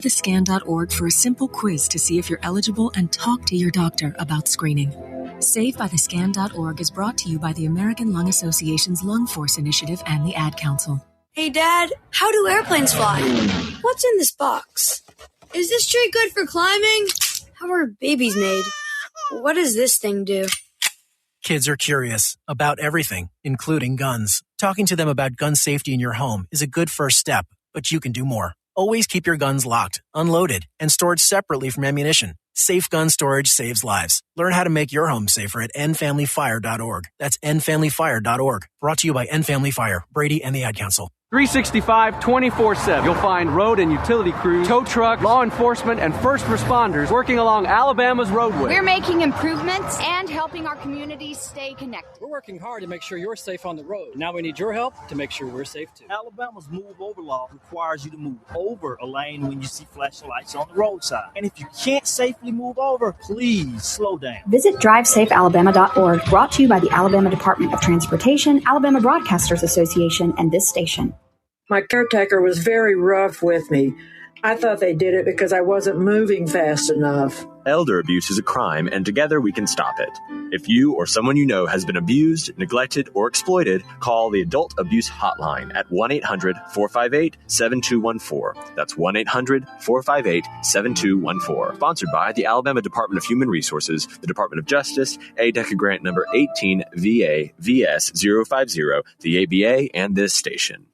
thescan.org for a simple quiz to see if you're eligible and talk to your doctor about screening. SaveByTheScan.org is brought to you by the American Lung Association's Lung Force Initiative and the Ad Council. Hey, Dad, how do airplanes fly? What's in this box? Is this tree good for climbing? How are babies made? What does this thing do? Kids are curious about everything, including guns. Talking to them about gun safety in your home is a good first step, but you can do more. Always keep your guns locked, unloaded, and stored separately from ammunition. Safe gun storage saves lives. Learn how to make your home safer at endfamilyfire.org. That's endfamilyfire.org. Brought to you by End Family Fire, Brady, and the Ad Council. 365, 24/7. You'll find road and utility crews, tow truck, law enforcement, and first responders working along Alabama's roadway. We're making improvements and helping our communities stay connected. We're working hard to make sure you're safe on the road. Now we need your help to make sure we're safe too. Alabama's move over law requires you to move over a lane when you see flashing lights on the roadside. And if you can't safely move over, please slow down. Visit DriveSafeAlabama.org, brought to you by the Alabama Department of Transportation, Alabama Broadcasters Association, and this station. My caretaker was very rough with me. I thought they did it because I wasn't moving fast enough. Elder abuse is a crime, and together we can stop it. If you or someone you know has been abused, neglected, or exploited, call the Adult Abuse Hotline at 1-800-458-7214. That's 1-800-458-7214. Sponsored by the Alabama Department of Human Resources, the Department of Justice, ADECA grant number 18 VA VS 050, the ABA, and this station.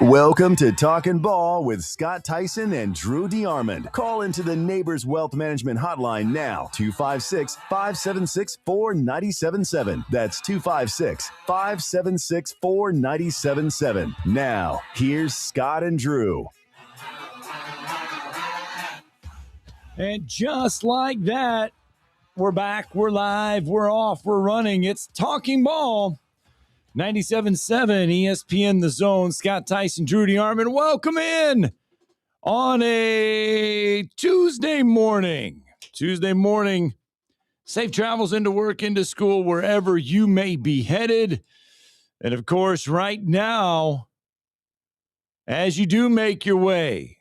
Welcome to Talkin' Ball with Scott Tyson and Drew DeArmond. Call into the Neighbors Wealth Management Hotline now, 256-576-4977. That's 256-576-4977. Now, here's Scott and Drew. And just like that, we're back, we're live, we're off, we're running. It's Talking Ball. 97.7 ESPN The Zone. Scott Tyson, Drew DeArmond. Welcome in on a Tuesday morning. Safe travels into work, into school, wherever you may be headed. And of course, right now, as you do make your way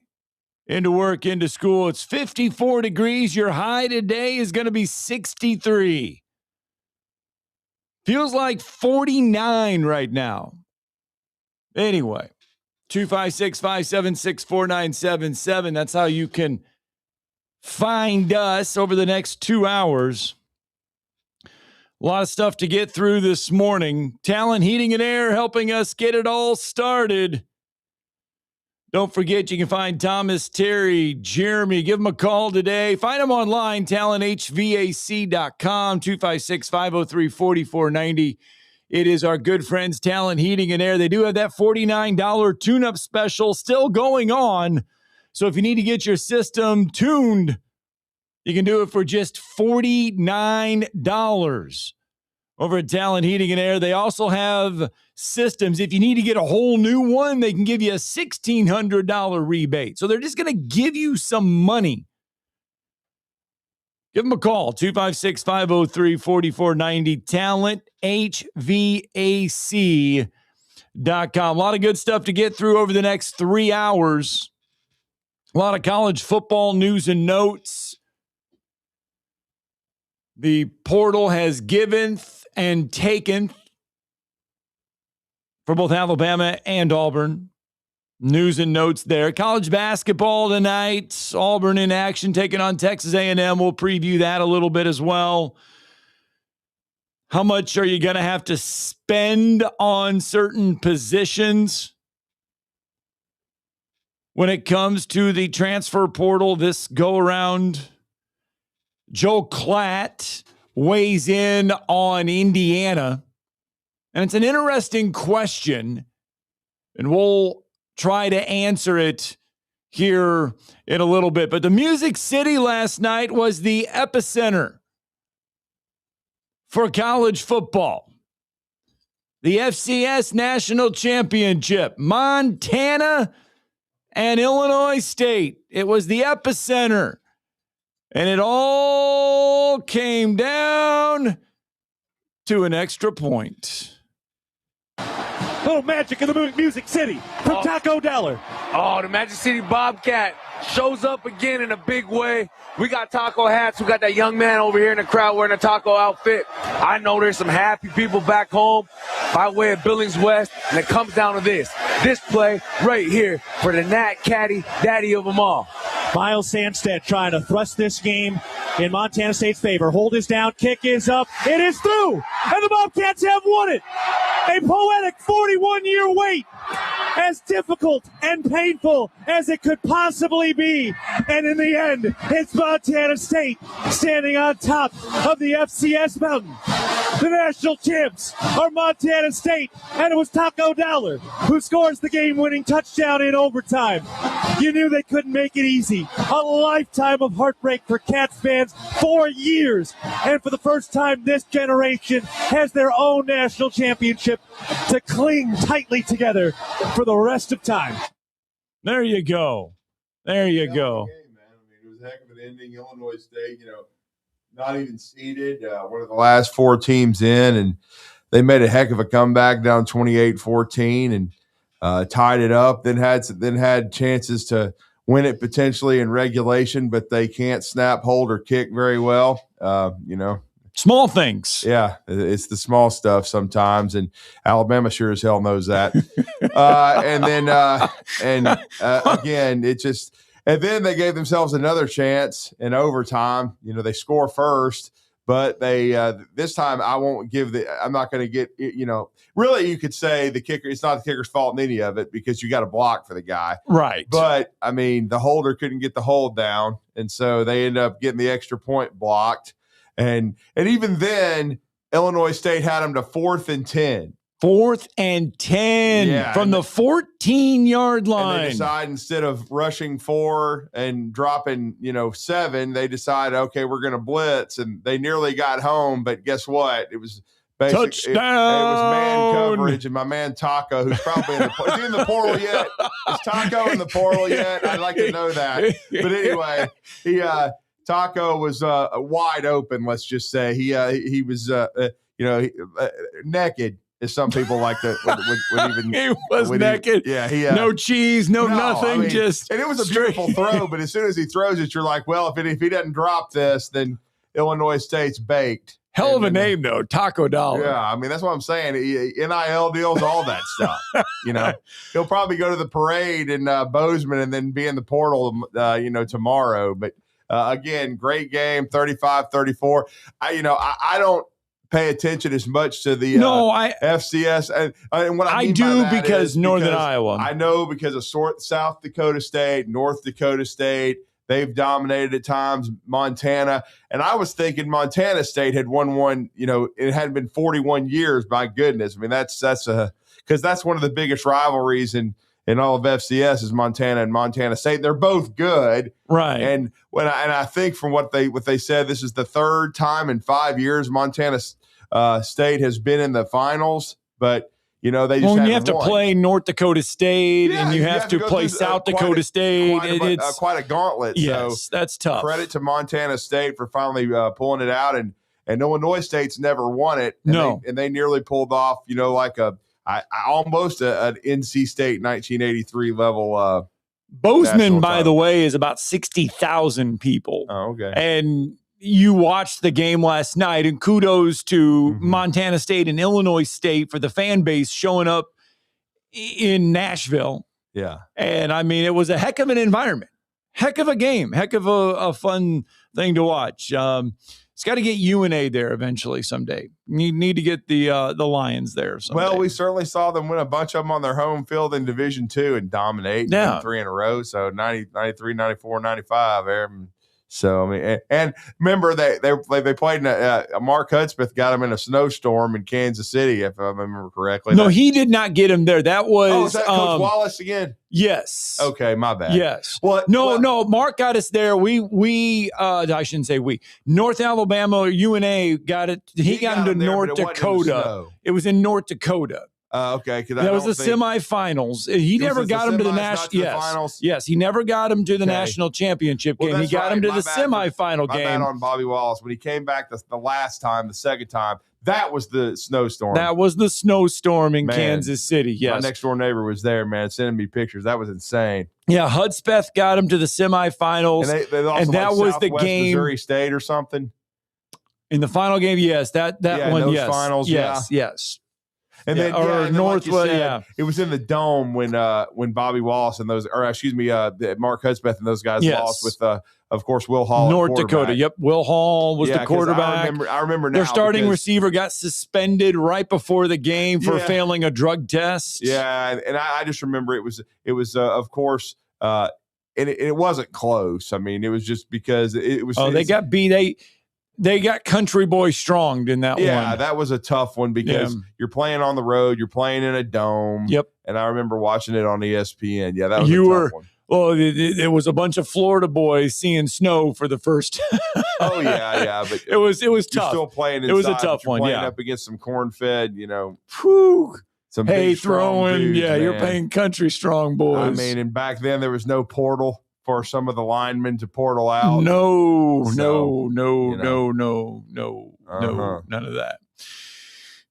into work, into school, it's 54 degrees. Your high today is going to be 63. Feels like 49 right now. Anyway, 256-576-4977. That's how you can find us over the next 2 hours. A lot of stuff to get through this morning. Talent, Heating, and Air helping us get it all started. Don't forget, you can find Thomas, Terry, Jeremy. Give them a call today. Find them online, talenthvac.com, 256-503-4490. It is our good friends, Talent Heating and Air. They do have that $49 tune-up special still going on. So if you need to get your system tuned, you can do it for just $49 over at Talent Heating and Air. They also have systems. If you need to get a whole new one, they can give you a $1,600 rebate. So they're just going to give you some money. Give them a call, 256-503-4490, talenthvac.com. A lot of good stuff to get through over the next 3 hours. A lot of college football news and notes. The portal has given and taken for both Alabama and Auburn. News and notes there. College basketball tonight. Auburn in action taking on Texas A&M. We'll preview that a little bit as well. How much are you going to have to spend on certain positions when it comes to the transfer portal this go-around? Joe Klatt weighs in on Indiana. And it's an interesting question, and we'll try to answer it here in a little bit. But the Music City last night was the epicenter for college football. The FCS National Championship, Montana and Illinois State. It was the epicenter. And it all came down to an extra point. Little magic in the Music City from Taco Dollar. Oh, the Magic City Bobcat shows up again in a big way. We got taco hats. We got that young man over here in the crowd wearing a taco outfit. I know there's some happy people back home by way of Billings West, and it comes down to this play right here for the Nat Caddy, daddy of them all. Miles Sandstead trying to thrust this game in Montana State's favor. Hold is down, kick is up, it is through, and the Bobcats have won it. A poetic 41-year wait, as difficult and painful as it could possibly be. And in the end, it's Montana State standing on top of the FCS mountain. The national champs are Montana State, and it was Taco Dollar who scores the game-winning touchdown in overtime. You knew they couldn't make it easy. A lifetime of heartbreak for Cats fans, 4 years. And for the first time, this generation has their own national championship to cling tightly together for the rest of time. There you go. There you go. Game, man. I mean, it was a heck of an ending. Illinois State, not even seeded, one of the last 4 teams in, and they made a heck of a comeback down 28-14 and tied it up. Then had chances to win it potentially in regulation, but they can't snap, hold, or kick very well. Small things. Yeah, it's the small stuff sometimes, and Alabama sure as hell knows that. Again, it just – and then they gave themselves another chance in overtime. They score first, but they this time I'm not going to get really you could say the kicker, it's not the kicker's fault in any of it because you got to block for the guy. Right. But I mean, the holder couldn't get the hold down, and so they end up getting the extra point blocked. And even then, Illinois State had them to 4th and 10. 4th and 10 from the 14-yard line. And they decide instead of rushing 4 and dropping, 7, they decide, okay, we're going to blitz. And they nearly got home, but guess what? It was touchdown. It was man coverage, and my man Taco, who's probably is he in the portal yet? Is Taco in the portal yet? I'd like to know that. But anyway, Taco was wide open. Let's just say he was naked. As some people like to would even he was naked. No cheese, no nothing. And it was a beautiful throw. But as soon as he throws it, you're like, well, if he doesn't drop this, then Illinois State's baked. Hell of a name, though, Taco Dollar. Yeah, I mean that's what I'm saying. NIL deals, all that stuff. He'll probably go to the parade in Bozeman and then be in the portal, tomorrow. But again, great game, 35-34. I don't pay attention as much to the FCS. And what I mean do because Northern Iowa. I know because of South Dakota State, North Dakota State, they've dominated at times, Montana. And I was thinking Montana State had won one, it hadn't been 41 years. My goodness. I mean, that's because that's one of the biggest rivalries in all of FCS is Montana and Montana State. They're both good. Right. And I think from what they said, this is the 3rd time in 5 years Montana State has been in the finals, but they just you have to play North Dakota State and you have to play South Dakota State. It's quite a gauntlet. Yes, so that's tough. Credit to Montana State for finally pulling it out, and Illinois State's never won it. And they nearly pulled off, like almost an NC State 1983 level. Bozeman, by the way, is about 60,000 people. Oh, okay. And you watched the game last night, and kudos to Montana State and Illinois State for the fan base showing up in Nashville. Yeah. And I mean, it was a heck of an environment, heck of a game, heck of a fun thing to watch. It's got to get UNA there eventually someday. Need to get the Lions there someday. Well, we certainly saw them win a bunch of them on their home field in Division II and dominate. Yeah. 3 in a row. So 90, 93, 94, 95. So, I mean, and remember they played Mark Hudspeth got him in a snowstorm in Kansas City, if I remember correctly. No, he did not get him there. That was is that Coach Wallace again? Yes. Okay, my bad. Yes. No, Mark got us there. I shouldn't say we. North Alabama, UNA got it. He got him to North Dakota. It was in North Dakota. Okay, that was the semifinals. He never got him to the national. Yes, he never got him to the national championship game. He got him to the semifinal game. My bad on Bobby Wallace when he came back the second time. That was the snowstorm. That was the snowstorm in Kansas City. Yes. My next door neighbor was there, man, sending me pictures. That was insane. Yeah, Hudspeth got him to the semifinals. And that was the game. Missouri State or something. In the final game, yes. That one, those yes. finals, yes. And then, Northwest, it was in the Dome when Bobby Wallace and those, or excuse me, Mark Hudspeth and those guys lost with, of course, Will Hall. North Dakota. Yep, Will Hall was the quarterback. I remember now. Their starting receiver got suspended right before the game for failing a drug test. Yeah, and I just remember it was of course, and it wasn't close. I mean, it was just because it was. Oh, they got beat. They got Country Boy stronged in that one. Yeah, that was a tough one because you're playing on the road, you're playing in a dome. Yep. And I remember watching it on ESPN. Yeah, that was a tough one. Well, it was a bunch of Florida boys seeing snow for the first. Oh yeah, but it was tough. You're still playing inside. It was a tough one. Playing up against some corn-fed, Whew. Some hay big, throwing. dudes, you're man. playing country strong boys. I mean, and back then there was no portal for some of the linemen to portal out. No, none of that.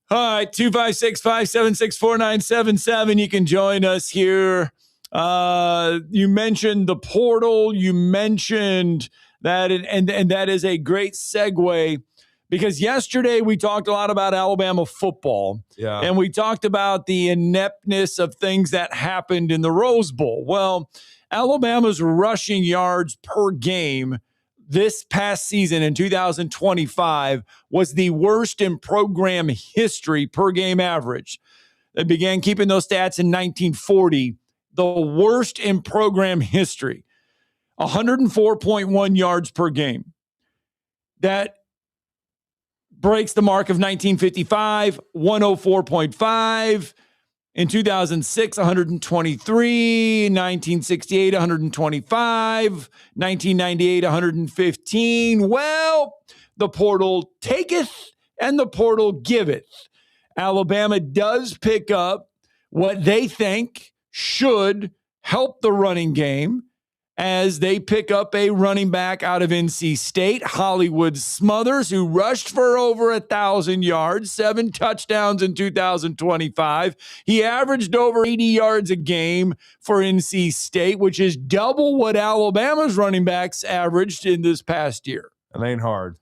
All right, 256-576-4977. You can join us here. You mentioned the portal. You mentioned that, and that is a great segue because yesterday we talked a lot about Alabama football. Yeah. And we talked about the ineptness of things that happened in the Rose Bowl. Well, Alabama's rushing yards per game this past season in 2025 was the worst in program history per game average. They began keeping those stats in 1940, the worst in program history, 104.1 yards per game. That breaks the mark of 1955, 104.5. In 2006, 123, 1968, 125, 1998, 115. Well, the portal taketh and the portal giveth. Alabama does pick up what they think should help the running game as they pick up a running back out of NC State, Hollywood Smothers, who rushed for over 1,000 yards, 7 touchdowns in 2025. He averaged over 80 yards a game for NC State, which is double what Alabama's running backs averaged in this past year. It ain't hard.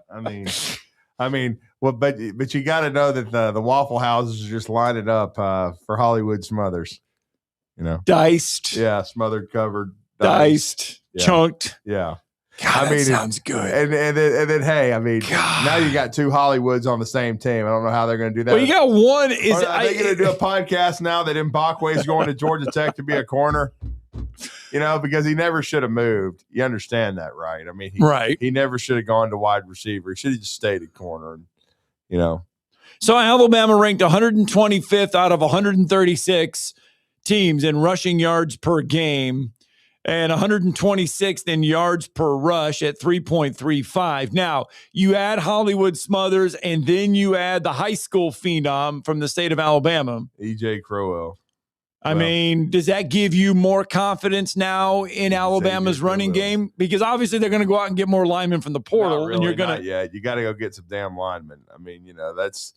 I mean, well, but you got to know that the Waffle Houses are just lining up for Hollywood Smothers. Diced. Yeah, smothered, covered, diced, chunked. Yeah. God, that sounds good. And then hey, I mean, now you got 2 Hollywoods on the same team. I don't know how they're going to do that. Well, you got one. Are they going to do a podcast now that Mbakwe is going to Georgia Tech to be a corner? Because he never should have moved. You understand that, right? I mean, he never should have gone to wide receiver. He should have just stayed at corner. So Alabama ranked 125th out of 136 teams in rushing yards per game and 126th in yards per rush at 3.35. Now, you add Hollywood Smothers and then you add the high school phenom from the state of Alabama, E.J. Crowell. I mean, does that give you more confidence now in Alabama's running game? Because obviously they're going to go out and get more linemen from the portal. Really, and you're going to. Yeah, you got to go get some damn linemen. I mean, that's.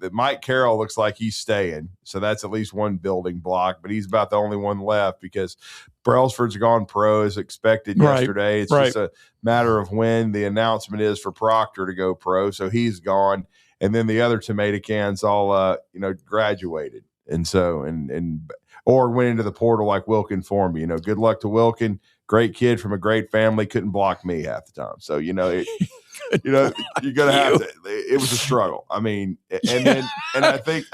Mike Carroll looks like he's staying, so that's at least one building block, but he's about the only one left because Brailsford's gone pro as expected yesterday. It's just a matter of when the announcement is for Proctor to go pro, so he's gone, and then the other tomato cans all graduated, and so or went into the portal like Wilkin Formby. Good luck to Wilkin, great kid from a great family, couldn't block me half the time, so you're gonna have to. It was a struggle. I mean, and I think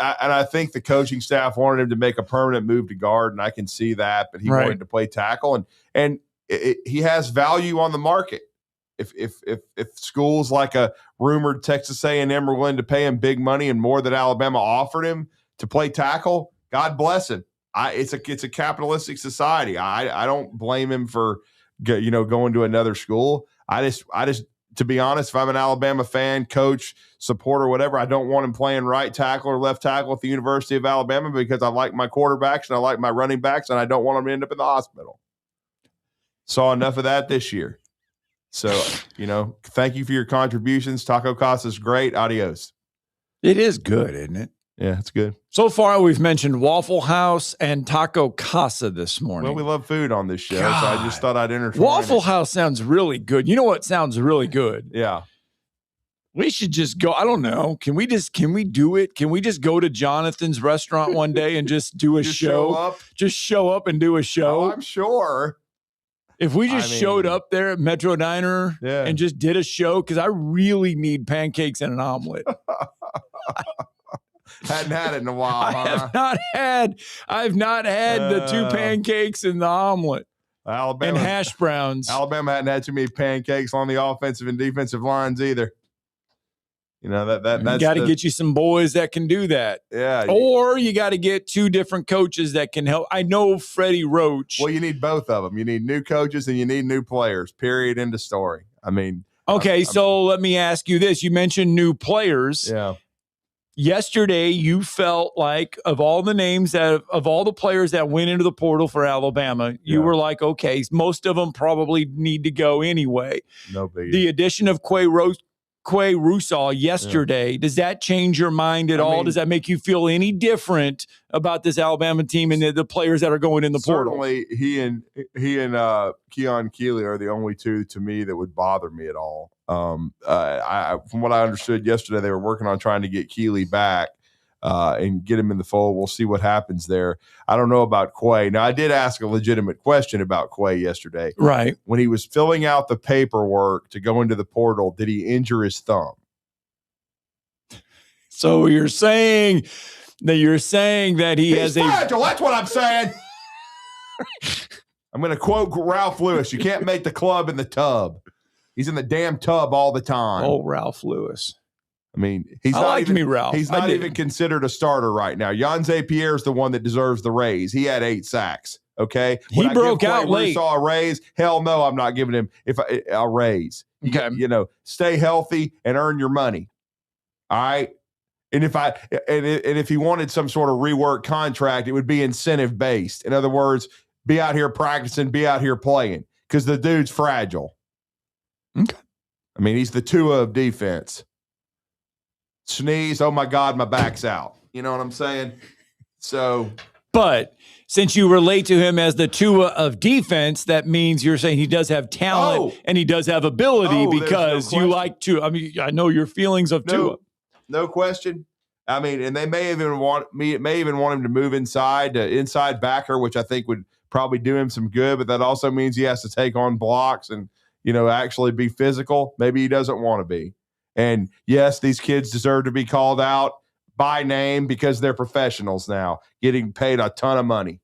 the coaching staff wanted him to make a permanent move to guard, and I can see that. But he wanted to play tackle, and he has value on the market. If schools like a rumored Texas A&M are willing to pay him big money and more that Alabama offered him to play tackle, God bless him. It's a capitalistic society. I don't blame him for going to another school. I just to be honest, if I'm an Alabama fan, coach, supporter, whatever, I don't want him playing right tackle or left tackle at the University of Alabama because I like my quarterbacks and I like my running backs and I don't want them to end up in the hospital. Saw enough of that this year. So, thank you for your contributions. Taco Casa's great. Adios. It is good, isn't it? Yeah, it's good. So far, we've mentioned Waffle House and Taco Casa this morning. Well, we love food on this show, so I just thought I'd intertwine Waffle House sounds really good. You know what sounds really good? Yeah. We should just go. I don't know. Can we do it? Can we just go to Jonathan's restaurant one day and just do a show? Just show up and do a show? Oh, I'm sure. If we just showed up there at Metro Diner and just did a show, because I really need pancakes and an omelet. Hadn't had it in a while. I've not had the 2 pancakes and the omelet. Alabama and hash browns. Alabama hadn't had too many pancakes on the offensive and defensive lines either. That's got to get you some boys that can do that. Yeah. Or you got to get 2 different coaches that can help. I know Freddie Roach. Well, you need both of them. You need new coaches and you need new players. Period. End of story. Okay, so let me ask you this. You mentioned new players. Yeah. Yesterday, you felt like of all the players that went into the portal for Alabama, you were like, okay, most of them probably need to go anyway. No big. The addition of Quay Russaw yesterday, does that change your mind at all? Does that make you feel any different about this Alabama team and the players that are going in the portal? Certainly, he and Keon Keeley are the only 2 to me that would bother me at all. From what I understood yesterday, they were working on trying to get Keeley back and get him in the fold. We'll see what happens there. I don't know about Quay. Now, I did ask a legitimate question about Quay yesterday. Right. When he was filling out the paperwork to go into the portal, did he injure his thumb? So you're saying that he has fragile. That's what I'm saying. I'm going to quote Ralph Lewis. You can't make the club in the tub. He's in the damn tub all the time. Oh, Ralph Lewis. He's not even considered a starter right now. Jan Zapier is the one that deserves the raise. He had 8 sacks. Okay, he broke out late. Saw a raise? Hell no, I'm not giving him a raise. Stay healthy and earn your money. All right. And if he wanted some sort of rework contract, it would be incentive based. In other words, be out here practicing, be out here playing, because the dude's fragile. Okay. He's the Tua of defense. Sneeze, oh my God, my back's out. You know what I'm saying? So, but since you relate to him as the Tua of defense, that means you're saying he does have talent and he does have ability because you like to. I know your feelings of Tua. No question. And they may even want him to move inside backer, which I think would probably do him some good. But that also means he has to take on blocks and actually be physical. Maybe he doesn't want to be. And yes, these kids deserve to be called out by name because they're professionals now, getting paid a ton of money.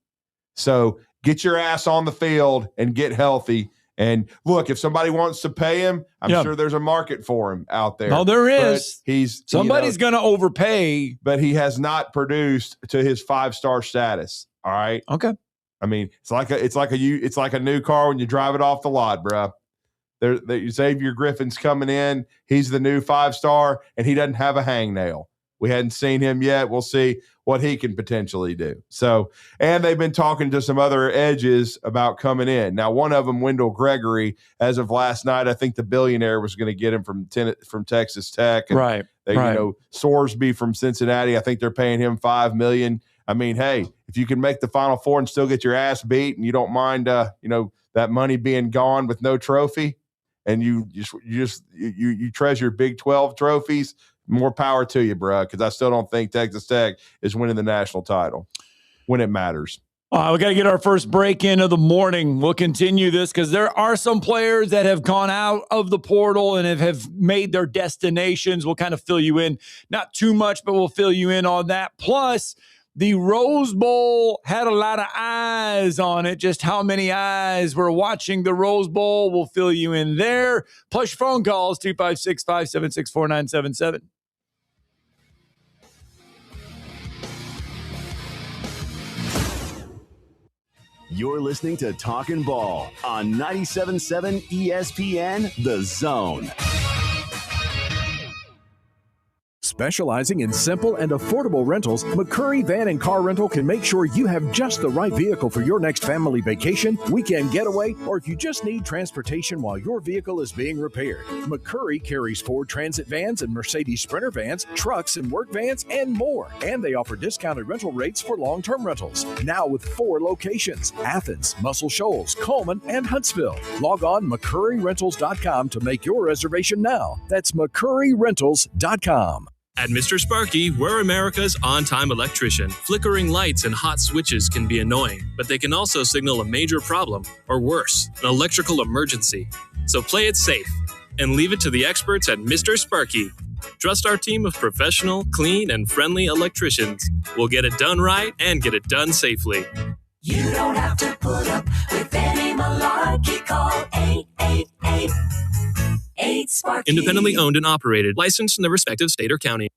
So get your ass on the field and get healthy. And look, if somebody wants to pay him, I'm sure there's a market for him out there. No, there is. But somebody's going to overpay, but he has not produced to his 5-star status. All right. Okay. It's like a new car when you drive it off the lot, bro. Xavier Griffin's coming in. He's the new 5-star, and he doesn't have a hangnail. We hadn't seen him yet. We'll see what he can potentially do. So, and they've been talking to some other edges about coming in. Now, one of them, Wendell Gregory, as of last night, I think the billionaire was going to get him from Texas Tech. And right. Sorsby from Cincinnati, I think they're paying him $5 million. Hey, if you can make the Final Four and still get your ass beat, and you don't mind, that money being gone with no trophy, and you treasure Big 12 trophies, more power to you, bro, because I still don't think Texas Tech is winning the national title when it matters. We got to get our first break in of the morning. We'll continue this because there are some players that have gone out of the portal and have made their destinations. We'll kind of fill you in. Not too much, but we'll fill you in on that. Plus, the Rose Bowl had a lot of eyes on it. Just how many eyes were watching the Rose Bowl? We'll fill you in there. Plus your phone calls, 256-576-4977. You're listening to Talkin' Ball on 97.7 ESPN, The Zone. Specializing in simple and affordable rentals, McCurry Van and Car Rental can make sure you have just the right vehicle for your next family vacation, weekend getaway, or if you just need transportation while your vehicle is being repaired. McCurry carries Ford Transit vans and Mercedes Sprinter vans, trucks and work vans, and more. And they offer discounted rental rates for long-term rentals. Now with 4 locations: Athens, Muscle Shoals, Coleman, and Huntsville. Log on McCurryRentals.com to make your reservation now. That's McCurryRentals.com. At Mr. Sparky, we're America's on-time electrician. Flickering lights and hot switches can be annoying, but they can also signal a major problem, or worse, an electrical emergency. So play it safe and leave it to the experts at Mr. Sparky. Trust our team of professional, clean, and friendly electricians. We'll get it done right and get it done safely. You don't have to put up with any malarkey. Call 888-8-SPARKY. Independently owned and operated, licensed in the respective state or county.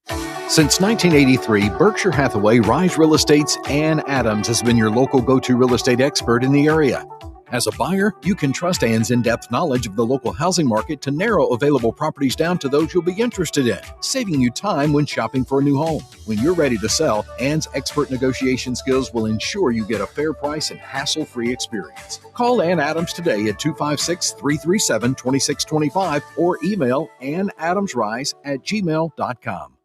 Since 1983, Berkshire Hathaway Rise Real Estate's Ann Adams has been your local go-to real estate expert in the area. As a buyer, you can trust Ann's in-depth knowledge of the local housing market to narrow available properties down to those you'll be interested in, saving you time when shopping for a new home. When you're ready to sell, Ann's expert negotiation skills will ensure you get a fair price and hassle-free experience. Call Ann Adams today at 256-337-2625 or email annadamsrise@gmail.com.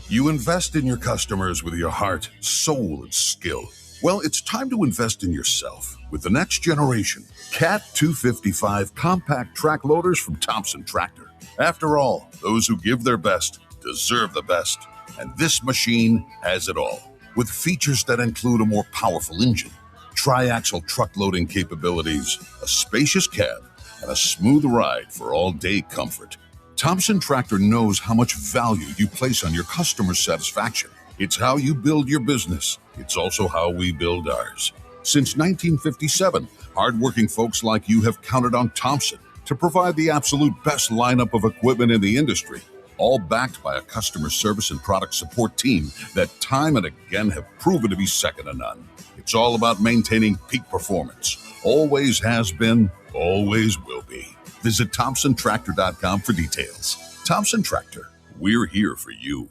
You invest in your customers with your heart, soul, and skill. Well, it's time to invest in yourself with the next generation Cat 255 compact track loaders from Thompson Tractor. After all, those who give their best deserve the best. And this machine has it all. With features that include a more powerful engine, tri-axle truck loading capabilities, a spacious cab, and a smooth ride for all-day comfort. Thompson Tractor knows how much value you place on your customer satisfaction. It's how you build your business. It's also how we build ours. Since 1957, hardworking folks like you have counted on Thompson to provide the absolute best lineup of equipment in the industry, all backed by a customer service and product support team that time and again have proven to be second to none. It's all about maintaining peak performance. Always has been, always will be. Visit ThompsonTractor.com for details. Thompson Tractor, we're here for you.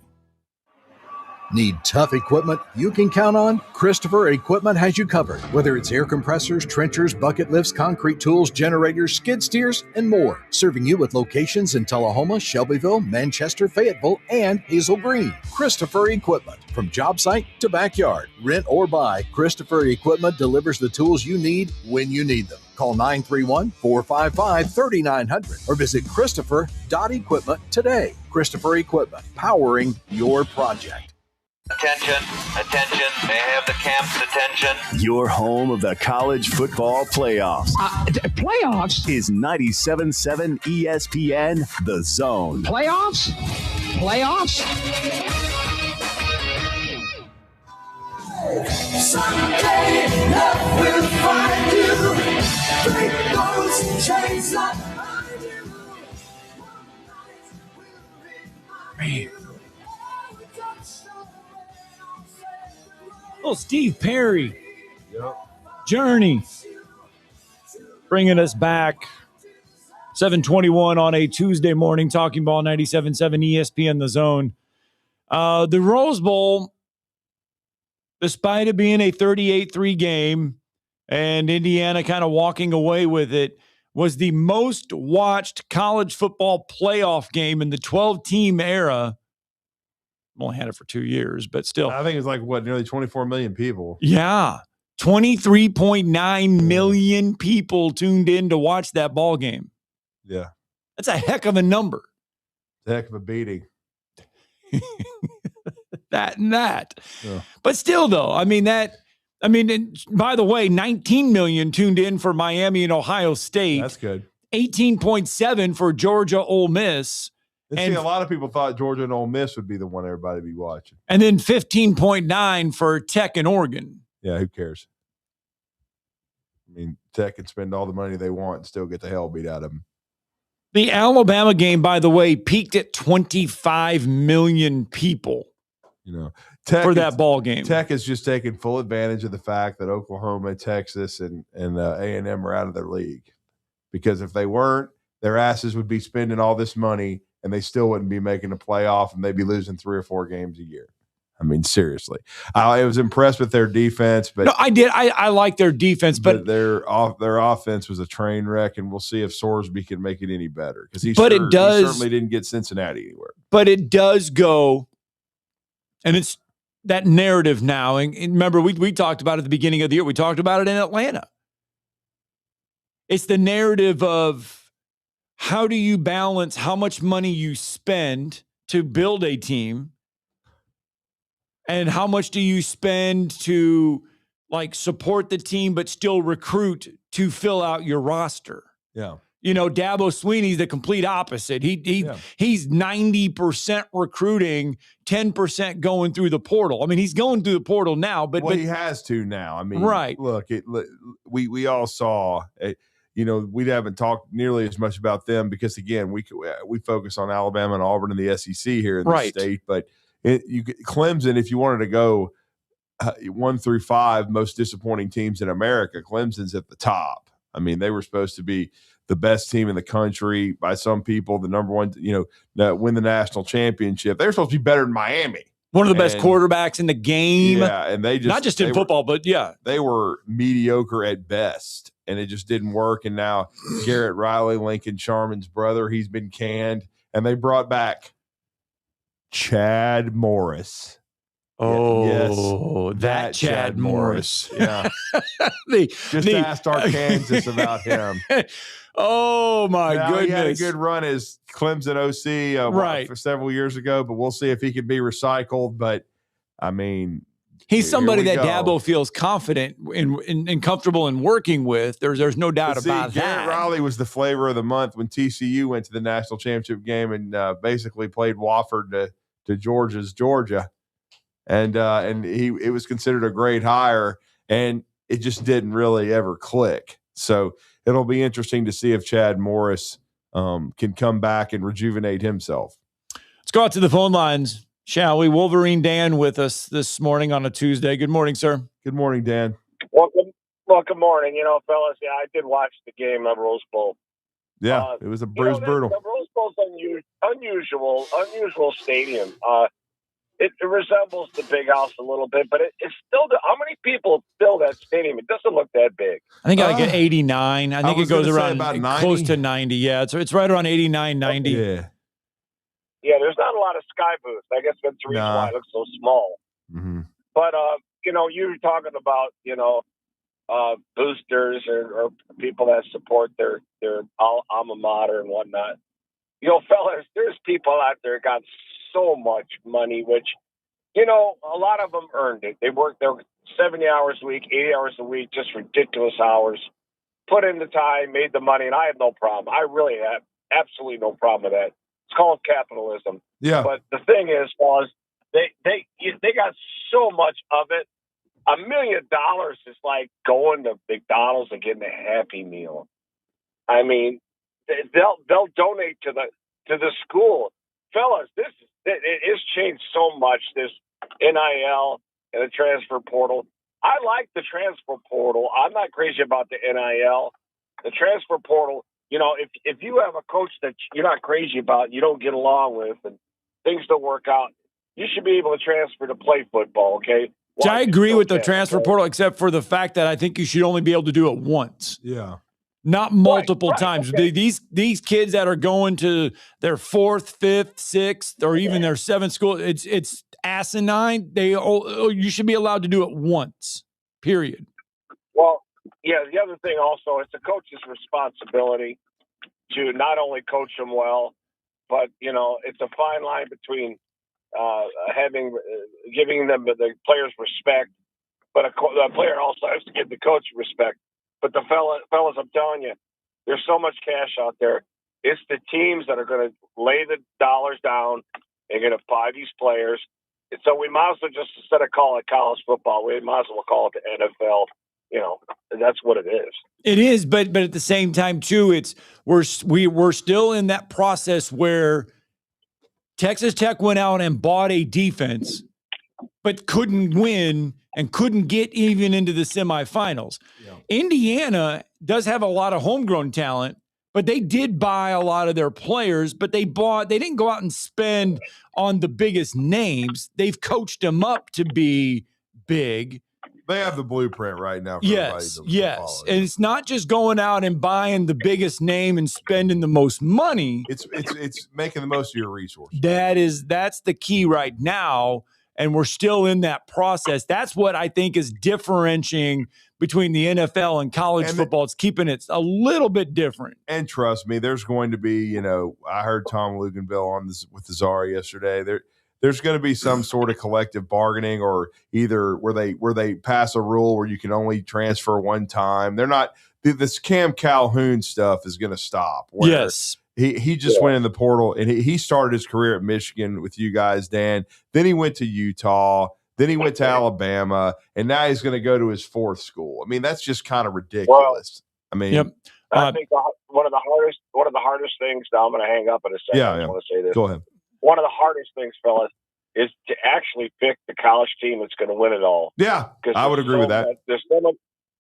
Need tough equipment you can count on? Christopher Equipment has you covered. Whether it's air compressors, trenchers, bucket lifts, concrete tools, generators, skid steers, and more. Serving you with locations in Tullahoma, Shelbyville, Manchester, Fayetteville, and Hazel Green. Christopher Equipment. From job site to backyard, rent or buy, Christopher Equipment delivers the tools you need when you need them. Call 931-455-3900 or visit christopher.equipment today. Christopher Equipment, powering your project. Attention, attention, may I have the camp's attention? Your home of the college football playoffs. Playoffs? Is 97.7 ESPN The Zone. Playoffs? Playoffs? Someday love will find you. Break those chains like Man. Oh, Steve Perry. Yep. Journey. Bringing us back. 7:21 on a Tuesday morning. Talking Ball 97.7 ESPN The Zone. The Rose Bowl, despite it being a 38-3 game and Indiana kind of walking away with it, was the most watched college football playoff game in the 12-team era. Only had it for 2 years, but still. I think it's like, nearly 24 million people. Yeah. 23.9 million people tuned in to watch that ball game. Yeah. That's a heck of a number. It's a heck of a beating. That and that. Yeah. But still, though, and by the way, 19 million tuned in for Miami and Ohio State. That's good. 18.7 for Georgia Ole Miss. And a lot of people thought Georgia and Ole Miss would be the one everybody would be watching. And then 15.9 for Tech and Oregon. Yeah, who cares? I mean, Tech can spend all the money they want and still get the hell beat out of them. The Alabama game, by the way, peaked at 25 million people. Tech for that ball game. Tech is just taking full advantage of the fact that Oklahoma, Texas, and A&M are out of their league. Because if they weren't, their asses would be spending all this money and they still wouldn't be making a playoff, and they'd be losing 3 or 4 games a year. I mean, seriously, I was impressed with their defense, but no, I did. I like their defense, but their offense was a train wreck, and we'll see if Sorsby can make it any better because he certainly didn't get Cincinnati anywhere. But it does go, and it's that narrative now. And remember, we talked about it at the beginning of the year. We talked about it in Atlanta. It's the narrative of how do you balance how much money you spend to build a team, and how much do you spend to like support the team but still recruit to fill out your roster? Yeah. You know, Dabo Sweeney's the complete opposite. He's 90% recruiting, 10% going through the portal. I mean, he's going through the portal now, but he has to now. I mean, right. Look, we all saw it. You know, we haven't talked nearly as much about them because, again, we focus on Alabama and Auburn and the SEC here in the state. But Clemson, if you wanted to go 1 through 5 most disappointing teams in America, Clemson's at the top. I mean, they were supposed to be the best team in the country by some people, the number one, win the national championship. They're supposed to be better than Miami. One of the best quarterbacks in the game. Yeah, and they just not just in football, but yeah, they were mediocre at best, and it just didn't work. And now Garrett Riley, Lincoln Sharman's brother, he's been canned, and they brought back Chad Morris. Oh, yes, that Chad Morris. Yeah. Asked Arkansas about him. Oh, my goodness. He had a good run as Clemson OC for several years ago, but we'll see if he can be recycled. But, I mean, he's somebody that Dabo feels confident and comfortable in working with. There's no doubt about that. Garrett Riley was the flavor of the month when TCU went to the national championship game and basically played Wofford to Georgia's Georgia. And it was considered a great hire, and it just didn't really ever click. So it'll be interesting to see if Chad Morris can come back and rejuvenate himself. Let's go out to the phone lines, shall we? Wolverine Dan with us this morning on a Tuesday. Good morning, sir. Good morning, Dan. Well, good morning. Fellas, I did watch the game at Rose Bowl. Yeah, it was brutal. The Rose Bowl's unusual stadium. It resembles the Big House a little bit, but it's still how many people fill that stadium? It doesn't look that big. I think like an 89. I think it goes around about close to 90. Yeah, it's right around 89, 90. Yeah. Yeah, there's not a lot of sky booths. I guess that's the reason why it looks so small. Mm-hmm. But you were talking about boosters or people that support their alma mater and whatnot. Fellas, there's people out there got so much money, which, a lot of them earned it. They worked their 70 hours a week, 80 hours a week, just ridiculous hours, put in the time, made the money, and I have no problem. I really have absolutely no problem with that. It's called capitalism. Yeah. But the thing is, they got so much of it. $1 million is like going to McDonald's and getting a Happy Meal. I mean, they'll donate to the school. Fellas, it has changed so much, this NIL and the transfer portal. I like the transfer portal. I'm not crazy about the NIL. The transfer portal, if you have a coach that you're not crazy about, you don't get along with, and things don't work out, you should be able to transfer to play football, okay? I agree with the transfer portal, except for the fact that I think you should only be able to do it once. Yeah. Not multiple times. Okay. These kids that are going to their 4th, 5th, 6th, or even their 7th school, it's asinine. You should be allowed to do it once, period. Well, yeah, the other thing also, it's a coach's responsibility to not only coach them well, but, it's a fine line between giving them the players respect, but the player also has to give the coach respect. But the fellas, I'm telling you, there's so much cash out there. It's the teams that are going to lay the dollars down and going to buy these players. And so we might as well just, instead of calling it college football, we might as well call it the NFL. That's what it is. It is, but at the same time too, we're still in that process where Texas Tech went out and bought a defense, but couldn't win and couldn't get even into the semifinals. Yeah. Indiana does have a lot of homegrown talent, But they did buy a lot of their players, but they didn't go out and spend on the biggest names. They've coached them up to be big. They have the blueprint right now. For Yes. follow. And it's not just going out and buying the biggest name and spending the most money. It's making the most of your resources. That's the key right now. And we're still in that process. That's what I think is differentiating between the NFL and college football. It's keeping it a little bit different. And trust me, there's going to be, I heard Tom Luganville on this with the Czar yesterday. There's going to be some sort of collective bargaining, or either where they pass a rule where you can only transfer one time. They're not this Cam Calhoun stuff is going to stop. Yes. He just went in the portal, and he started his career at Michigan with you guys, Dan. Then he went to Utah. Then he went to Alabama, and now he's going to go to his fourth school. I mean, that's just kind of ridiculous. I think one of the hardest things. Now I'm going to hang up in a second. I just want to say this. Go ahead. One of the hardest things, fellas, is to actually pick the college team that's going to win it all. Yeah, I would agree with that. There's so much,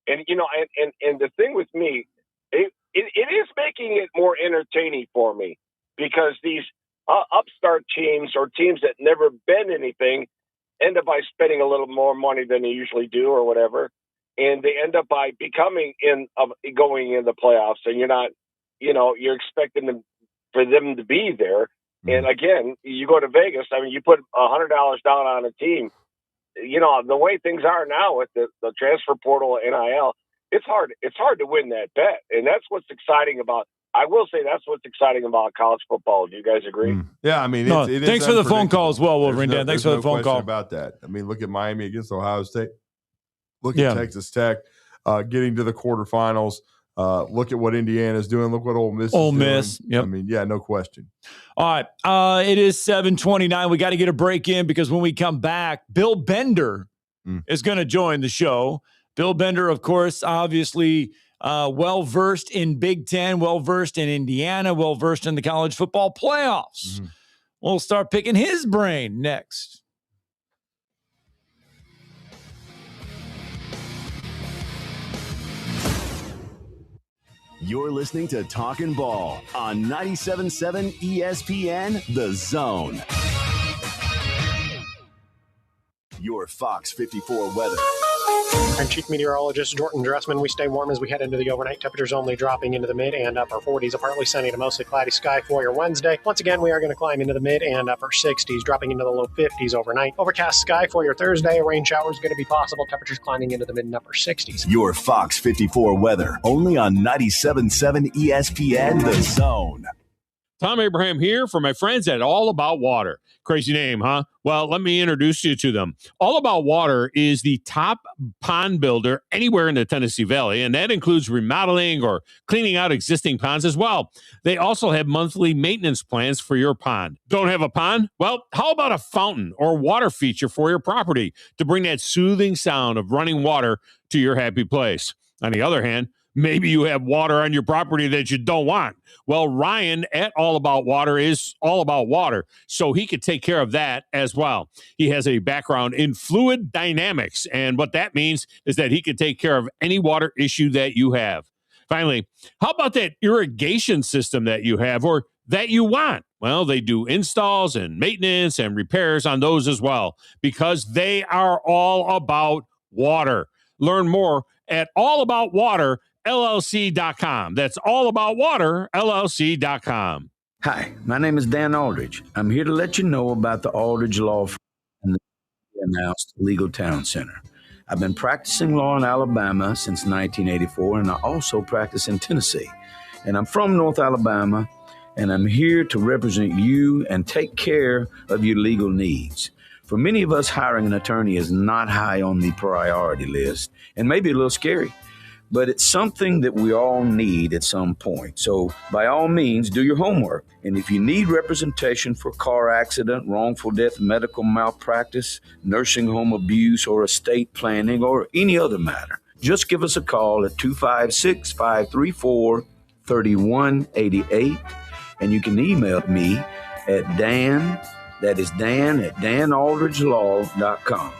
and the thing with me, it is making it more entertaining for me, because these upstart teams or teams that never been anything end up by spending a little more money than they usually do or whatever, and they end up by going in the playoffs, and you're not, you're expecting them for them to be there. And again, you go to Vegas. I mean, you put $100 down on a team. The way things are now with the transfer portal, NIL, it's hard. It's hard to win that bet, and that's what's exciting about. I will say that's what's exciting about college football. Do you guys agree? Yeah, I mean, thanks for the phone call as well, Wolverine Dan. Thanks for the phone call about that. I mean, look at Miami against Ohio State. Look at Texas Tech getting to the quarterfinals. Look at what Indiana's doing. Look what Ole Miss is doing. Yep. I mean, no question. All right. It is 7:29. We got to get a break in, because when we come back, Bill Bender is going to join the show. Bill Bender, of course, obviously well-versed in Big Ten, well-versed in Indiana, well-versed in the college football playoffs. We'll start picking his brain next. You're listening to Talkin' Ball on 97.7 ESPN, The Zone. Your Fox 54 weather. I'm Chief Meteorologist Jordan Dressman. We stay warm as we head into the overnight. Temperatures only dropping into the mid and upper 40s. A partly sunny to mostly cloudy sky for your Wednesday. Once again, we are going to climb into the mid and upper 60s, dropping into the low 50s overnight. Overcast sky for your Thursday. A rain shower is going to be possible. Temperatures climbing into the mid and upper 60s. Your Fox 54 weather, only on 97.7 ESPN, The Zone. Tom Abraham here for my friends at All About Water. Crazy name, huh? Well, let me introduce you to them. All About Water is the top pond builder anywhere in the Tennessee Valley, and that includes remodeling or cleaning out existing ponds as well. They also have monthly maintenance plans for your pond. Don't have a pond? Well, how about a fountain or water feature for your property to bring that soothing sound of running water to your happy place? On the other hand, maybe you have water on your property that you don't want. Well, Ryan at All About Water is all about water, so he could take care of that as well. He has a background in fluid dynamics, and what that means is that he could take care of any water issue that you have. Finally, how about that irrigation system that you have or that you want? Well, they do installs and maintenance and repairs on those as well, because they are all about water. Learn more at allaboutwaterllc.com. That's allaboutwaterllc.com. Hi, my name is Dan Aldridge. I'm here to let you know about the Aldridge Law Firm and the announced Legal Town Center. I've been practicing law in Alabama since 1984, and I also practice in Tennessee. And I'm from North Alabama, and I'm here to represent you and take care of your legal needs. For many of us, hiring an attorney is not high on the priority list and maybe a little scary, but it's something that we all need at some point. So by all means, do your homework. And if you need representation for car accident, wrongful death, medical malpractice, nursing home abuse, or estate planning, or any other matter, just give us a call at 256-534-3188. And you can email me at Dan, that is Dan at danaldridgelaw.com.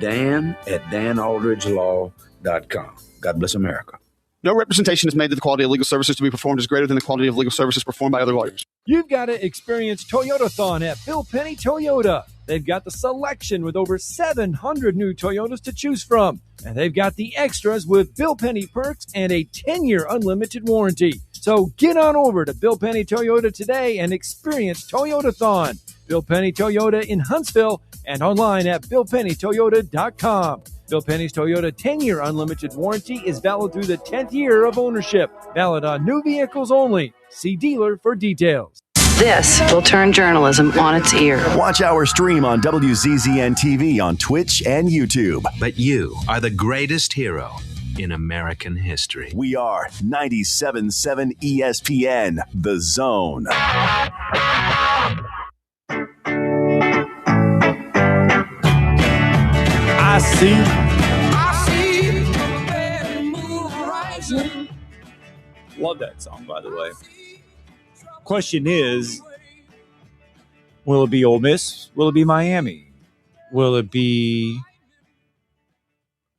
Dan at danaldridgelaw.com. God bless America. No representation is made that the quality of legal services to be performed is greater than the quality of legal services performed by other lawyers. You've got to experience Toyotathon at Bill Penny Toyota. They've got the selection with over 700 new Toyotas to choose from. And they've got the extras with Bill Penny perks and a 10-year unlimited warranty. So get on over to Bill Penny Toyota today and experience Toyotathon. Bill Penny Toyota in Huntsville and online at BillPennyToyota.com. Bill Penny's Toyota 10-year unlimited warranty is valid through the 10th year of ownership. Valid on new vehicles only. See dealer for details. This will turn journalism on its ear. Watch our stream on WZZN TV on Twitch and YouTube. But you are the greatest hero in American history. We are 97.7 ESPN, The Zone. I see the moon rising. Love that song, by the way. Question is, will it be Ole Miss? Will it be Miami? Will it be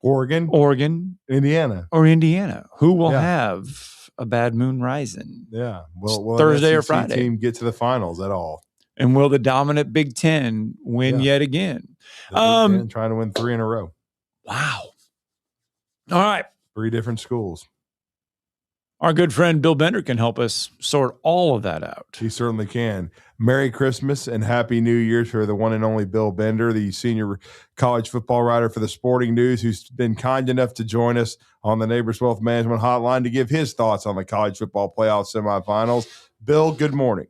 Oregon, Indiana, or Indiana? Who will have a bad moon rising? Yeah, will Thursday an or SEC Friday team get to the finals at all? And will the dominant Big Ten win yet again? The Big Ten trying to win 3 in a row. Wow. All right. 3 different schools. Our good friend Bill Bender can help us sort all of that out. He certainly can. Merry Christmas and Happy New Year to the one and only Bill Bender, the senior college football writer for the Sporting News, who's been kind enough to join us on the Neighbors Wealth Management Hotline to give his thoughts on the college football playoff semifinals. Bill, good morning.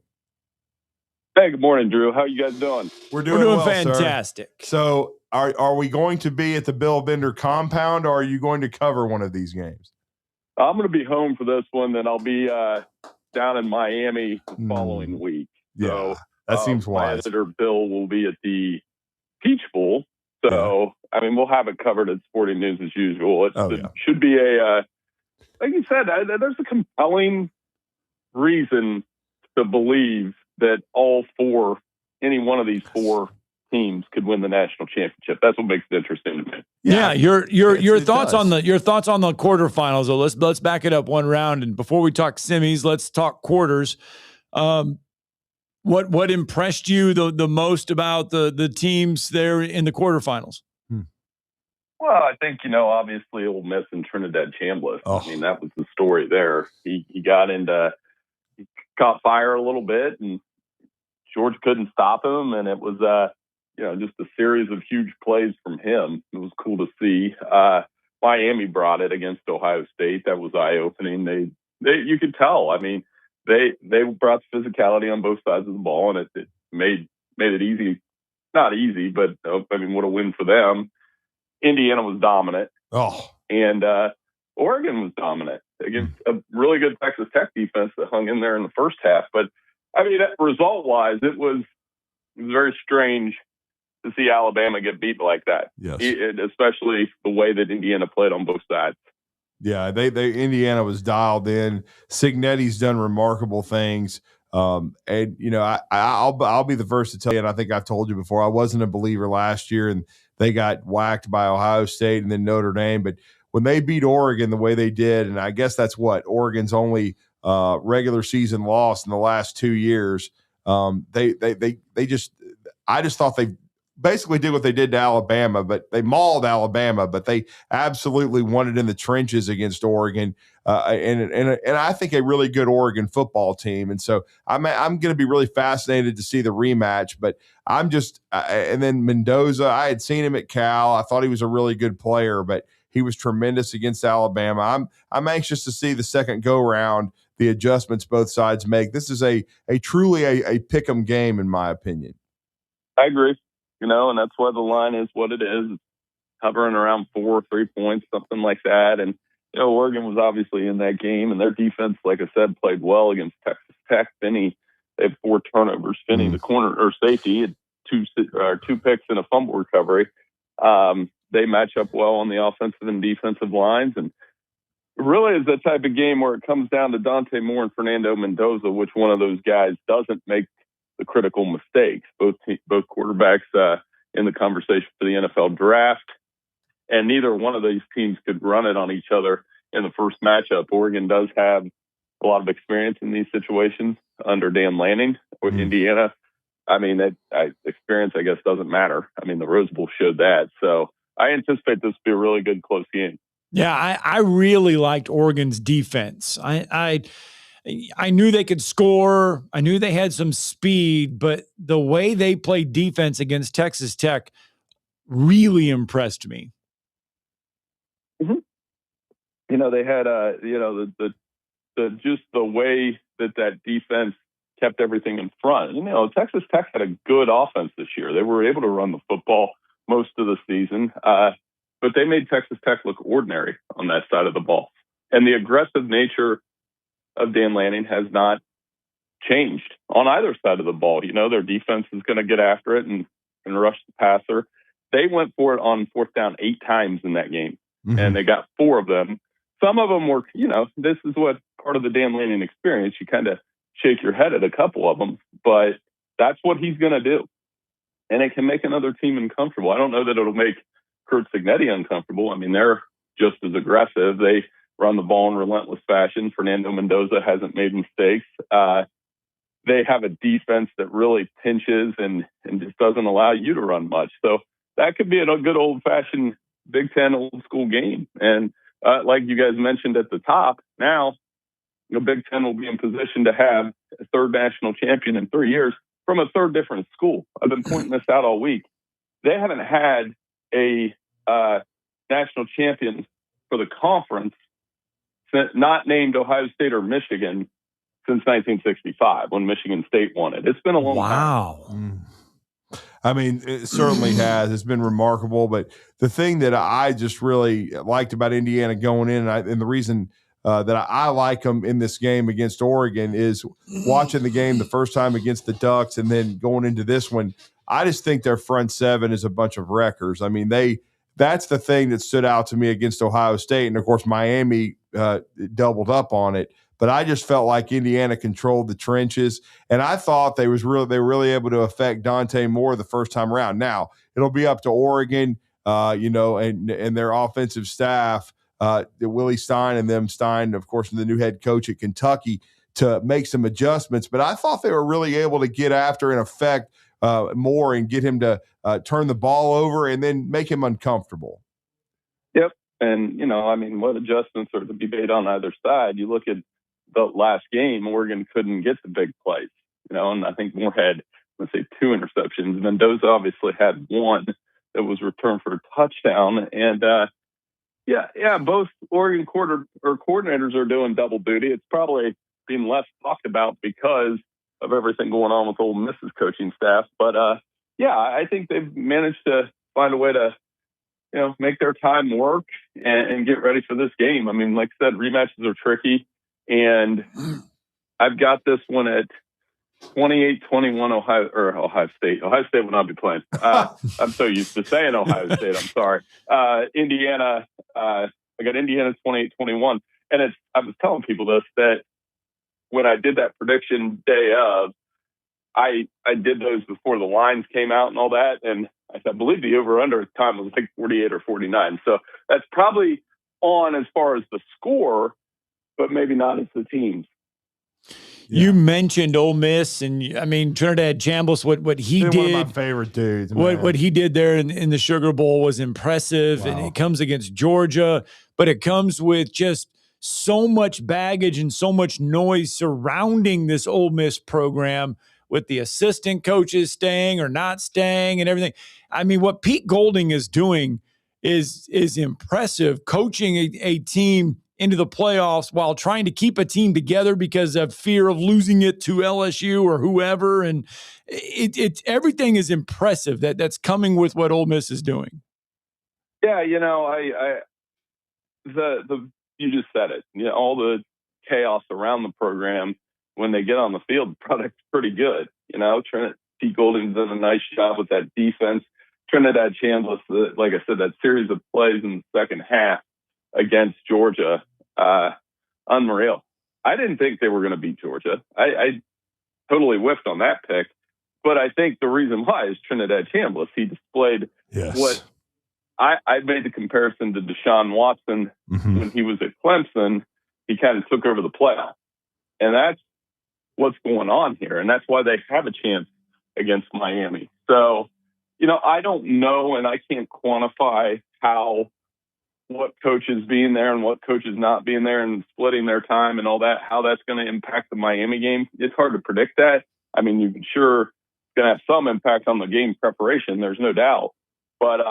Hey, good morning, Drew. How you guys doing? We're doing well, fantastic. Sir. So are we going to be at the Bill Bender compound, or are you going to cover one of these games? I'm going to be home for this one, then I'll be down in Miami the following week. Yeah, so, that seems wise. My editor, Bill, will be at the Peach Bowl. So, I mean, we'll have it covered at Sporting News as usual. It should be like you said, there's a compelling reason to believe that any one of these 4 teams could win the national championship. That's what makes it interesting to me. Yeah, your thoughts on the quarterfinals. So let's back it up one round, and before we talk semis, let's talk quarters. What impressed you the most about the teams there in the quarterfinals? Well, I think obviously Ole Miss and Trinidad Chambliss. I mean, that was the story there. He caught fire a little bit, and George couldn't stop him, and it was just a series of huge plays from him. It was cool to see. Miami brought it against Ohio State. That was eye-opening. They you could tell. I mean, they brought physicality on both sides of the ball, and it made it easy. Not easy, but I mean, what a win for them. Indiana was dominant. And Oregon was dominant against a really good Texas Tech defense that hung in there in the first half. But I mean, result-wise, it was very strange to see Alabama get beat like that. Yes. Especially the way that Indiana played on both sides. Yeah, they Indiana was dialed in. Cignetti's done remarkable things. And I'll be the first to tell you, and I think I've told you before, I wasn't a believer last year, and they got whacked by Ohio State and then Notre Dame. But when they beat Oregon the way they did, and I guess that's what Oregon's only regular season loss in the last 2 years. I just thought they basically did what they did to Alabama, but they mauled Alabama, but they absolutely won it in the trenches against Oregon. And I think a really good Oregon football team. And so I'm going to be really fascinated to see the rematch, but I'm just, and then Mendoza, I had seen him at Cal. I thought he was a really good player, but he was tremendous against Alabama. I'm anxious to see the second go round, the adjustments both sides make. This is a truly a pick 'em game, in my opinion. I agree. And that's why the line is what it is. It's hovering around 4 or 3 points, something like that. And, Oregon was obviously in that game, and their defense, like I said, played well against Texas Tech. Finney, they had 4 turnovers. Finney, the corner or safety, had 2 picks and a fumble recovery. They match up well on the offensive and defensive lines. And it really is that type of game where it comes down to Dante Moore and Fernando Mendoza, which one of those guys doesn't make the critical mistakes. Both quarterbacks in the conversation for the NFL draft, and neither one of these teams could run it on each other in the first matchup. Oregon does have a lot of experience in these situations under Dan Lanning with Indiana. I mean, that experience, I guess, doesn't matter. I mean, the Rose Bowl showed that. So I anticipate this to be a really good, close game. Yeah, I really liked Oregon's defense. I knew they could score. I knew they had some speed, but the way they played defense against Texas Tech really impressed me. Mm-hmm. You know, they had, just the way that defense kept everything in front. You know, Texas Tech had a good offense this year. They were able to run the football most of the season, but they made Texas Tech look ordinary on that side of the ball. And the aggressive nature of Dan Lanning has not changed on either side of the ball. You know, their defense is going to get after it and rush the passer. They went for it on fourth down 8 times in that game, and they got 4 of them. Some of them were, you know, this is what part of the Dan Lanning experience. You kind of shake your head at a couple of them, but that's what he's going to do. And it can make another team uncomfortable. I don't know that it'll make Kurt Signetti uncomfortable. I mean, they're just as aggressive. They run the ball in relentless fashion. Fernando Mendoza hasn't made mistakes. They have a defense that really pinches and just doesn't allow you to run much. So that could be a good old-fashioned Big Ten old-school game. And like you guys mentioned at the top, now the Big Ten will be in position to have a third national champion in 3 years from a third different school. I've been pointing this out all week. They haven't had a national champion for the conference, not named Ohio State or Michigan, since 1965 when Michigan State won it. It's been a long time. I mean, it certainly has. It's been remarkable. But the thing that I just really liked about Indiana going in, and the reason that I like them in this game against Oregon is watching the game the first time against the Ducks and then going into this one. I just think their front seven is a bunch of wreckers. I mean, that's the thing that stood out to me against Ohio State. And, of course, Miami doubled up on it. But I just felt like Indiana controlled the trenches, and I thought they were really able to affect Dante Moore the first time around. Now it'll be up to Oregon, and their offensive staff, Willie Stein and them. Stein, of course, and the new head coach at Kentucky, to make some adjustments. But I thought they were really able to get after and affect Moore and get him to turn the ball over and then make him uncomfortable. Yep, and I mean, what adjustments are to be made on either side? You look at the last game, Oregon couldn't get the big plays, and I think Moore had, let's say, 2 interceptions. Mendoza obviously had 1 that was returned for a touchdown. And both Oregon coordinators are doing double duty. It's probably being less talked about because of everything going on with Ole Miss's coaching staff. But I think they've managed to find a way to, make their time work and get ready for this game. I mean, like I said, rematches are tricky. And I've got this one at 28-21 Ohio State. Ohio State will not be playing. I'm so used to saying Ohio State. I'm sorry. Indiana. I got Indiana 28-21. And I was telling people this, that when I did that prediction day of, I did those before the lines came out and all that. And I believe the over-under at the time was like 48 or 49. So that's probably on as far as the score, but maybe not as the teams. You mentioned Ole Miss, and I mean Trinidad Chambliss. What he did, one of my favorite dudes. What he did there in the Sugar Bowl was impressive, and it comes against Georgia, but it comes with just so much baggage and so much noise surrounding this Ole Miss program, with the assistant coaches staying or not staying and everything. I mean, what Pete Golding is doing is impressive, coaching a team into the playoffs while trying to keep a team together because of fear of losing it to LSU or whoever. And it everything is impressive that's coming with what Ole Miss is doing. Yeah, you just said it. All the chaos around the program, when they get on the field, the product's pretty good. Pete Golding's done a nice job with that defense. Trinidad Chambliss, like I said, that series of plays in the second half against Georgia, unreal. I didn't think they were going to beat Georgia. I totally whiffed on that pick, but I think the reason why is Trinidad Chambliss. He displayed what I made the comparison to Deshaun Watson when he was at Clemson. He kind of took over the playoff. And that's what's going on here. And that's why they have a chance against Miami. So, I don't know, and I can't quantify what coaches being there and what coaches not being there and splitting their time and all that, how that's going to impact the Miami game. It's hard to predict that. I mean, you can sure it's going to have some impact on the game preparation. There's no doubt. But,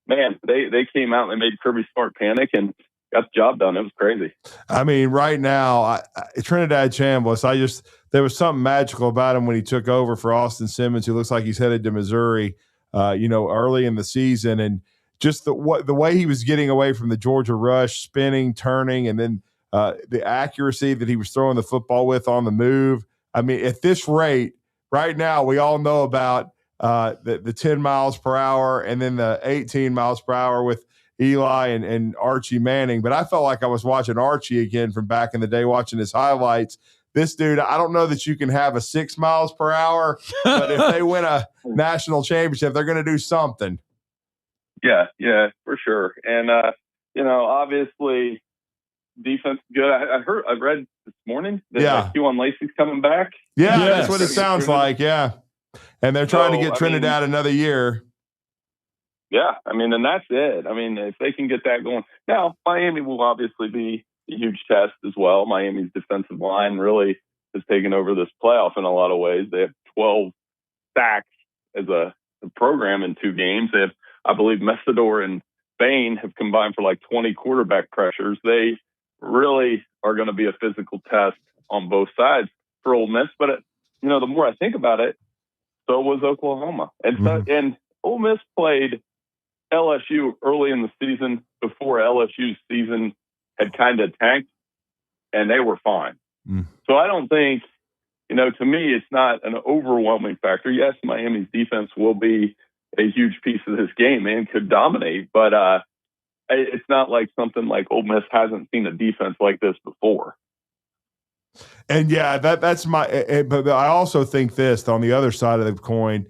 man, they came out and they made Kirby Smart panic and got the job done. It was crazy. I mean, right now, Trinidad Chambliss, there was something magical about him when he took over for Austin Simmons, who looks like he's headed to Missouri, early in the season. And just the way he was getting away from the Georgia rush, spinning, turning, and then the accuracy that he was throwing the football with on the move. I mean, at this rate, right now, we all know about the 10 miles per hour and then the 18 miles per hour with Eli and Archie Manning. But I felt like I was watching Archie again from back in the day, watching his highlights. This dude, I don't know that you can have a 6 miles per hour, but if they win a national championship, they're going to do something. Yeah, for sure. And, obviously defense is good. I read this morning that Q1 Lacey's coming back. Yeah, that's what it sounds like. Yeah. And they're trying to get Trinidad another year. Yeah, I mean, and that's it. I mean, if they can get that going. Now, Miami will obviously be a huge test as well. Miami's defensive line really has taken over this playoff in a lot of ways. They have 12 sacks as a program in 2 games. They have, I believe, Messidor and Bain have combined for like 20 quarterback pressures. They really are going to be a physical test on both sides for Ole Miss. But, the more I think about it, so was Oklahoma. And Ole Miss played LSU early in the season before LSU's season had kind of tanked, and they were fine. So I don't think, to me, it's not an overwhelming factor. Yes, Miami's defense will be a huge piece of this game and could dominate, but it's not like something like Ole Miss hasn't seen a defense like this before. And yeah, that's but I also think this on the other side of the coin,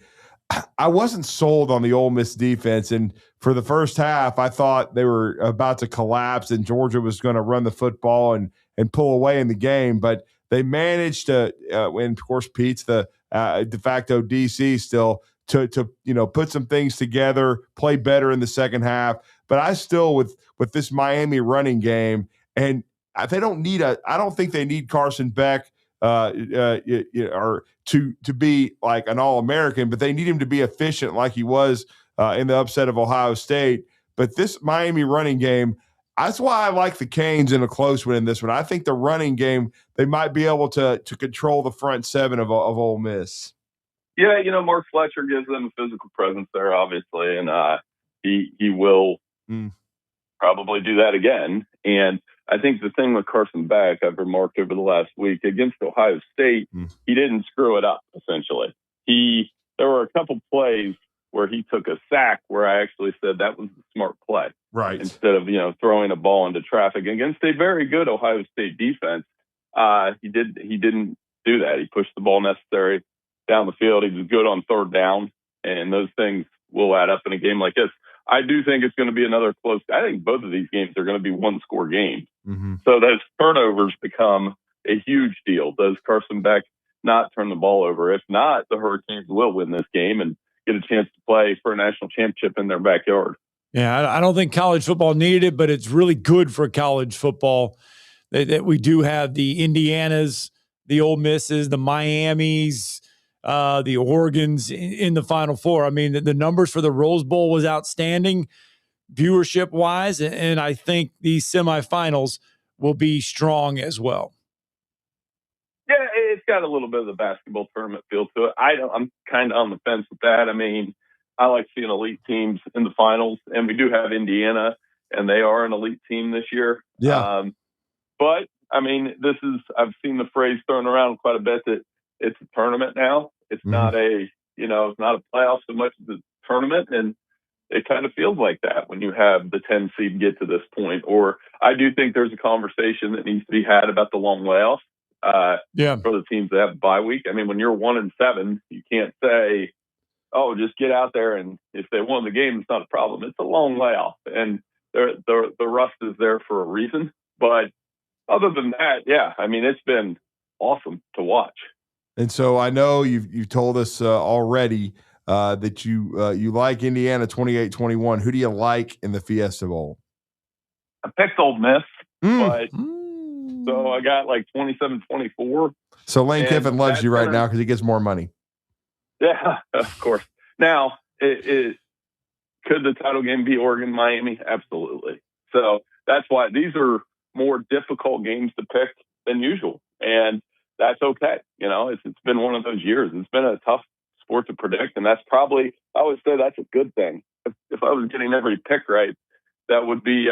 I wasn't sold on the Ole Miss defense. And for the first half, I thought they were about to collapse and Georgia was going to run the football and pull away in the game. But they managed to, and of course, Pete's the de facto DC still to put some things together, play better in the second half. But I still with this Miami running game, and they don't need I don't think they need Carson Beck or to be like an All-American, but they need him to be efficient like he was in the upset of Ohio State. But this Miami running game, that's why I like the Canes in a close one in this one. I think the running game, they might be able to control the front seven of Ole Miss. Yeah, Mark Fletcher gives them a physical presence there, obviously, and he will probably do that again. And I think the thing with Carson Beck, I've remarked over the last week, against Ohio State, he didn't screw it up, essentially. There were a couple plays where he took a sack where I actually said that was a smart play. Right. Instead of, throwing a ball into traffic against a very good Ohio State defense. He didn't do that. He pushed the ball necessary down the field. He was good on third down, and those things will add up in a game like this. I do think it's going to be another close. I think both of these games are going to be one-score games. So those turnovers become a huge deal. Does Carson Beck not turn the ball over? If not, the Hurricanes will win this game and get a chance to play for a national championship in their backyard. Yeah, I don't think college football needed it, but it's really good for college football that we do have the Indianas, the Ole Misses, the Miamis, the Oregons in the Final Four. I mean, the numbers for the Rose Bowl was outstanding viewership-wise, and I think these semifinals will be strong as well. Yeah, it's got a little bit of the basketball tournament feel to it. I'm kind of on the fence with that. I mean, I like seeing elite teams in the finals, and we do have Indiana, and they are an elite team this year. Yeah. But, I mean, I've seen the phrase thrown around quite a bit that it's a tournament now. It's not it's not a playoff so much as a tournament, and it kind of feels like that when you have the 10 seed get to this point. Or I do think there's a conversation that needs to be had about the long layoff for the teams that have a bye week. I mean, when you're 1-7, you can't say, just get out there, and if they won the game, it's not a problem. It's a long layoff, and the rust is there for a reason. But other than that, yeah, I mean, it's been awesome to watch. And so I know you've told us already that you like Indiana 28-21. Who do you like in the Fiesta Bowl? I picked Ole Miss, but so I got like 27-24. So Lane Kiffin loves you right now because he gets more money. Yeah, of course. Now, could the title game be Oregon-Miami? Absolutely. So that's why these are more difficult games to pick than usual, and that's okay. You know, it's been one of those years. It's been a tough sport to predict, and that's probably, I would say that's a good thing. If I was getting every pick right, that would be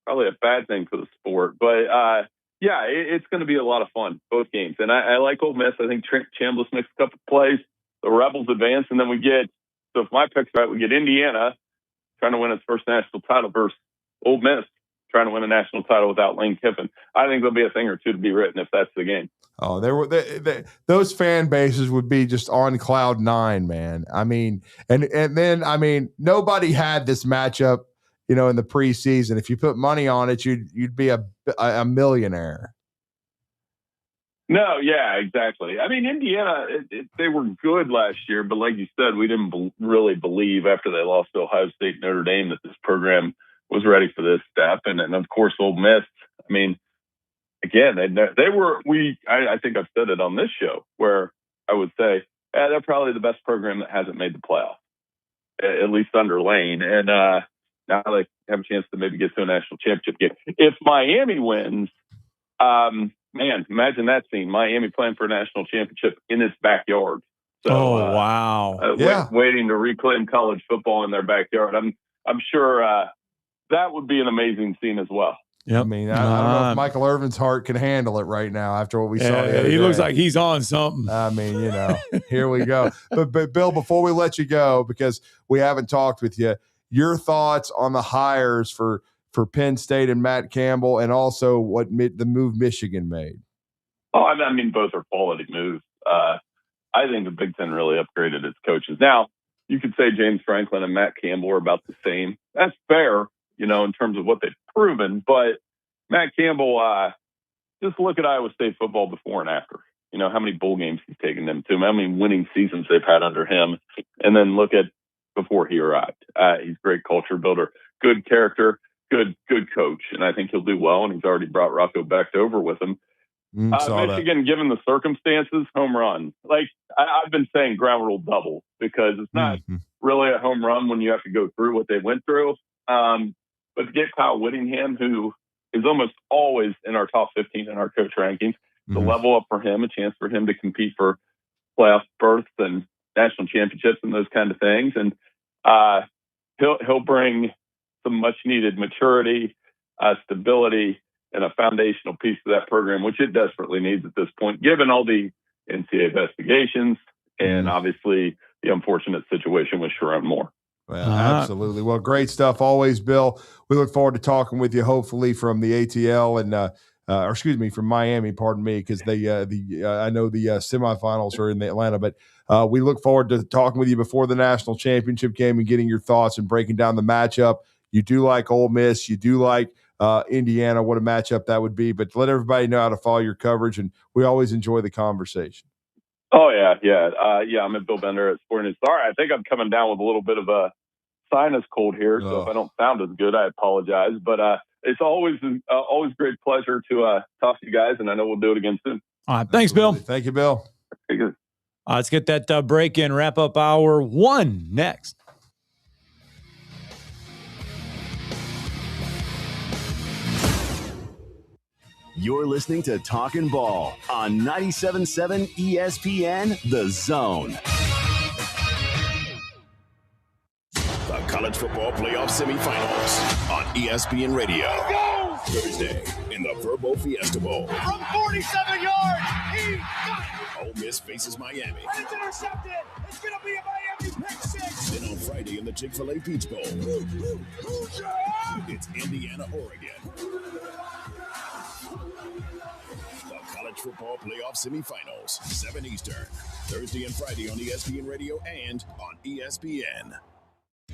probably a bad thing for the sport. But yeah, it's going to be a lot of fun, both games. And I like Ole Miss. I think Trent Chambliss makes a couple plays. The Rebels advance, and then so if my pick's right, we get Indiana trying to win its first national title versus Ole Miss trying to win a national title without Lane Kiffin. I think there'll be a thing or two to be written if that's the game. Oh, those fan bases would be just on cloud nine, man. I mean, and then I mean, nobody had this matchup, you know, in the preseason. If you put money on it, you'd be a millionaire. No, yeah, exactly. I mean, Indiana, they were good last year, but like you said, we didn't really believe after they lost to Ohio State, Notre Dame, that this program was ready for this step. And of course, Ole Miss. I mean, again, they were. I think I've said it on this show where I would say they're probably the best program that hasn't made the playoff, at least under Lane. And now they have a chance to maybe get to a national championship game. If Miami wins, man, imagine that scene. Miami playing for a national championship in its backyard. So, wow. Waiting to reclaim college football in their backyard. I'm sure that would be an amazing scene as well. Yep. I mean, I don't know if Michael Irvin's heart can handle it right now after what we saw. The other day. Looks like he's on something. I mean, you know, here we go. But Bill, before we let you go, because we haven't talked with you, your thoughts on the hires for Penn State and Matt Campbell, and also the move Michigan made? Oh, I mean, both are quality moves. I think the Big Ten really upgraded its coaches. Now, you could say James Franklin and Matt Campbell are about the same. That's fair, you know, in terms of what they've proven. But Matt Campbell, just look at Iowa State football before and after. You know, how many bowl games he's taken them to, how many winning seasons they've had under him. And then look at before he arrived. He's a great culture builder, good character, good coach. And I think he'll do well. And he's already brought Rocco Becht over with him. Michigan, given the circumstances, home run. Like I've been saying, ground rule double, because it's not really a home run when you have to go through what they went through. But to get Kyle Whittingham, who is almost always in our top 15 in our coach rankings, to level up for him, a chance for him to compete for playoff berths and national championships and those kind of things. And he'll bring some much needed maturity, stability, and a foundational piece of that program, which it desperately needs at this point, given all the NCAA investigations and obviously the unfortunate situation with Sharon Moore. Well, absolutely. Well, great stuff always, Bill. We look forward to talking with you, hopefully from the ATL and, from Miami, pardon me, because I know the semifinals are in Atlanta, but we look forward to talking with you before the national championship game and getting your thoughts and breaking down the matchup. You do like Ole Miss. You do like Indiana. What a matchup that would be. But let everybody know how to follow your coverage, and we always enjoy the conversation. Oh, yeah. I'm at Bill Bender at Sporting News. Sorry, I think I'm coming down with a little bit of a sinus cold here, so if I don't sound as good, I apologize. But it's always great pleasure to talk to you guys, and I know we'll do it again soon. All right, thanks, Bill. Thank you, Bill. Okay, good. Let's get that break in, wrap up hour one next. You're listening to Talkin' Ball on 97.7 ESPN The Zone. The College Football Playoff Semifinals on ESPN Radio. Thursday in the Verbo Fiesta Bowl. From 47 yards, he got it. Ole Miss faces Miami. And it's intercepted. It's going to be a Miami pick six. Then on Friday in the Chick-fil-A Peach Bowl. It's Indiana, Oregon. The College football playoff semifinals, 7 Eastern, Thursday and Friday on ESPN Radio and on ESPN.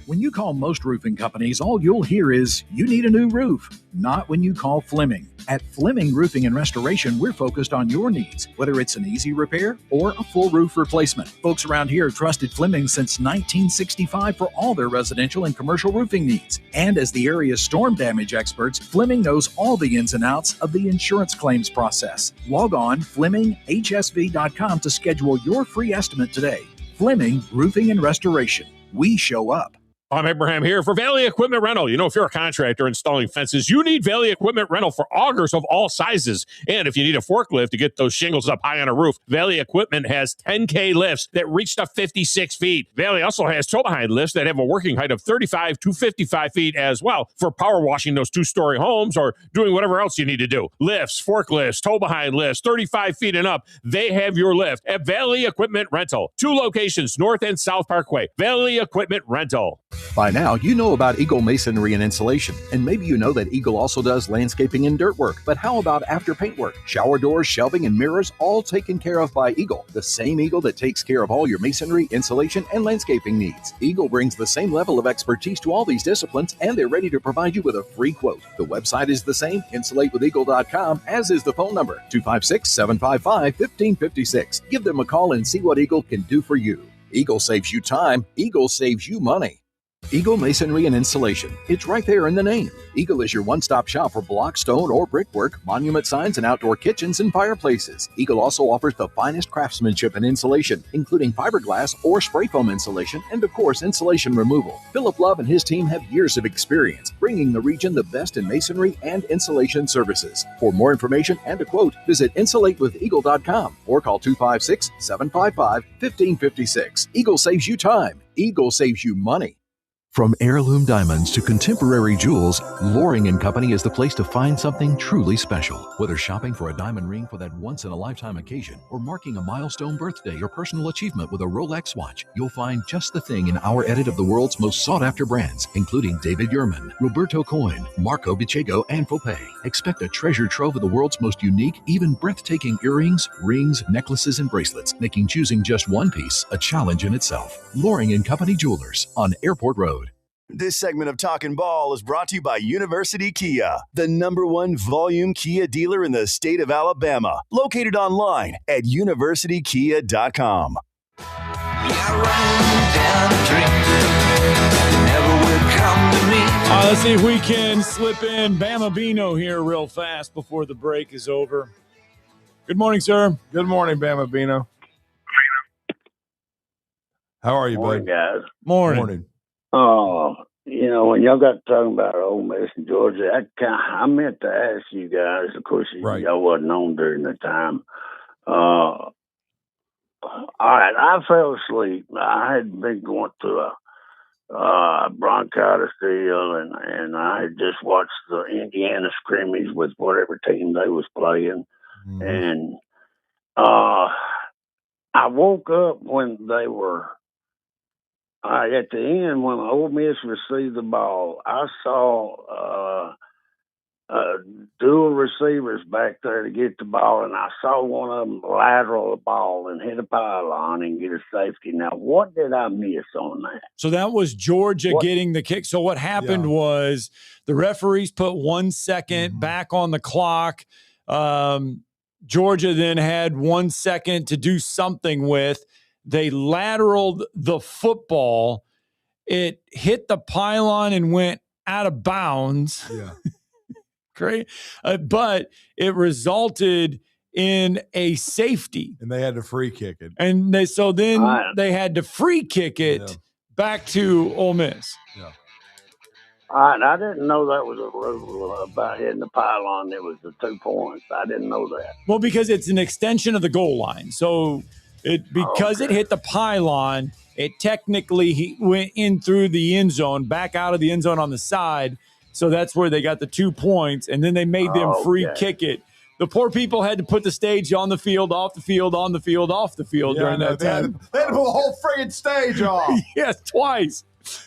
When you call most roofing companies, all you'll hear is, you need a new roof. Not when you call Fleming. At Fleming Roofing and Restoration, we're focused on your needs, whether it's an easy repair or a full roof replacement. Folks around here have trusted Fleming since 1965 for all their residential and commercial roofing needs. And as the area's storm damage experts, Fleming knows all the ins and outs of the insurance claims process. Log on FlemingHSV.com to schedule your free estimate today. Fleming Roofing and Restoration. We show up. I'm Abraham here for Valley Equipment Rental. You know, if you're a contractor installing fences, you need Valley Equipment Rental for augers of all sizes. And if you need a forklift to get those shingles up high on a roof, Valley Equipment has 10K lifts that reach to 56 feet. Valley also has tow-behind lifts that have a working height of 35 to 55 feet as well for power washing those two-story homes or doing whatever else you need to do. Lifts, forklifts, tow-behind lifts, 35 feet and up. They have your lift at Valley Equipment Rental. 2 locations, North and South Parkway. Valley Equipment Rental. By now, you know about Eagle Masonry and Insulation, and maybe you know that Eagle also does landscaping and dirt work. But how about after paint work? Shower doors, shelving, and mirrors, all taken care of by Eagle, the same Eagle that takes care of all your masonry, insulation, and landscaping needs. Eagle brings the same level of expertise to all these disciplines, and they're ready to provide you with a free quote. The website is the same, insulatewitheagle.com, as is the phone number, 256-755-1556. Give them a call and see what Eagle can do for you. Eagle saves you time. Eagle saves you money. Eagle Masonry and Insulation. It's right there in the name. Eagle is your one-stop shop for block, stone, or brickwork, monument signs, and outdoor kitchens and fireplaces. Eagle also offers the finest craftsmanship and insulation, including fiberglass or spray foam insulation, and of course, insulation removal. Philip Love and his team have years of experience, bringing the region the best in masonry and insulation services. For more information and a quote, visit insulatewitheagle.com or call 256-755-1556. Eagle saves you time. Eagle saves you money. From heirloom diamonds to contemporary jewels, Loring & Company is the place to find something truly special. Whether shopping for a diamond ring for that once-in-a-lifetime occasion or marking a milestone birthday or personal achievement with a Rolex watch, you'll find just the thing in our edit of the world's most sought-after brands, including David Yurman, Roberto Coin, Marco Bicego, and Fopay. Expect a treasure trove of the world's most unique, even breathtaking earrings, rings, necklaces, and bracelets, making choosing just one piece a challenge in itself. Loring & Company Jewelers on Airport Road. This segment of Talkin' Ball is brought to you by University Kia, the #1 volume Kia dealer in the state of Alabama. Located online at universitykia.com. Let's see if we can slip in Bama Bino here real fast before the break is over. Good morning, sir. Good morning, Bama Bino. How are you, Morning, bud? guys. Morning. When y'all got talking about Ole Miss and Georgia, I meant to ask you guys. Of course, y'all wasn't on during the time. All right, I fell asleep. I had been going through a bronchitis deal, and I had just watched the Indiana scrimmage with whatever team they was playing, and I woke up when they were. At the end, when Ole Miss received the ball, I saw dual receivers back there to get the ball, and I saw one of them lateral the ball and hit a pylon and get a safety. Now, what did I miss on that? So that was Georgia getting the kick. So what happened was the referees put 1 second back on the clock. Georgia then had 1 second to do something with. They lateraled the football. It hit the pylon and went out of bounds. Yeah. Great. But it resulted in a safety. And they had to free kick it. And they had to free kick it back to Ole Miss. Yeah. I didn't know that was a rule about hitting the pylon. It was the 2 points. I didn't know that. Well, because it's an extension of the goal line. So it hit the pylon, it technically went in through the end zone, back out of the end zone on the side. So that's where they got the 2 points, and then they made them free kick it. The poor people had to put the stage on the field, off the field, on the field, off the field during that time. They had to pull the whole friggin' stage off. Yes, twice.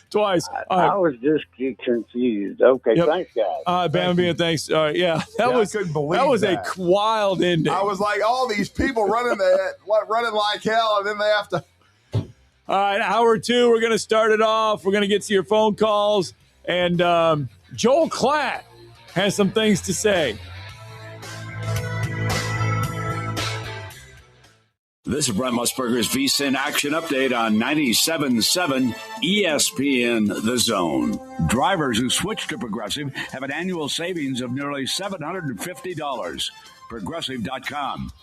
Twice. I was just confused. Okay, Yep. thanks, guys. Bam, Bean, thanks. Yeah, I couldn't believe that was that. a wild ending. I was like, all these people running like hell, and then they have to. All right, hour 2, we're going to start it off. We're going to get to your phone calls. And Joel Klatt has some things to say. This is Brent Musburger's VSIN Action Update on 97.7 ESPN The Zone. Drivers who switch to Progressive have an annual savings of nearly $750. Progressive.com.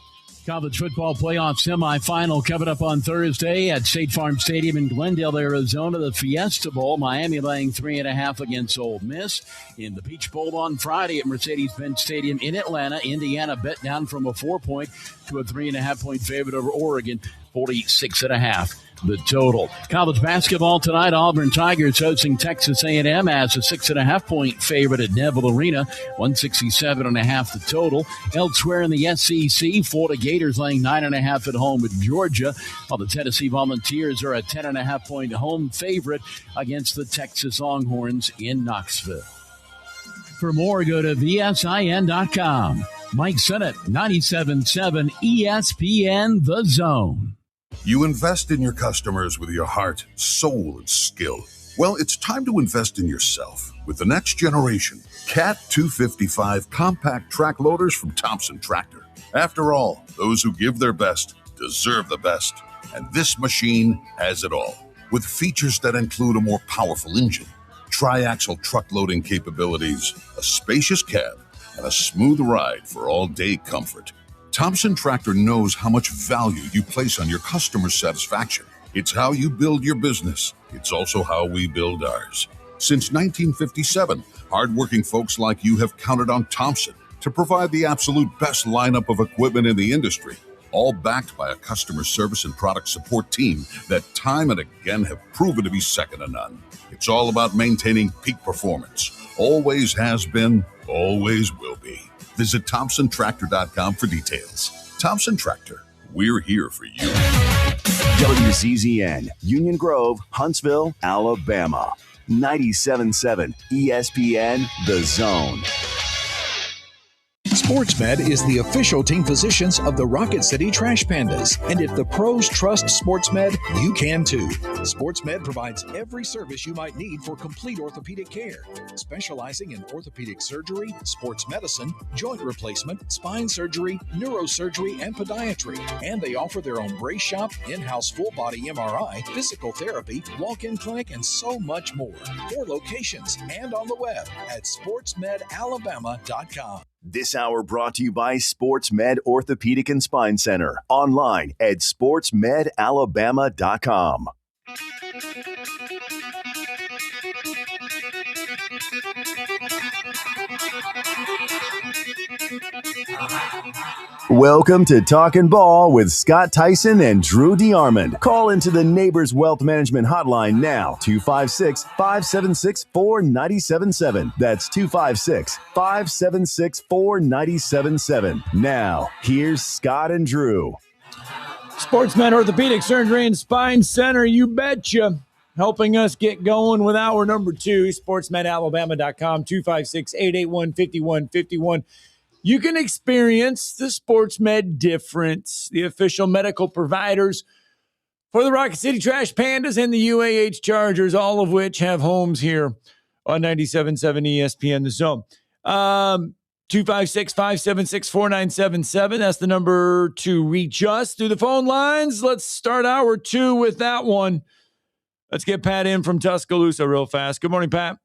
College football playoff semifinal coming up on Thursday at State Farm Stadium in Glendale, Arizona. The Fiesta Bowl, Miami laying 3.5 against Ole Miss. In the Peach Bowl on Friday at Mercedes-Benz Stadium in Atlanta, Indiana bet down from a 4-point to a 3.5-point favorite over Oregon, 46.5. The total. College basketball tonight, Auburn Tigers hosting Texas A&M as a 6.5-point favorite at Neville Arena, 167.5 the total. Elsewhere in the SEC, Florida Gators laying 9.5 at home with Georgia, while the Tennessee Volunteers are a 10.5-point home favorite against the Texas Longhorns in Knoxville. For more, go to VSIN.com. Mike Sennett, 97.7 ESPN The Zone. You invest in your customers with your heart, soul, and skill. Well, it's time to invest in yourself with the next generation Cat 255 compact track loaders from Thompson Tractor. After all, those who give their best deserve the best. And this machine has it all. With features that include a more powerful engine, tri-axle truck loading capabilities, a spacious cab, and a smooth ride for all-day comfort. Thompson Tractor knows how much value you place on your customer satisfaction. It's how you build your business. It's also how we build ours. Since 1957, hardworking folks like you have counted on Thompson to provide the absolute best lineup of equipment in the industry, all backed by a customer service and product support team that time and again have proven to be second to none. It's all about maintaining peak performance. Always has been, always will be. Visit ThompsonTractor.com for details. Thompson Tractor, we're here for you. WCZN, Union Grove, Huntsville, Alabama. 97.7 ESPN The Zone. SportsMed is the official team physicians of the Rocket City Trash Pandas. And if the pros trust SportsMed, you can too. SportsMed provides every service you might need for complete orthopedic care, specializing in orthopedic surgery, sports medicine, joint replacement, spine surgery, neurosurgery, and podiatry. And they offer their own brace shop, in-house full-body MRI, physical therapy, walk-in clinic, and so much more. 4 locations and on the web at sportsmedalabama.com. This hour brought to you by SportsMed Orthopedic and Spine Center. Online at sportsmedalabama.com. Welcome to Talkin' Ball with Scott Tyson and Drew DeArmond. Call into the Neighbors Wealth Management Hotline now, 256-576-4977. That's 256-576-4977. Now, here's Scott and Drew. Sportsmed Orthopedic Surgery and Spine Center, you betcha. Helping us get going with hour number 2, sportsmedalabama.com, 256-881-5151. You can experience the SportsMed difference, the official medical providers for the Rocket City Trash Pandas and the UAH Chargers, all of which have homes here on 97.7 ESPN The Zone. 256-576-4977. That's the number to reach us through the phone lines. Let's start hour 2 with that one. Let's get Pat in from Tuscaloosa real fast. Good morning, Pat.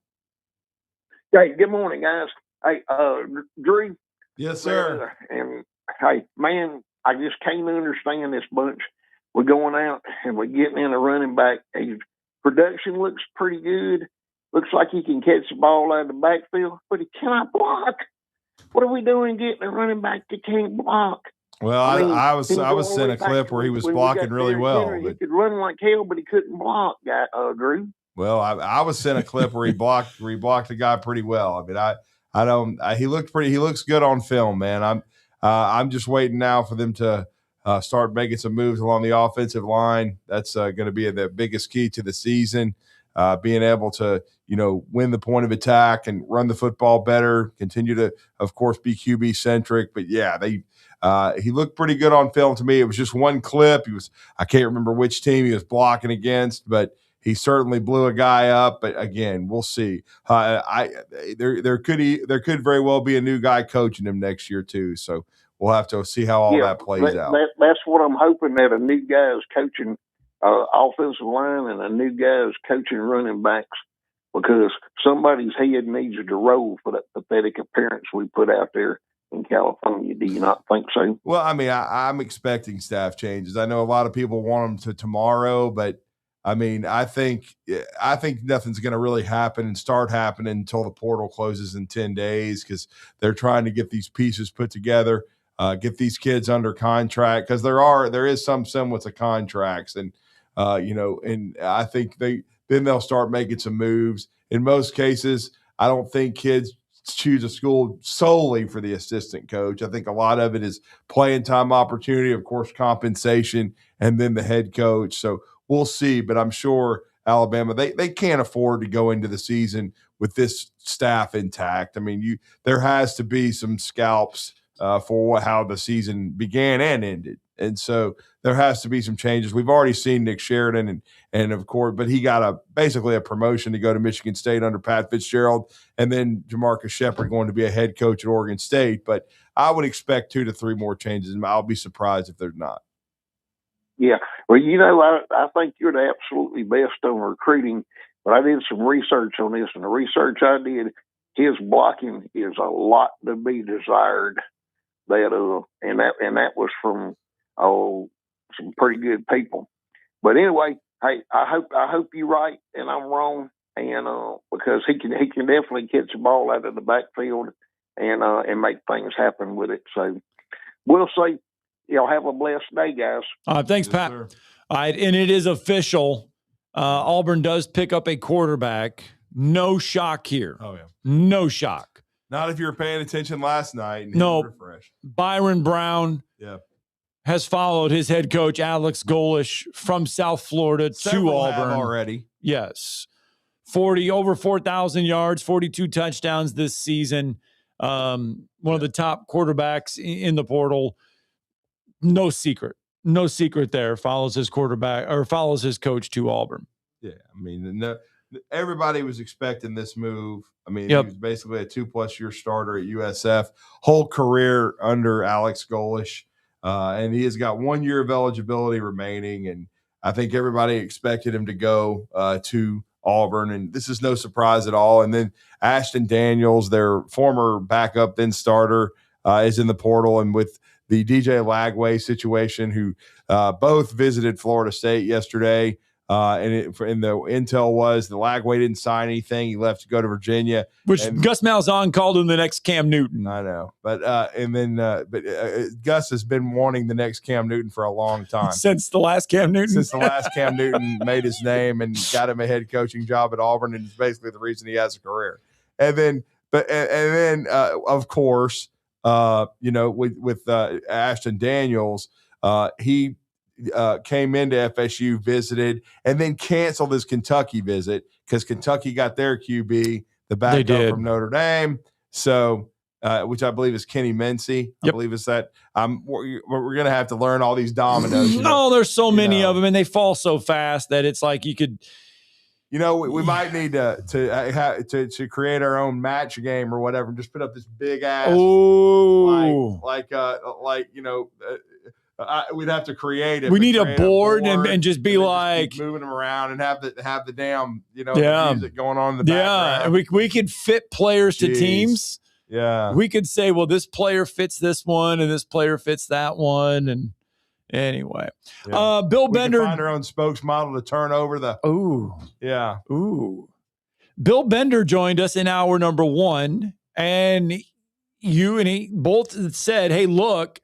Hey, good morning, guys. Hey, Drew. Yes, sir. And hey, man, I just can't understand this bunch. We're going out and we're getting in a running back. His production looks pretty good. Looks like he can catch the ball out of the backfield, but he cannot block. What are we doing getting a running back that can't block? Well, I was sent a clip where he was blocking really well. He could run like hell, but he couldn't block, Drew. Well, I was sent a clip where he blocked the guy pretty well. I mean, he looks good on film, man. I'm just waiting now for them to start making some moves along the offensive line. That's going to be the biggest key to the season. being able to, win the point of attack and run the football better, continue to, of course, be QB centric. But yeah, he looked pretty good on film to me. It was just one clip. I can't remember which team he was blocking against, but he certainly blew a guy up. But again, we'll see. There could very well be a new guy coaching him next year too. So we'll have to see how all that plays out. That's what I'm hoping, that a new guy is coaching offensive line and a new guy is coaching running backs, because somebody's head needs to roll for that pathetic appearance we put out there in California. Do you not think so? Well, I mean, I'm expecting staff changes. I know a lot of people want them to tomorrow, but I mean, I think nothing's going to really happen and start happening until the portal closes in 10 days, because they're trying to get these pieces put together, get these kids under contract, because there is some semblance of contracts, and and I think they'll start making some moves. In most cases, I don't think kids choose a school solely for the assistant coach. I think a lot of it is playing time opportunity, of course, compensation, and then the head coach. So we'll see, but I'm sure Alabama, they can't afford to go into the season with this staff intact. I mean, there has to be some scalps for how the season began and ended. And so there has to be some changes. We've already seen Nick Sheridan and of course, but he got basically a promotion to go to Michigan State under Pat Fitzgerald, and then Jamarcus Shepard going to be a head coach at Oregon State. But I would expect 2 to 3 more changes, and I'll be surprised if there's not. Yeah. Well, I think you're the absolutely best on recruiting, but I did some research on this, and the research I did, his blocking is a lot to be desired. And that was from some pretty good people. But anyway, hey, I hope you're right and I'm wrong, and because he can definitely catch the ball out of the backfield and make things happen with it. So we'll see. Y'all have a blessed day, guys. Thanks, Pat. Sir. All right, and it is official. Auburn does pick up a quarterback. No shock here. Oh, yeah. No shock. Not if you were paying attention last night. No. Refresh. Byron Brown has followed his head coach, Alex Golish, from South Florida to Auburn. Already. Yes. Over 4,000 yards, 42 touchdowns this season. One of the top quarterbacks in the portal. No secret there. Follows his coach to Auburn. Yeah, I mean, everybody was expecting this move. I mean, Yep. He was basically a 2+ year starter at USF, whole career under Alex Golish, and he has got 1 year of eligibility remaining. And I think everybody expected him to go to Auburn, and this is no surprise at all. And then Ashton Daniels, their former backup, then starter, is in the portal, and with the DJ Lagway situation, who both visited Florida State yesterday. And the intel was the Lagway didn't sign anything. He left to go to Virginia. Which Gus Malzahn called him the next Cam Newton. I know. But Gus has been wanting the next Cam Newton for a long time. Since the last Cam Newton? Since the last Cam Newton made his name and got him a head coaching job at Auburn, and it's basically the reason he has a career. And then, of course, with Ashton Daniels, he came into FSU, visited, and then canceled his Kentucky visit because Kentucky got their QB, the backup from Notre Dame. So, which I believe is Kenny Mincy. I believe it's that. We're going to have to learn all these dominoes. No, there's so many of them, and they fall so fast that it's like you could. We might need to create our own match game or whatever, and just put up this big ass. Oh, we'd have to create it. We need a board and just be like just moving them around and have the damn the music going on in the background. Yeah, we could fit players to teams. Yeah, we could say, well, this player fits this one and this player fits that one, and anyway, Bill Bender can find our own spokesmodel to turn over the. Bill Bender joined us in hour number 1, and you and he both said, "Hey, look,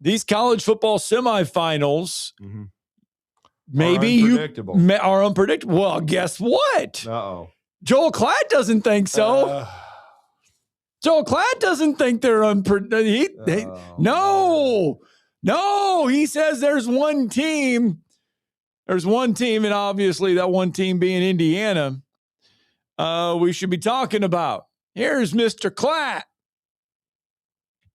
these college football semifinals, maybe are unpredictable." Well, guess what? Joel Klatt doesn't think so. Joel Klatt doesn't think they're unpredictable. No, he says there's one team there's one team, and obviously that one team being Indiana, we should be talking about. Here's Mr. Klatt.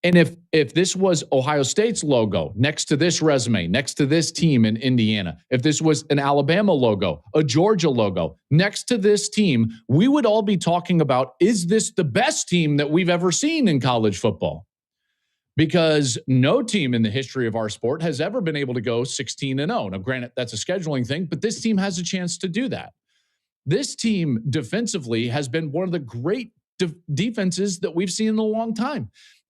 And if this was Ohio State's logo next to this resume, next to this team in Indiana, if this was an Alabama logo, a Georgia logo, next to this team, we would all be talking about, is this the best team that we've ever seen in college football? Because no team in the history of our sport has ever been able to go 16-0. Now, granted, that's a scheduling thing, but this team has a chance to do that. This team defensively has been one of the great defenses that we've seen in a long time.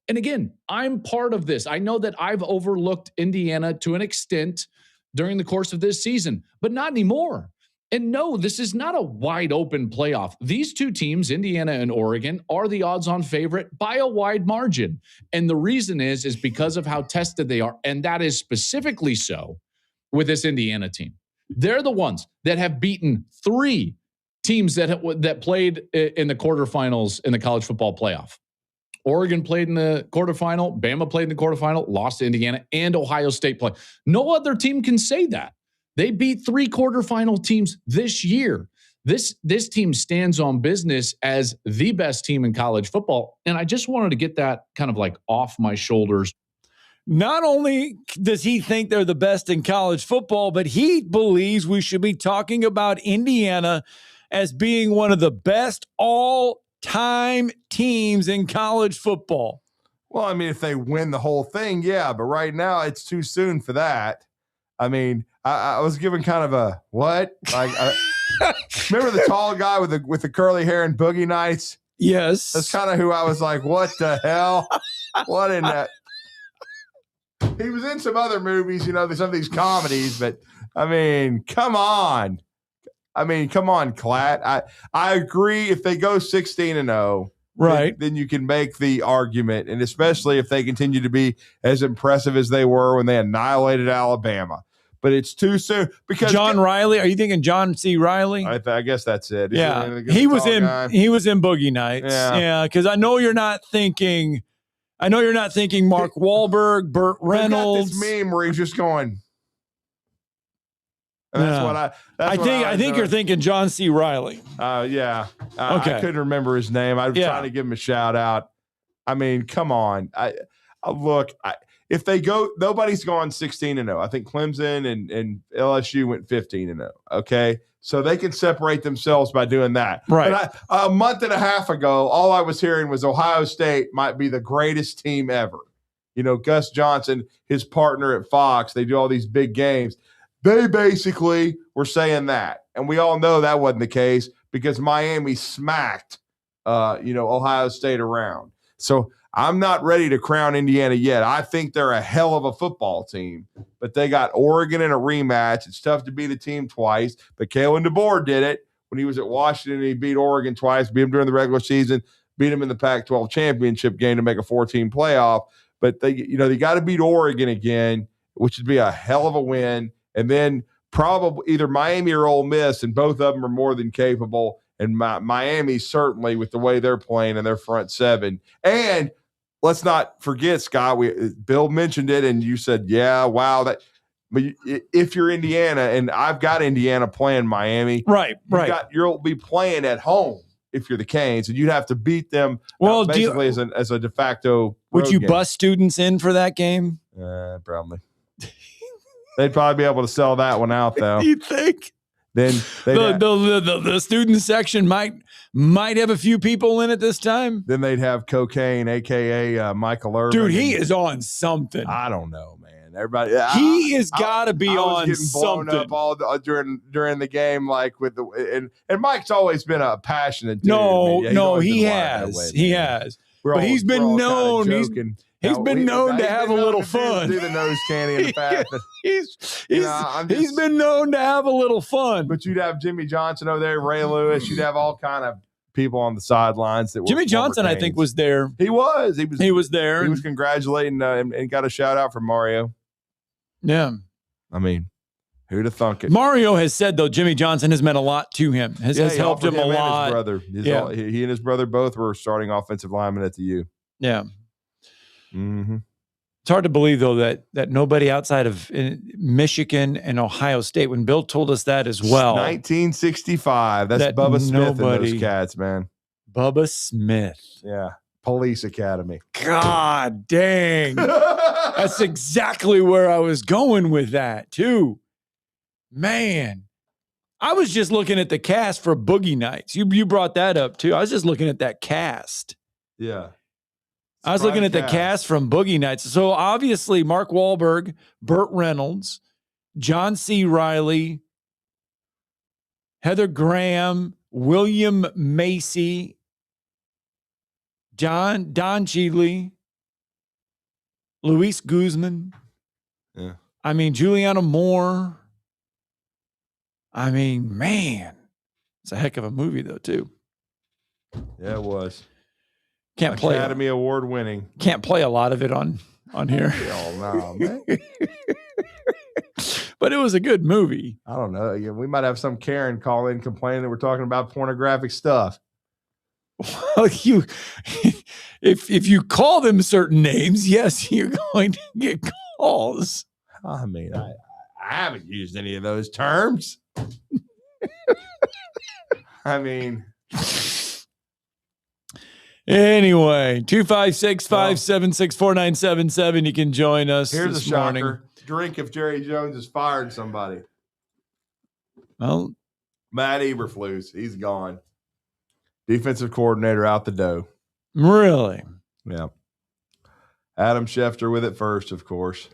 And again, I'm part of this. I know that I've overlooked Indiana to an extent during the course of this season, but not anymore. And no, this is not a wide open playoff. These two teams, Indiana and Oregon, are the odds-on favorite by a wide margin. And the reason is because of how tested they are. And that is specifically so with this Indiana team. They're the ones that have beaten 3 teams that played in the quarterfinals in the college football playoff. Oregon played in the quarterfinal, Bama played in the quarterfinal, lost to Indiana, and Ohio State played. No other team can say that. They beat 3 quarterfinal teams this year. This team stands on business as the best team in college football, and I just wanted to get that kind of like off my shoulders. Not only does he think they're the best in college football, but he believes we should be talking about Indiana as being one of the best all-time teams in college football. Well, I mean, if they win the whole thing, yeah, but right now it's too soon for that. I mean, I was given kind of a what? Like, remember the tall guy with the curly hair and Boogie Nights? Yes. That's kind of who I was like, what the hell? What in that? He was in some other movies, some of these comedies, but I mean, come on. Come on, Klatt. I agree. If they go 16-0, right, then you can make the argument, and especially if they continue to be as impressive as they were when they annihilated Alabama. But it's too soon because John Riley. Are you thinking John C. Riley? I guess that's it. Yeah, he was in Boogie Nights. Yeah, because I know you're not thinking. Mark Wahlberg, Burt Reynolds. Got this meme where he's just going. And that's what I think you're thinking John C. Riley. Yeah. Okay. I couldn't remember his name. I was trying to give him a shout out. I mean, come on. If they go, nobody's gone 16-0. I think Clemson and LSU went 15-0. Okay. So they can separate themselves by doing that. Right. But a month and a half ago, all I was hearing was Ohio State might be the greatest team ever. Gus Johnson, his partner at Fox, they do all these big games. They basically were saying that. And we all know that wasn't the case because Miami smacked, Ohio State around. So I'm not ready to crown Indiana yet. I think they're a hell of a football team, but they got Oregon in a rematch. It's tough to beat a team twice, but Kalen DeBoer did it when he was at Washington. He beat Oregon twice, beat him during the regular season, beat him in the Pac-12 championship game to make a 4-team playoff. But they got to beat Oregon again, which would be a hell of a win. And then probably either Miami or Ole Miss, and both of them are more than capable. And Miami certainly with the way they're playing and their front seven. And let's not forget, Scott, Bill mentioned it, and you said, yeah, wow. But if you're Indiana, and I've got Indiana playing Miami. Right. You'll be playing at home if you're the Canes, and you'd have to beat them basically as a de facto Would you game. bus students in for that game? Probably. They'd probably be able to sell that one out, though. You think? Then the student section might have a few people in it this time. Then they'd have cocaine, aka Michael Irvin. Dude, he is on something. I don't know, man. Everybody, he has got to be on getting blown something up all during the game, like with and Mike's always been a passionate dude. He has. But he's been known. He's been known to have a little fun. Do the nose candy in the past. He's been known to have a little fun. But you'd have Jimmy Johnson over there, Ray Lewis. You'd have all kind of people on the sidelines that were Jimmy Johnson, I think, was there. He was there. He was congratulating and got a shout out from Mario. Yeah. I mean, who'd have thunk it? Mario has said, though, Jimmy Johnson has meant a lot to him. Has helped him a lot. And his brother. He and his brother both were starting offensive linemen at the U. Yeah. Mm-hmm. It's hard to believe, though, that nobody outside of Michigan and Ohio State, when Bill told us that as well. 1965. That's that Bubba Smith and nobody- those cats, man. Bubba Smith. Yeah. Police Academy. God dang. That's exactly where I was going with that, too. Man. I was just looking at the cast for Boogie Nights. You brought that up, too. I was just looking at that cast. Yeah. I was looking at the cast from Boogie Nights. So obviously Mark Wahlberg, Burt Reynolds, John C. Reilly, Heather Graham, William Macy, Don Cheadle, Luis Guzman. Yeah. I mean, Juliana Moore. I mean, man, it's a heck of a movie, though, too. Yeah, it was. Can't play Academy Award winning. Can't play a lot of it on here. Oh no, man. But it was a good movie. I don't know. Yeah, we might have some Karen call in complaining that we're talking about pornographic stuff. Well, if you call them certain names, yes, you're going to get calls. I mean, I haven't used any of those terms. I mean, anyway, 256-576-4977. You can join us. Here's this a shocker. morning. Drink if Jerry Jones has fired somebody. Well, Matt Eberflus, he's gone. Defensive coordinator out the door. Really? Yeah. Adam Schefter with it first, of course.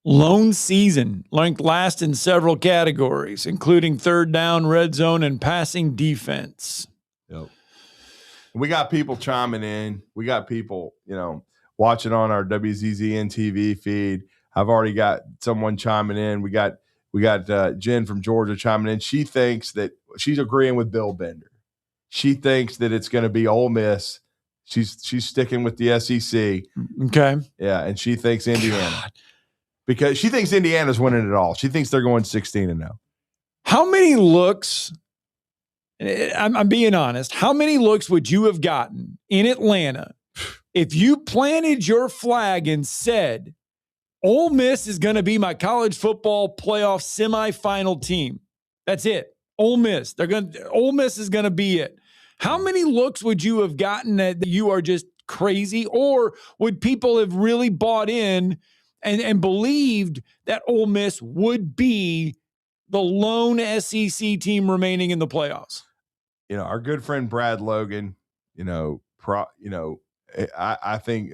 Lone season, ranked last in several categories, including third down, red zone, and passing defense. Yep. We got people chiming in. We got people, watching on our WZZN TV feed. I've already got someone chiming in. We got Jen from Georgia chiming in. She thinks that she's agreeing with Bill Bender. She thinks that it's going to be Ole Miss. She's sticking with the SEC. Okay. Yeah, and she thinks Indiana. Because she thinks Indiana's winning it all. She thinks they're going 16-0. How many looks, I'm being honest, how many looks would you have gotten in Atlanta if you planted your flag and said, Ole Miss is going to be my college football playoff semifinal team? That's it. Ole Miss. Ole Miss is going to be it. How many looks would you have gotten that you are just crazy? Or would people have really bought in and believed that Ole Miss would be the lone SEC team remaining in the playoffs? Our good friend Brad Logan, I think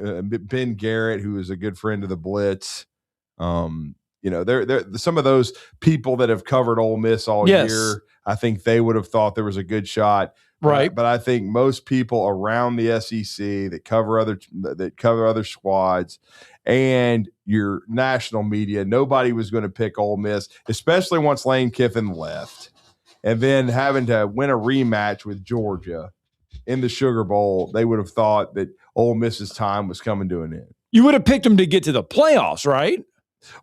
Ben Garrett, who is a good friend of the Blitz, they're some of those people that have covered Ole Miss all year. I think they would have thought there was a good shot, right? But I think most people around the SEC that cover other squads and your national media, nobody was going to pick Ole Miss, especially once Lane Kiffin left, and then having to win a rematch with Georgia in the Sugar Bowl. They would have thought that Ole Miss's time was coming to an end. You would have picked them to get to the playoffs, right?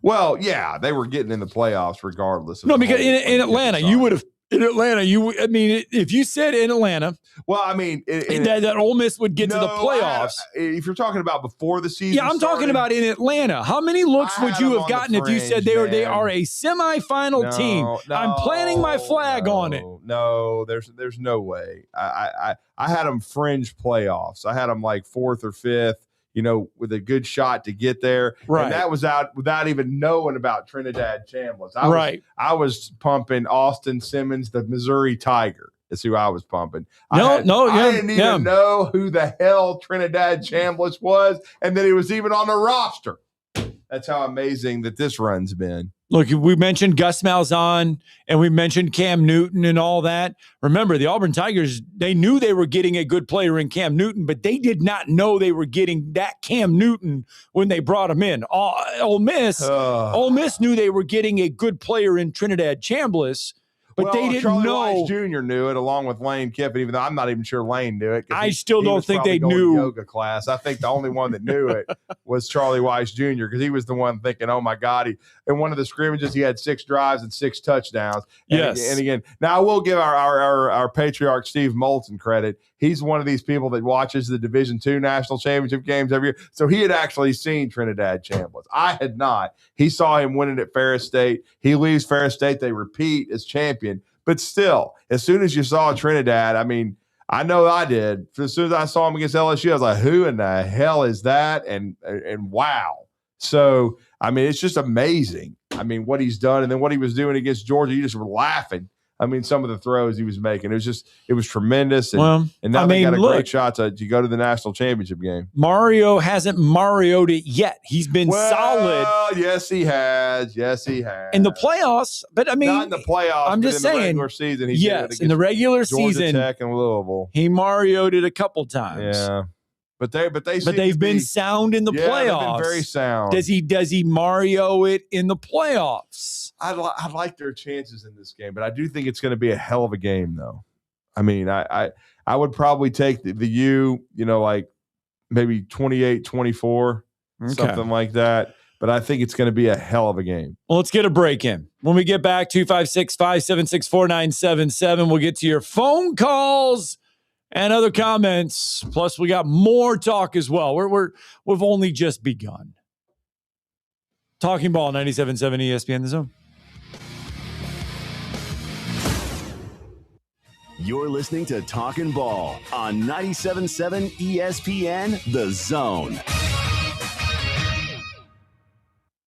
Well, yeah, they were getting in the playoffs regardless. No, because in Atlanta, you would have. In Atlanta, if you said in Atlanta, well, I mean, that Ole Miss would get to the playoffs. If you're talking about before the season, yeah, I'm talking about in Atlanta. How many looks would you have gotten if you said they are a semifinal team? I'm planting my flag on it. No, there's no way. I had them fringe playoffs. I had them like 4th or 5th. With a good shot to get there. Right. And that was out without even knowing about Trinidad Chambliss. I was pumping Austin Simmons, the Missouri Tiger. That's who I was pumping. I didn't even know who the hell Trinidad Chambliss was, and that he was even on the roster. That's how amazing that this run's been. Look, we mentioned Gus Malzahn and we mentioned Cam Newton and all that. Remember, the Auburn Tigers, they knew they were getting a good player in Cam Newton, but they did not know they were getting that Cam Newton when they brought him in. Ole Miss knew they were getting a good player in Trinidad Chambliss, but they didn't Charlie know. Weiss Jr. knew it along with Lane Kiffin, even though I'm not even sure Lane knew it. I still don't was think probably they going to knew. yoga class. I think the only one that knew it was Charlie Weiss Jr. because he was the one thinking, "Oh my God!" In one of the scrimmages, he had 6 drives and 6 touchdowns. And again, now I will give our patriarch Steve Moulton credit. He's one of these people that watches the Division II national championship games every year. So he had actually seen Trinidad Chambliss. I had not. He saw him winning at Ferris State. He leaves Ferris State. They repeat as champion. But still, as soon as you saw Trinidad, I mean, I know I did. As soon as I saw him against LSU, I was like, who in the hell is that? And wow. So, I mean, it's just amazing. I mean, what he's done. And then what he was doing against Georgia, you just were laughing. I mean, some of the throws he was making, it was tremendous. And now they got a great shot to go to the national championship game. Mario hasn't Mario'd it yet. He's been solid. Yes, he has. Yes, he has. In the playoffs, but I mean, not in the playoffs. I'm just saying, the regular season. He yes, in the regular Georgia season, Tech and Louisville, he Mario'd it a couple times. Yeah, but they've been sound in the playoffs. They've been very sound. Does he Mario it in the playoffs? I like their chances in this game, but I do think it's going to be a hell of a game, though. I mean, I would probably take the U, like maybe 28-24, something like that. But I think it's going to be a hell of a game. Well, let's get a break in. When we get back, 256-576-4977, we'll get to your phone calls and other comments. Plus, we got more talk as well. We've only just begun. Talking Ball, 97.7 ESPN The Zone. You're listening to Talkin' Ball on 97.7 ESPN The Zone.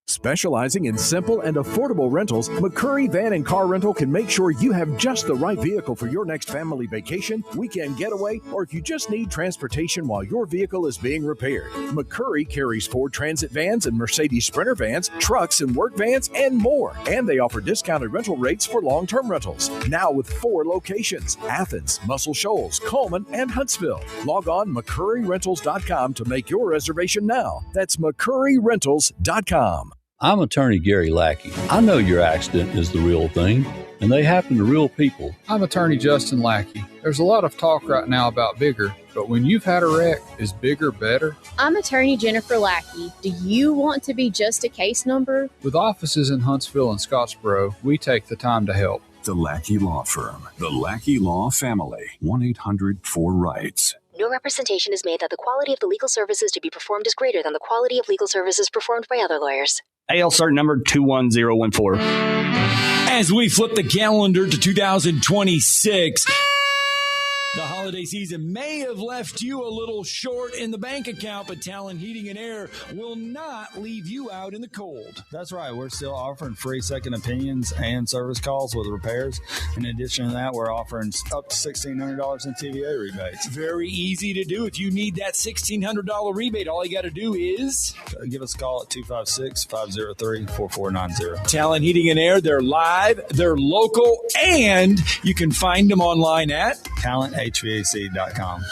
Specializing in simple and affordable rentals, McCurry Van and Car Rental can make sure you have just the right vehicle for your next family vacation, weekend getaway, or if you just need transportation while your vehicle is being repaired. McCurry carries Ford Transit vans and Mercedes Sprinter vans, trucks and work vans, and more. And they offer discounted rental rates for long-term rentals. Now with 4 locations: Athens, Muscle Shoals, Coleman, and Huntsville. Log on McCurryRentals.com to make your reservation now. That's McCurryRentals.com. I'm attorney Gary Lackey. I know your accident is the real thing, and they happen to real people. I'm attorney Justin Lackey. There's a lot of talk right now about bigger, but when you've had a wreck, is bigger better? I'm attorney Jennifer Lackey. Do you want to be just a case number? With offices in Huntsville and Scottsboro, we take the time to help. The Lackey Law Firm. The Lackey Law Family. 1-800-4-RIGHTS. No representation is made that the quality of the legal services to be performed is greater than the quality of legal services performed by other lawyers. AL cert number 21014. As we flip the calendar to 2026, the holiday season may have left you a little short in the bank account, but Talon Heating and Air will not leave you out in the cold. That's right. We're still offering free second opinions and service calls with repairs. In addition to that, we're offering up to $1,600 in TVA rebates. Very easy to do. If you need that $1,600 rebate, all you got to do is give us a call at 256-503-4490. Talon Heating and Air, they're live, they're local, and you can find them online at TalentHVAC.com.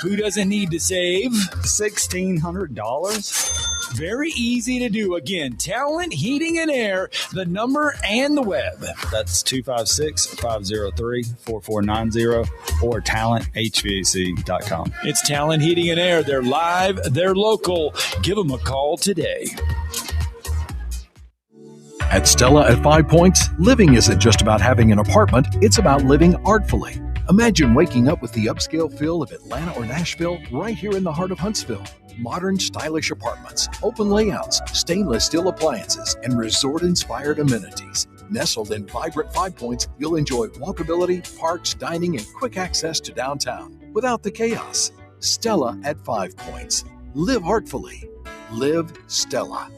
Who doesn't need to save $1,600? Very easy to do. Again, Talent Heating and Air, the number and the web. That's 256-503-4490 or TalentHVAC.com. It's Talent Heating and Air. They're live, they're local. Give them a call today. At Stella at 5 Points, living isn't just about having an apartment, it's about living artfully. Imagine waking up with the upscale feel of Atlanta or Nashville right here in the heart of Huntsville. Modern, stylish apartments, open layouts, stainless steel appliances, and resort-inspired amenities. Nestled in vibrant 5 Points, you'll enjoy walkability, parks, dining, and quick access to downtown without the chaos. Stella at 5 Points. Live heartfully. Live Stella.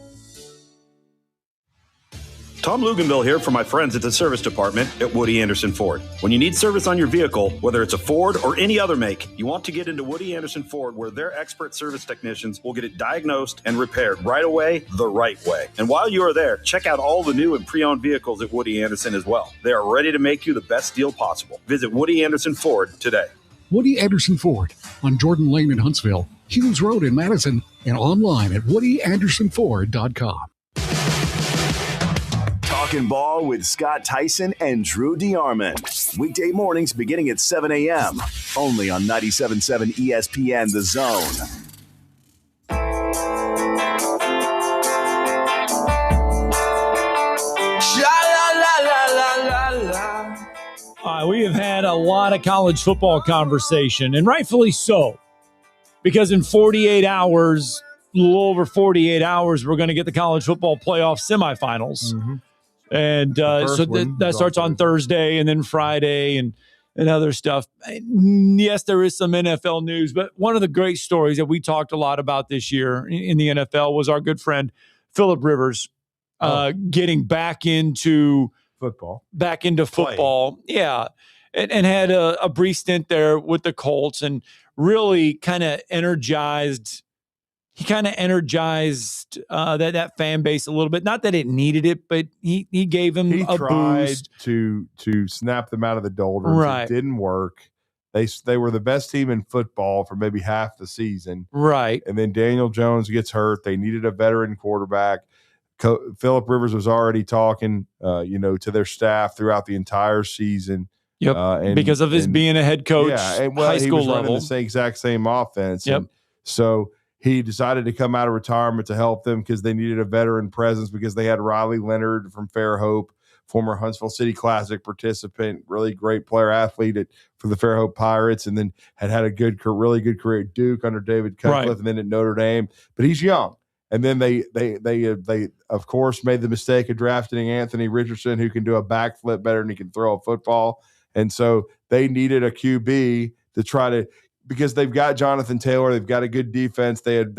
Tom Luganville here for my friends at the service department at Woody Anderson Ford. When you need service on your vehicle, whether it's a Ford or any other make, you want to get into Woody Anderson Ford where their expert service technicians will get it diagnosed and repaired right away, the right way. And while you are there, check out all the new and pre-owned vehicles at Woody Anderson as well. They are ready to make you the best deal possible. Visit Woody Anderson Ford today. Woody Anderson Ford on Jordan Lane in Huntsville, Hughes Road in Madison, and online at WoodyAndersonFord.com. Talkin' Ball with Scott Tyson and Drew DeArmond. Weekday mornings beginning at 7 a.m. Only on 97.7 ESPN The Zone. We have had a lot of college football conversation, and rightfully so, because in 48 hours, a little over 48 hours, we're going to get the college football playoff semifinals. Mm-hmm. And so that starts on Thursday and then Friday and other stuff. Yes, there is some NFL news, but one of the great stories that we talked a lot about this year in the NFL was our good friend Philip Rivers getting back into football. Yeah. And had a brief stint there with the Colts and really kind of energized that fan base a little bit. Not that it needed it, but he gave him a boost. to snap them out of the doldrums. Right. It didn't work. They were the best team in football for maybe half the season. Right. And then Daniel Jones gets hurt. They needed a veteran quarterback. Philip Rivers was already talking, to their staff throughout the entire season. Yep. Because of his being a head coach, high school he was level, running the exact same offense. Yep. And so he decided to come out of retirement to help them because they needed a veteran presence because they had Riley Leonard from Fairhope, former Huntsville City Classic participant, really great player athlete for the Fairhope Pirates, and then had a really good career at Duke under David Cutcliffe, and then at Notre Dame. But he's young. And then they of course made the mistake of drafting Anthony Richardson, who can do a backflip better than he can throw a football. And so they needed a QB to try to, because they've got Jonathan Taylor, they've got a good defense. They had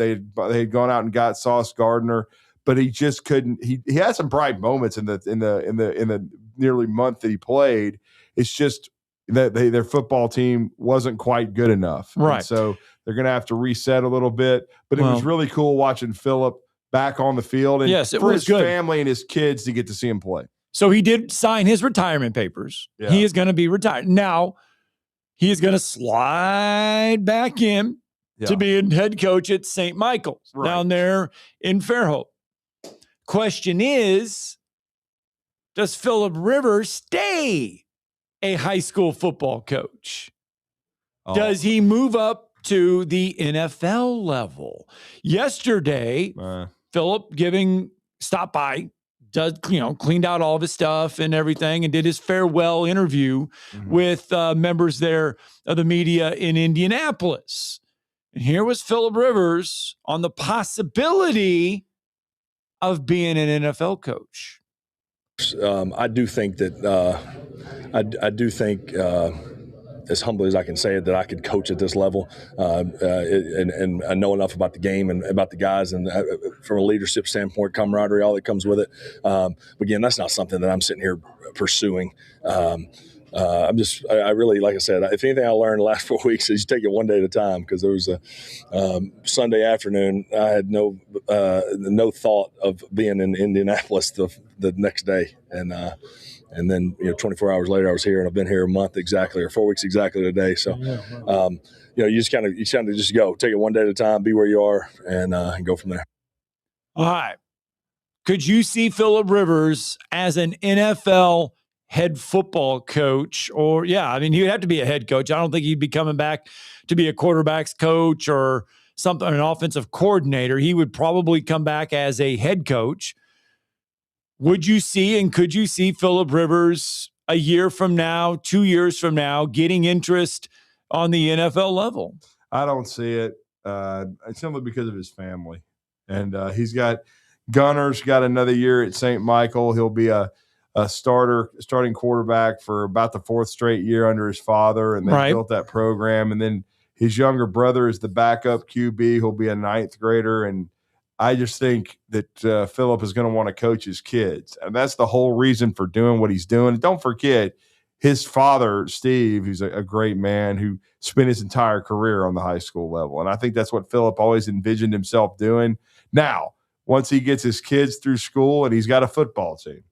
gone out and got Sauce Gardner, but he just couldn't. He had some bright moments in the nearly month that he played. It's just that their football team wasn't quite good enough. Right. And so they're going to have to reset a little bit. But it was really cool watching Philip back on the field, and yes, it for was his good. family and his kids to get to see him play. So he did sign his retirement papers. Yeah. He is going to be retired. Now, he is going to slide back in to being head coach at St. Michael's down there in Fairhope. Question is, does Philip Rivers stay a high school football coach? Does he move up to the NFL level? Yesterday, Philip stopped by, cleaned out all of his stuff and everything, and did his farewell interview with members there of the media in Indianapolis. And here was Philip Rivers on the possibility of being an NFL coach. I do think that as humbly as I can say it, that I could coach at this level and I know enough about the game and about the guys, and from a leadership standpoint, camaraderie, all that comes with it. Again, that's not something that I'm sitting here pursuing. I really, like I said, if anything I learned the last 4 weeks is you take it one day at a time, because there was a Sunday afternoon, I had no thought of being in Indianapolis the next day. And then, 24 hours later, I was here, and I've been here a month exactly, or 4 weeks exactly today. So, you just kind of just go, take it one day at a time, be where you are, and go from there. All right. Could you see Philip Rivers as an NFL head football coach? Or, he would have to be a head coach. I don't think he'd be coming back to be a quarterback's coach or something, an offensive coordinator. He would probably come back as a head coach. Would you see, and could you see Philip Rivers a year from now, 2 years from now, getting interest on the NFL level? I don't see it. Simply because of his family. And he's got Gunner's got another year at St. Michael. He'll be a starting quarterback for about the fourth straight year under his father, and they built that program. And then his younger brother is the backup QB. He'll be a ninth grader, and I just think that Philip is going to want to coach his kids. And that's the whole reason for doing what he's doing. And don't forget, his father, Steve, who's a great man who spent his entire career on the high school level. And I think that's what Philip always envisioned himself doing. Now, once he gets his kids through school and he's got a football team.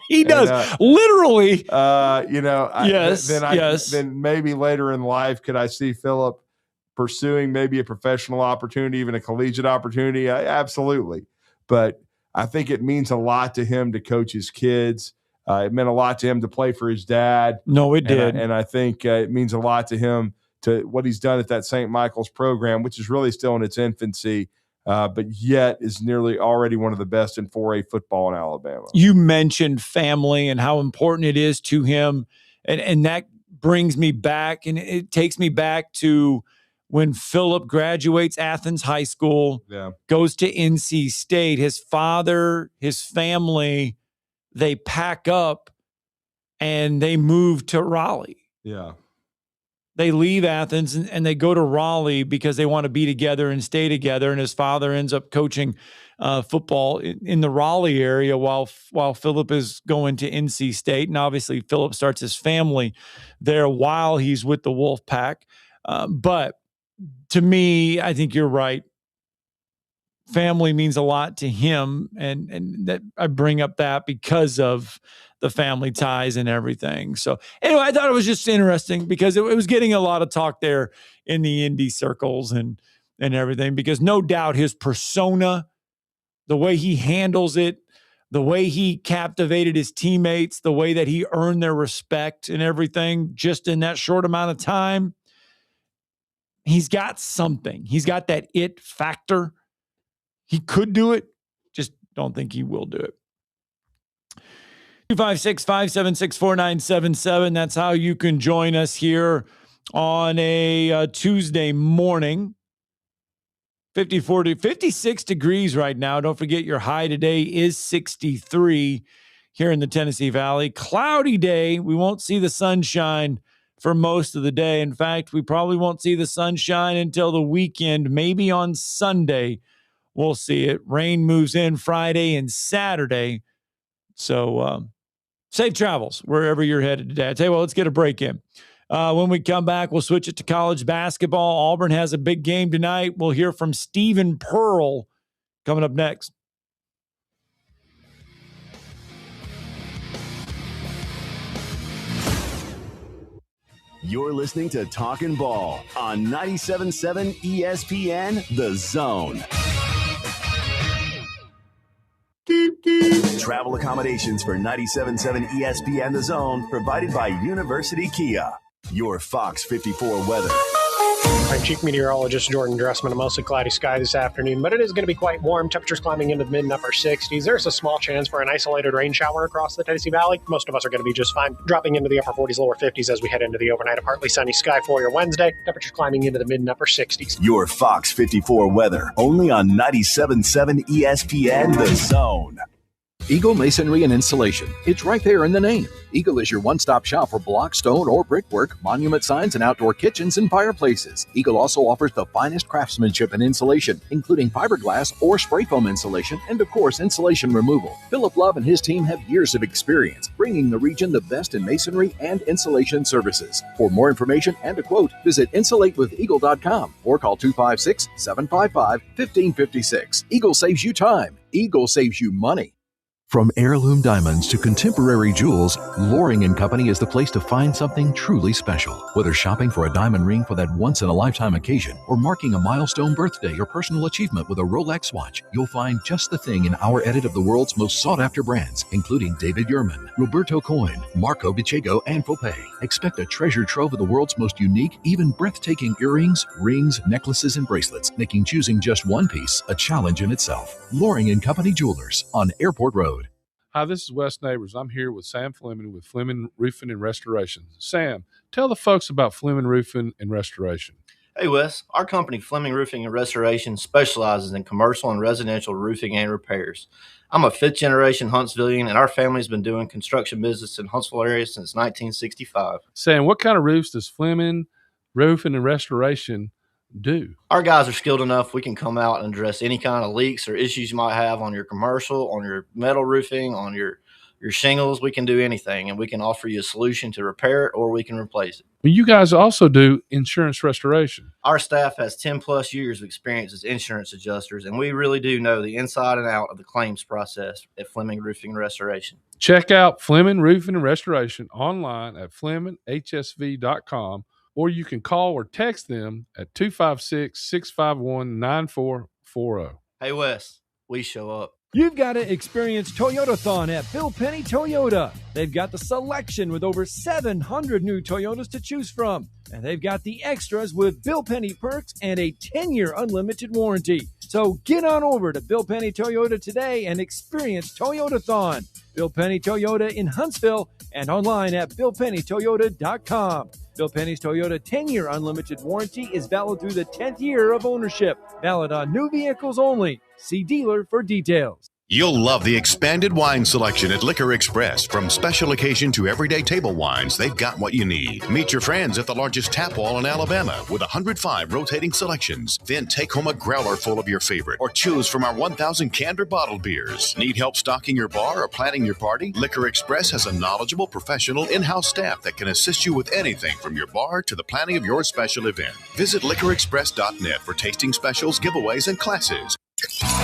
He does, literally. Yes. Then maybe later in life, could I see Philip pursuing maybe a professional opportunity, even a collegiate opportunity? Absolutely. But I think it means a lot to him to coach his kids. It meant a lot to him to play for his dad. No, it did. And I think it means a lot to him to what he's done at that St. Michael's program, which is really still in its infancy, but yet is nearly already one of the best in 4A football in Alabama. You mentioned family and how important it is to him. And that brings me back, and it takes me back to when Philip graduates Athens High School, goes to NC State. His father, his family, they pack up and they move to Raleigh. Yeah. They leave Athens and they go to Raleigh because they want to be together and stay together. And his father ends up coaching football in the Raleigh area while Philip is going to NC State. And obviously Philip starts his family there while he's with the Wolfpack. But to me, I think you're right. Family means a lot to him, and that I bring up that because of the family ties and everything. So anyway, I thought it was just interesting because it was getting a lot of talk there in the indie circles and everything, because no doubt his persona, the way he handles it, the way he captivated his teammates, the way that he earned their respect and everything just in that short amount of time, he's got something. He's got that it factor. He could do it, just don't think he will do it. 256-576-4977. That's how you can join us here on a Tuesday morning. 56 degrees right now. Don't forget your high today is 63 here in the Tennessee Valley. Cloudy day. We won't see the sunshine for most of the day. In fact, we probably won't see the sunshine until the weekend, maybe on Sunday. We'll see it. Rain moves in Friday and Saturday. So safe travels wherever you're headed today. I tell you what, let's get a break in. When we come back, we'll switch it to college basketball. Auburn has a big game tonight. We'll hear from Stephen Pearl coming up next. You're listening to Talkin' Ball on 97.7 ESPN, The Zone. Travel accommodations for 97.7 ESPN The Zone provided by University Kia. Your Fox 54 weather. I'm Chief Meteorologist Jordan Dressman. A mostly cloudy sky this afternoon, but it is going to be quite warm. Temperatures climbing into the mid and upper 60s. There's a small chance for an isolated rain shower across the Tennessee Valley. Most of us are going to be just fine. Dropping into the upper 40s, lower 50s as we head into the overnight. A partly sunny sky for your Wednesday. Temperatures climbing into the mid and upper 60s. Your Fox 54 weather, only on 97.7 ESPN The Zone. Eagle Masonry and Installation. It's right there in the name. Eagle is your one-stop shop for block, stone, or brickwork, monument signs, and outdoor kitchens and fireplaces. Eagle also offers the finest craftsmanship and insulation, including fiberglass or spray foam insulation, and of course, insulation removal. Philip Love and his team have years of experience, bringing the region the best in masonry and insulation services. For more information and a quote, visit insulatewitheagle.com or call 256-755-1556. Eagle saves you time. Eagle saves you money. From heirloom diamonds to contemporary jewels, Loring & Company is the place to find something truly special. Whether shopping for a diamond ring for that once-in-a-lifetime occasion or marking a milestone birthday or personal achievement with a Rolex watch, you'll find just the thing in our edit of the world's most sought-after brands, including David Yurman, Roberto Coin, Marco Bicego, and Fopay. Expect a treasure trove of the world's most unique, even breathtaking earrings, rings, necklaces, and bracelets, making choosing just one piece a challenge in itself. Loring & Company Jewelers on Airport Road. Hi, this is Wes Neighbors. I'm here with Sam Fleming with Fleming Roofing and Restoration. Sam, tell the folks about Fleming Roofing and Restoration. Hey, Wes. Our company, Fleming Roofing and Restoration, specializes in commercial and residential roofing and repairs. I'm a fifth-generation Huntsvillian, and our family's been doing construction business in Huntsville area since 1965. Sam, what kind of roofs does Fleming Roofing and Restoration do? Our guys are skilled enough. We can come out and address any kind of leaks or issues you might have on your commercial, on your metal roofing, on your shingles. We can do anything, and we can offer you a solution to repair it, or we can replace it. You guys also do insurance restoration. Our staff has 10 plus years of experience as insurance adjusters, and we really do know the inside and out of the claims process at Fleming Roofing and Restoration. Check out Fleming Roofing and Restoration online at FlemingHSV.com, or you can call or text them at 256-651-9440. Hey, Wes, we show up. You've got to experience Toyotathon at Bill Penny Toyota. They've got the selection with over 700 new Toyotas to choose from. And they've got the extras with Bill Penny perks and a 10-year unlimited warranty. So get on over to Bill Penny Toyota today and experience Toyotathon. Bill Penny Toyota in Huntsville and online at BillPennyToyota.com. Bill Penny's Toyota 10-year unlimited warranty is valid through the 10th year of ownership. Valid on new vehicles only. See dealer for details. You'll love the expanded wine selection at Liquor Express. From special occasion to everyday table wines, they've got what you need. Meet your friends at the largest tap wall in Alabama with 105 rotating selections. Then take home a growler full of your favorite or choose from our 1,000 canned or bottled beers. Need help stocking your bar or planning your party? Liquor Express has a knowledgeable, professional, in-house staff that can assist you with anything from your bar to the planning of your special event. Visit liquorexpress.net for tasting specials, giveaways, and classes.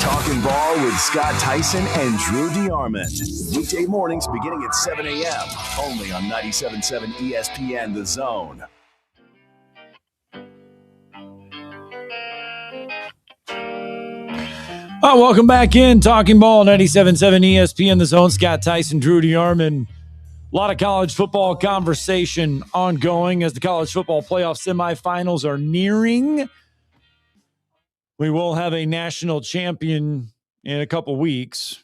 Talking Ball with Scott Tyson and Drew DeArmond. Weekday mornings beginning at 7 a.m. Only on 97.7 ESPN The Zone. Oh, welcome back in. Talking Ball, 97.7 ESPN The Zone. Scott Tyson, Drew DeArmond. A lot of college football conversation ongoing as the college football playoff semifinals are nearing. We will have a national champion in a couple weeks.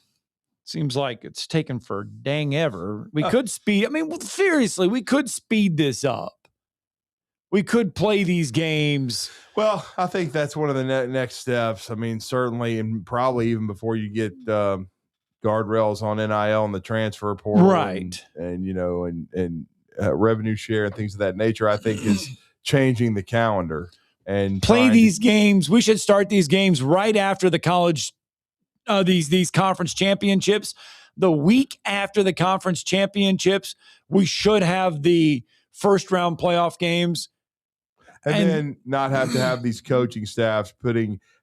Seems like it's taken for dang ever. We could speed. I mean, seriously, we could speed this up. We could play these games. Well, I think that's one of the next steps. I mean, certainly, and probably even before you get guardrails on NIL and the transfer portal, right? And revenue share and things of that nature, I think is changing the calendar. And play these games. We should start these games right after the college, these conference championships. The week after the conference championships, we should have the first round playoff games. And then not have to have these coaching staffs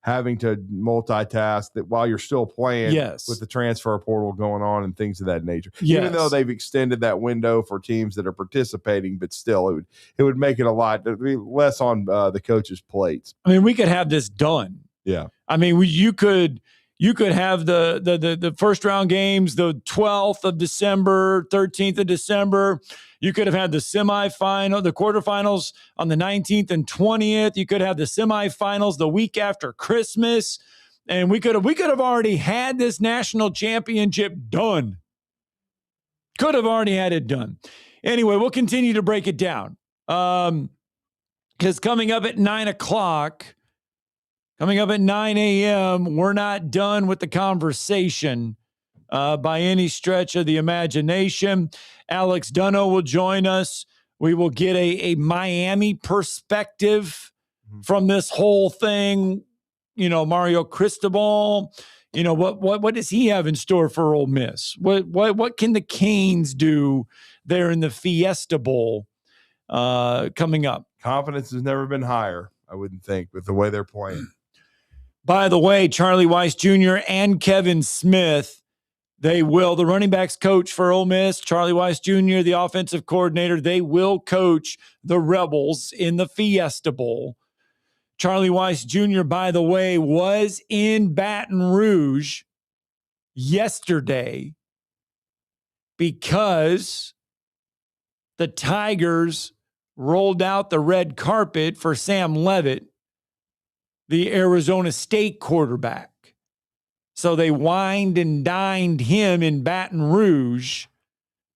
having to multitask that while you're still playing with the transfer portal going on and things of that nature. Yes. Even though they've extended that window for teams that are participating, but still it would make it a lot less on the coaches' plates. I mean, we could have this done. Yeah. I mean, you could have the first round games the 12th of December, 13th of December. You could have had the semifinal, the quarterfinals on the 19th and 20th. You could have the semifinals the week after Christmas. And we could have already had this national championship done. Could have already had it done. Anyway, we'll continue to break it down. Because coming up at 9 o'clock, coming up at 9 a.m., we're not done with the conversation by any stretch of the imagination. Alex Dunno will join us. We will get a Miami perspective from this whole thing. You know, Mario Cristobal, you know, what does he have in store for Ole Miss? What can the Canes do there in the Fiesta Bowl coming up? Confidence has never been higher, I wouldn't think, with the way they're playing. By the way, Charlie Weiss Jr. and Kevin Smith, the running backs coach for Ole Miss, Charlie Weiss Jr., the offensive coordinator, they will coach the Rebels in the Fiesta Bowl. Charlie Weiss Jr., by the way, was in Baton Rouge yesterday because the Tigers rolled out the red carpet for Sam Leavitt, the Arizona State quarterback. So they wined and dined him in Baton Rouge,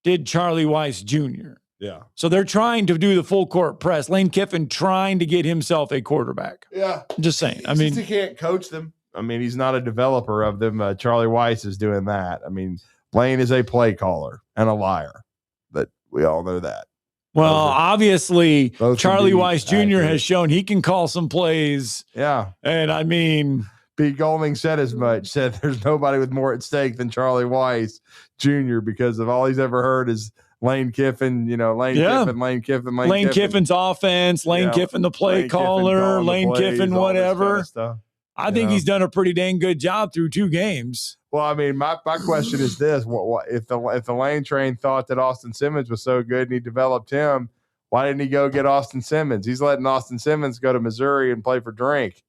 did Charlie Weiss Jr. Yeah. So they're trying to do the full court press. Lane Kiffin trying to get himself a quarterback. Yeah. I'm just saying. I Since mean, he can't coach them. I mean, he's not a developer of them. Charlie Weiss is doing that. I mean, Lane is a play caller and a liar, but we all know that. Well, obviously, Charlie Weiss Jr. accurate. has shown he can call some plays. Yeah. And I mean, Pete Golding said as much, said there's nobody with more at stake than Charlie Weiss Jr. because of all he's ever heard is Lane Kiffin, Lane Kiffin's offense, Lane Kiffin, the play caller, Lane Kiffin, whatever. I think he's done a pretty dang good job through 2 games. Well, I mean, my question is this: what if the Lane train thought that Austin Simmons was so good and he developed him? Why didn't he go get Austin Simmons? He's letting Austin Simmons go to Missouri and play for Drink.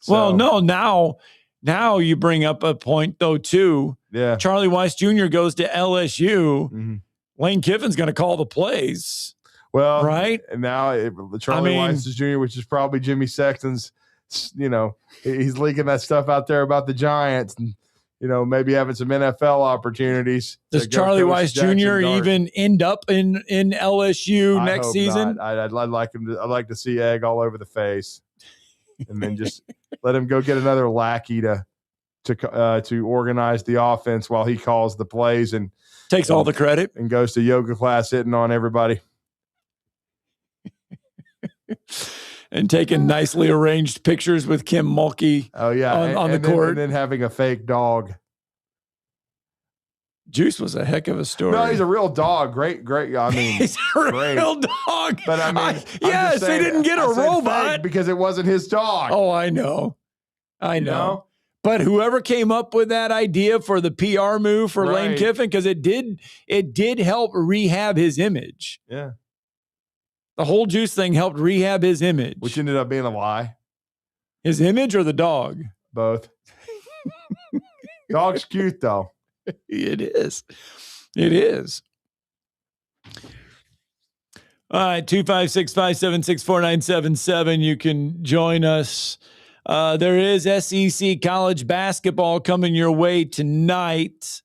So. Well, no, Now you bring up a point, though, too. Yeah. Charlie Weiss Jr. goes to LSU. Mm-hmm. Lane Kiffin's going to call the plays. Well, right? And now Charlie Weiss Jr., which is probably Jimmy Sexton's, he's leaking that stuff out there about the Giants and, maybe having some NFL opportunities. Does Charlie Weiss Jr. even end up in LSU next season? I'd like him to. I'd like to see egg all over the face, and then just let him go get another lackey to organize the offense while he calls the plays and takes all the credit and goes to yoga class hitting on everybody. And taking nicely arranged pictures with Kim Mulkey. Oh yeah, on the court, and then having a fake dog. Juice was a heck of a story. No, he's a real dog. Great. I mean, he's a real dog. But I mean, yes, they didn't get a robot because it wasn't his dog. Oh, I know. But whoever came up with that idea for the PR move for Lane Kiffin, because it did help rehab his image. Yeah. The whole Juice thing helped rehab his image. Which ended up being a lie. His image or the dog? Both. Dog's cute, though. It is. It is. All right, 256-576-4977. You can join us. There is SEC college basketball coming your way tonight.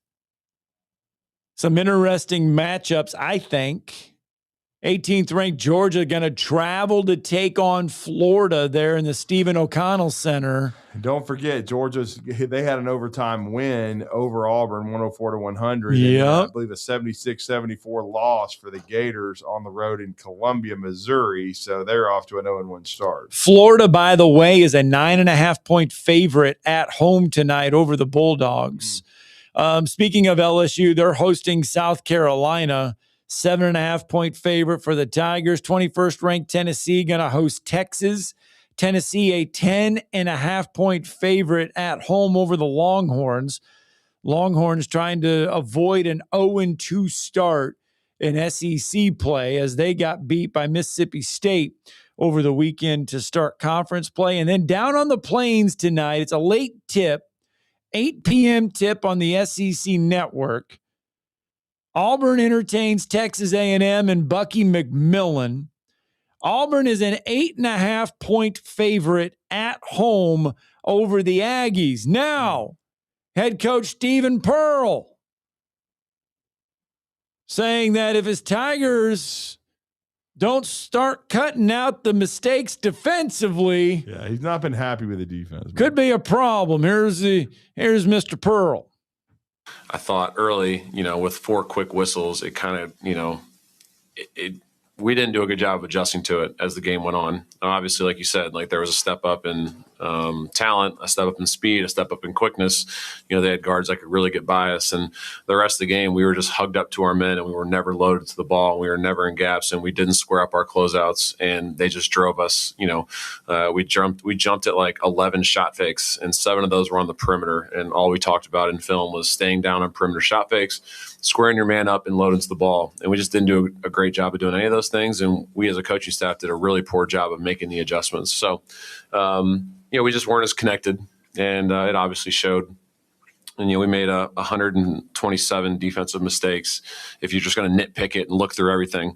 Some interesting matchups, I think. 18th ranked Georgia going to travel to take on Florida there in the Stephen O'Connell Center. Don't forget, they had an overtime win over Auburn, 104-100. Yeah, I believe a 76-74 loss for the Gators on the road in Columbia, Missouri. So they're off to an 0-1 start. Florida, by the way, is a 9.5-point favorite at home tonight over the Bulldogs. Speaking of LSU, they're hosting South Carolina. 7.5-point favorite for the Tigers. 21st ranked Tennessee going to host Texas. Tennessee, a 10.5-point favorite at home over the Longhorns. Longhorns trying to avoid an 0-2 start in SEC play as they got beat by Mississippi State over the weekend to start conference play. And then down on the Plains tonight, it's a late tip, 8 p.m. tip on the SEC network. Auburn entertains Texas A&M and Bucky McMillan. Auburn is an 8.5-point favorite at home over the Aggies. Now, head coach Stephen Pearl saying that if his Tigers don't start cutting out the mistakes defensively, yeah, he's not been happy with the defense. Could be a problem. Here's Mr. Pearl. I thought early, with 4 quick whistles, it kind of, we didn't do a good job of adjusting to it as the game went on. Obviously, like you said, there was a step up in talent, a step up in speed, a step up in quickness. They had guards that could really get by us. And the rest of the game, we were just hugged up to our men and we were never loaded to the ball. We were never in gaps and we didn't square up our closeouts and they just drove us. We jumped at 11 shot fakes and 7 of those were on the perimeter. And all we talked about in film was staying down on perimeter shot fakes, squaring your man up and loading to the ball. And we just didn't do a great job of doing any of those things. And we as a coaching staff did a really poor job of making the adjustments. So, we just weren't as connected, and it obviously showed. And we made 127 defensive mistakes. If you're just going to nitpick it and look through everything,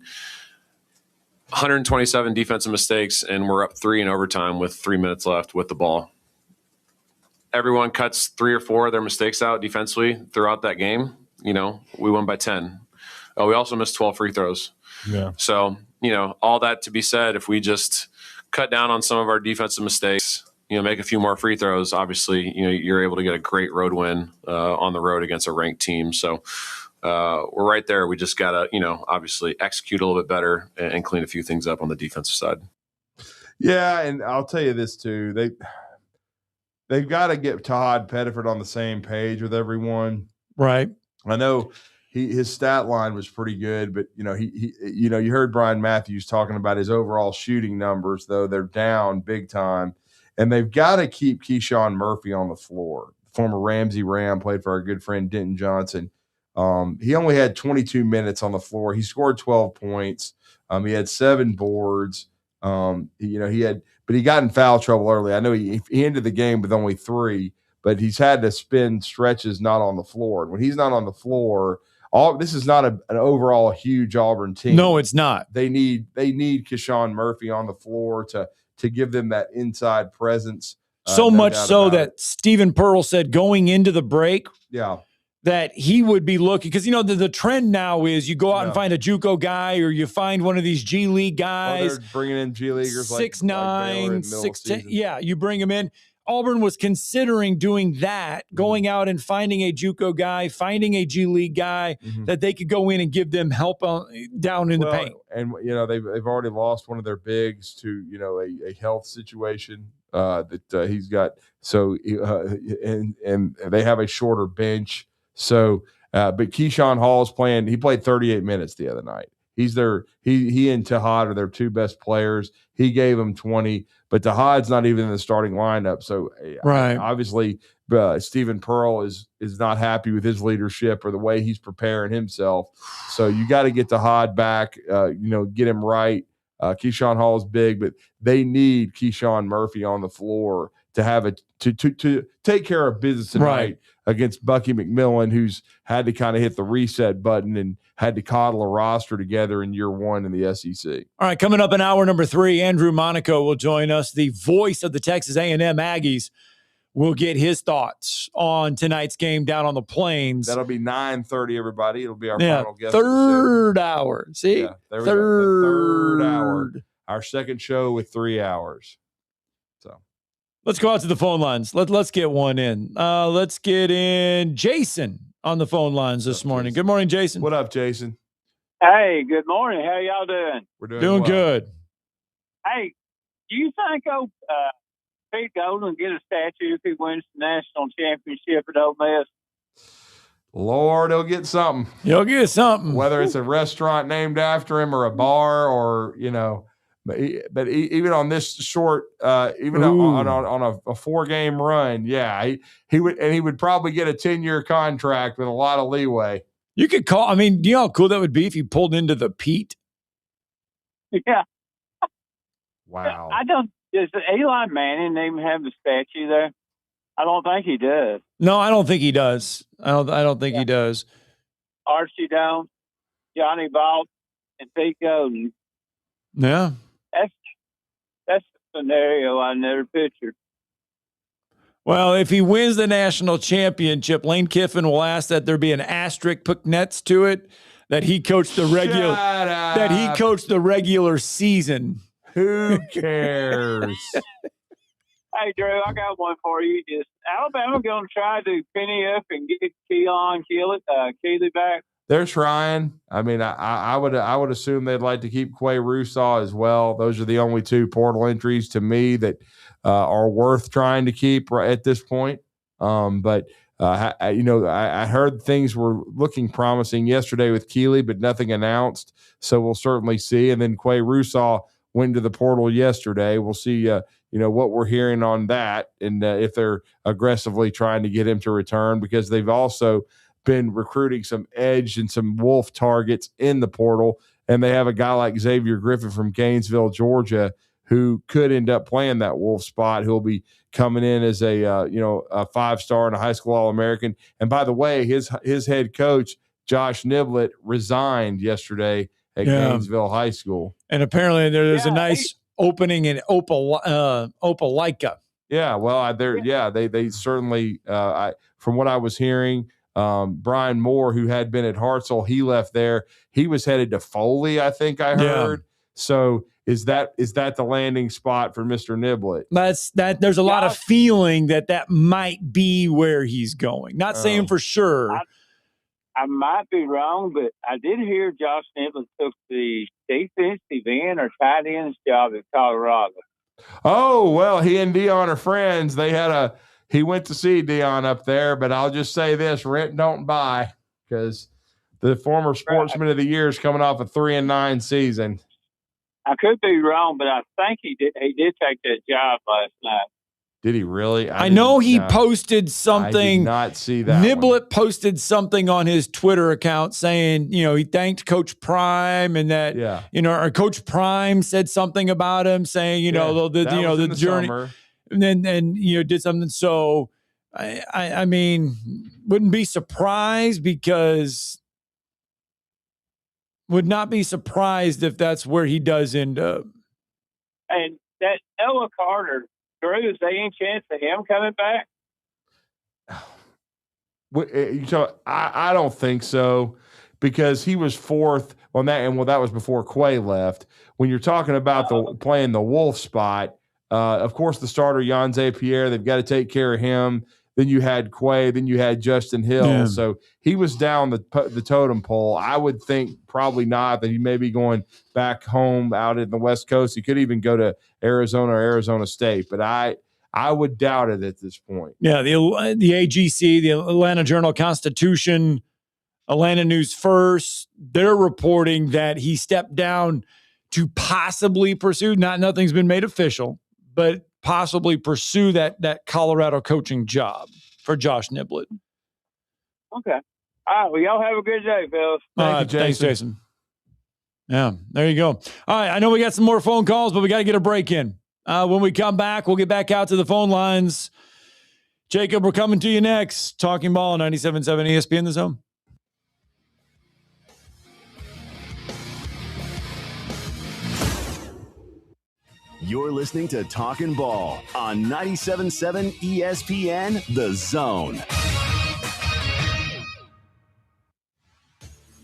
127 defensive mistakes, and we're up 3 in overtime with 3 minutes left with the ball. Everyone cuts 3 or 4 of their mistakes out defensively throughout that game. We won by 10. We also missed 12 free throws. Yeah. So, all that to be said, if we just cut down on some of our defensive mistakes, make a few more free throws, obviously, you're able to get a great road win on the road against a ranked team. So we're right there. We just got to, obviously execute a little bit better and clean a few things up on the defensive side. Yeah, and I'll tell you this too. They've got to get Todd Pettiford on the same page with everyone. Right. I know his stat line was pretty good, but you heard Brian Matthews talking about his overall shooting numbers, though they're down big time. And they've got to keep Keyshawn Murphy on the floor. Former Ramsey Ram, played for our good friend Denton Johnson. He only had 22 minutes on the floor. He scored 12 points. He had 7 boards. But he got in foul trouble early. I know he ended the game with only 3, but he's had to spend stretches not on the floor. And when he's not on the floor, this is not an overall huge Auburn team. No, it's not. They need Keyshawn Murphy on the floor to give them that inside presence. So much so that Stephen Pearl said going into the break, that he would be looking, because the trend now is you go out and find a JUCO guy, or you find one of these G League guys. They're bringing in G Leaguers 6'9", 6'10". Yeah, you bring them in. Auburn was considering doing that, going out and finding a JUCO guy, finding a G League guy that they could go in and give them help down in the paint. And they've already lost one of their bigs to a health situation that he's got. So and they have a shorter bench. So, but Keyshawn Hall's playing. He played 38 minutes the other night. He and Tahad are their two best players. He gave them 20, but Tahad's not even in the starting lineup. So, obviously, Stephen Pearl is not happy with his leadership or the way he's preparing himself. So you got to get Tahad back. Get him right. Keyshawn Hall is big, but they need Keyshawn Murphy on the floor to have to take care of business tonight against Bucky McMillan, who's had to kind of hit the reset button and had to coddle a roster together in year one in the SEC. All right, coming up in hour number 3, Andrew Monaco will join us, the voice of the Texas A&M Aggies. We'll get his thoughts on tonight's game down on the Plains. That'll be 9:30, everybody. It'll be our final guest. Third hour. See? Yeah, there we go. The third hour. Our second show with 3 hours. So let's go out to the phone lines. Let's get one in. Let's get in Jason on the phone lines this morning. Jason. Good morning, Jason. What up, Jason? Hey, good morning. How y'all doing? We're doing well. Good. Hey, do you think Pete Golden get a statue if he wins the national championship at Ole Miss? Lord, he'll get something. He'll get something. Whether it's a restaurant named after him or a bar or, but even on this short, even on a 4-game run, he would probably get a 10-year contract with a lot of leeway. You could call, do you know how cool that would be if you pulled into the Pete? Yeah. Wow. Does Eli Manning even have the statue there? I don't think he does. No, I don't think he does. I don't think he does. Archie Dome, Johnny Balt, and Pete Golden. Yeah. That's a scenario I never pictured. Well, if he wins the national championship, Lane Kiffin will ask that there be an asterisk put next to it that he coached the regular season. Who cares? Hey, Drew, I got one for you. Is Alabama going to try to penny up and get Keelan Keeley back? They're trying. I would assume they'd like to keep Quay Russaw as well. Those are the only 2 portal entries to me that are worth trying to keep at this point. But I heard things were looking promising yesterday with Keeley, but nothing announced. So we'll certainly see. And then Quay Russaw went to the portal yesterday. We'll see, what we're hearing on that, and if they're aggressively trying to get him to return, because they've also been recruiting some edge and some Wolf targets in the portal, and they have a guy like Xavier Griffin from Gainesville, Georgia, who could end up playing that Wolf spot. Who'll be coming in as a 5-star and a high school All-American. And by the way, his head coach Josh Niblett resigned yesterday at Gainesville High School. And apparently there's a nice opening in Opelika. Yeah, well, they certainly, from what I was hearing, Brian Moore, who had been at Hartselle, he left there. He was headed to Foley, I think I heard. So is that the landing spot for Mr. Niblett? There's a lot of feeling that might be where he's going. Not saying for sure. I might be wrong, but I did hear Josh Niblett took the defensive end or tight end's job at Colorado. Oh, well, he and Dion are friends. He went to see Dion up there, but I'll just say this: rent don't buy, because the former Sportsman of the Year is coming off a 3-9 season. I could be wrong, but I think he did take that job last night. Did he really? I know he posted something. I did not see that. Niblett posted something on his Twitter account saying, he thanked Coach Prime, and that, or Coach Prime said something about him saying, the journey, summer. And then did something. So I mean, wouldn't be surprised would not be surprised if that's where he does end up. And that Ella Carter, Drew, is there any chance of him coming back? I don't think so, because he was fourth on that, and that was before Quay left. When you're talking about playing the Wolf spot, of course the starter Jan Pierre, they've got to take care of him. Then you had Quay, then you had Justin Hill. Yeah. So he was down the totem pole. I would think probably not, that he may be going back home out in the West Coast. He could even go to Arizona or Arizona State, but I would doubt it at this point. Yeah, the AGC, the Atlanta Journal-Constitution, Atlanta News First, they're reporting that he stepped down to possibly pursue, nothing's been made official, but possibly pursue that Colorado coaching job for Josh Niblett. Okay. All right. Well, y'all have a good day, fellas. Thanks, Jason. Yeah, there you go. All right. I know we got some more phone calls, but we got to get a break in. When we come back, we'll get back out to the phone lines. Jacob, we're coming to you next. Talking Ball, 97.7 ESPN The Zone. You're listening to Talkin' Ball on 97.7 ESPN The Zone.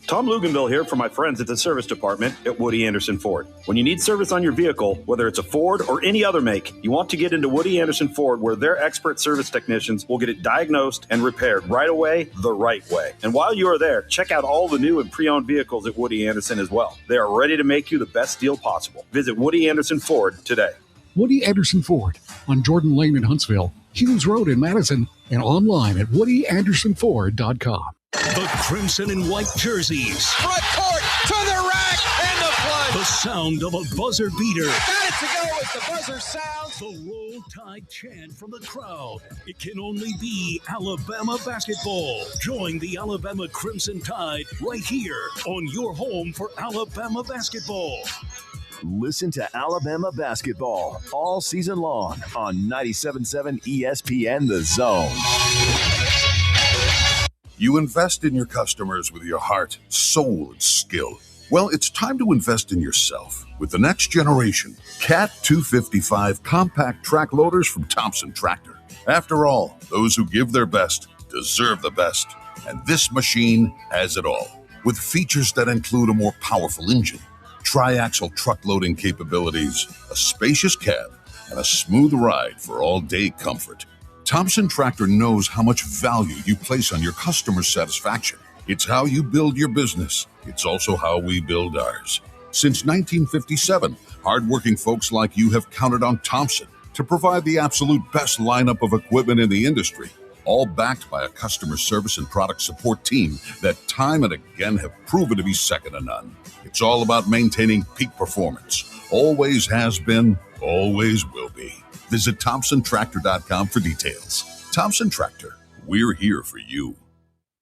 Tom Luganville here for my friends at the service department at Woody Anderson Ford. When you need service on your vehicle, whether it's a Ford or any other make, you want to get into Woody Anderson Ford, where their expert service technicians will get it diagnosed and repaired right away, the right way. And while you are there, check out all the new and pre-owned vehicles at Woody Anderson as well. They are ready to make you the best deal possible. Visit Woody Anderson Ford today. Woody Anderson Ford on Jordan Lane in Huntsville, Hughes Road in Madison, and online at WoodyAndersonFord.com. The crimson and white jerseys. Front court to the rack and the plunge. The sound of a buzzer beater. Got it to go as the buzzer sounds. The Roll Tide chant from the crowd. It can only be Alabama basketball. Join the Alabama Crimson Tide right here on your home for Alabama basketball. Listen to Alabama basketball all season long on 97.7 ESPN The Zone. You invest in your customers with your heart, soul, and skill. Well, it's time to invest in yourself with the next generation Cat 255 compact track loaders from Thompson Tractor. After all, those who give their best deserve the best, and this machine has it all. With features that include a more powerful engine, tri-axle truck loading capabilities, a spacious cab, and a smooth ride for all-day comfort. Thompson Tractor knows how much value you place on your customer satisfaction. It's how you build your business. It's also how we build ours. Since 1957, hardworking folks like you have counted on Thompson to provide the absolute best lineup of equipment in the industry, all backed by a customer service and product support team that time and again have proven to be second to none. It's all about maintaining peak performance. Always has been, always will be. Visit ThompsonTractor.com for details. Thompson Tractor, we're here for you.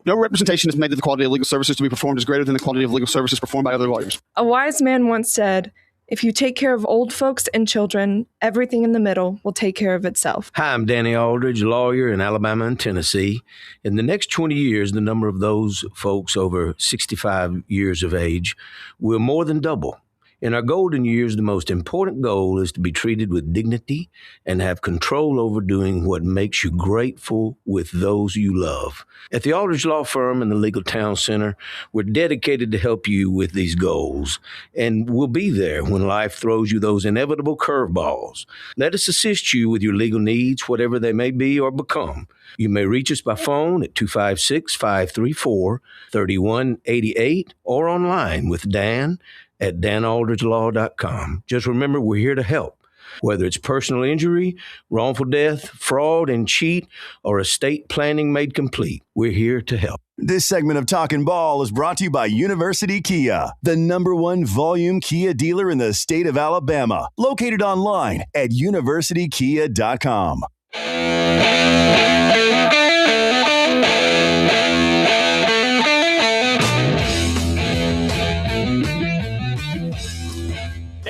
No representation is made that the quality of legal services to be performed is greater than the quality of legal services performed by other lawyers. A wise man once said, if you take care of old folks and children, everything in the middle will take care of itself. Hi, I'm Danny Aldridge, lawyer in Alabama and Tennessee. In the next 20 years, the number of those folks over 65 years of age will more than double. In our golden years, the most important goal is to be treated with dignity and have control over doing what makes you grateful with those you love. At the Aldridge Law Firm and the Legal Town Center, we're dedicated to help you with these goals, and we'll be there when life throws you those inevitable curveballs. Let us assist you with your legal needs, whatever they may be or become. You may reach us by phone at 256-534-3188 or online with Dan at danaldridgelaw.com. Just remember, we're here to help. Whether it's personal injury, wrongful death, fraud and cheat, or estate planning made complete, we're here to help. This segment of Talkin' Ball is brought to you by University Kia, the #1 volume Kia dealer in the state of Alabama. Located online at universitykia.com.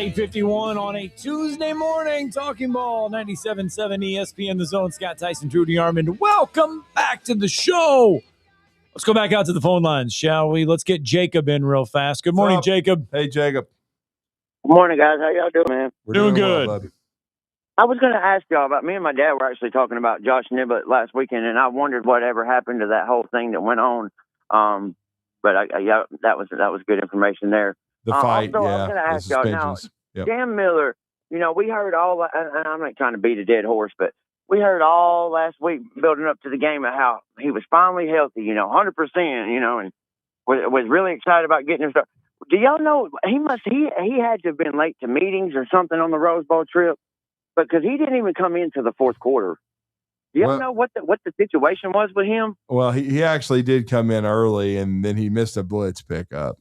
8:51 on a Tuesday morning. Talking Ball, 97.7 ESPN The Zone. Scott Tyson, Drew DeArmond. Welcome back to the show. Let's go back out to the phone lines, shall we? Let's get Jacob in real fast. Good morning, Jacob. Hey, Jacob. Good morning, guys. How y'all doing, man? We're doing well, good. buddy. I was going to ask y'all about, me and my dad were actually talking about Josh Niblett last weekend, and I wondered whatever happened to that whole thing that went on. But yeah, that was good information there. The fight, also, yeah. I was going to the ask y'all now, suspensions. Yep. Dan Miller, we heard all, and I'm not trying to beat a dead horse, but we heard all last week building up to the game of how he was finally healthy, 100%, and was really excited about getting him started. Do y'all know he had to have been late to meetings or something on the Rose Bowl trip, because he didn't even come into the fourth quarter. Do y'all know what the situation was with him? Well, he actually did come in early, and then he missed a blitz pickup.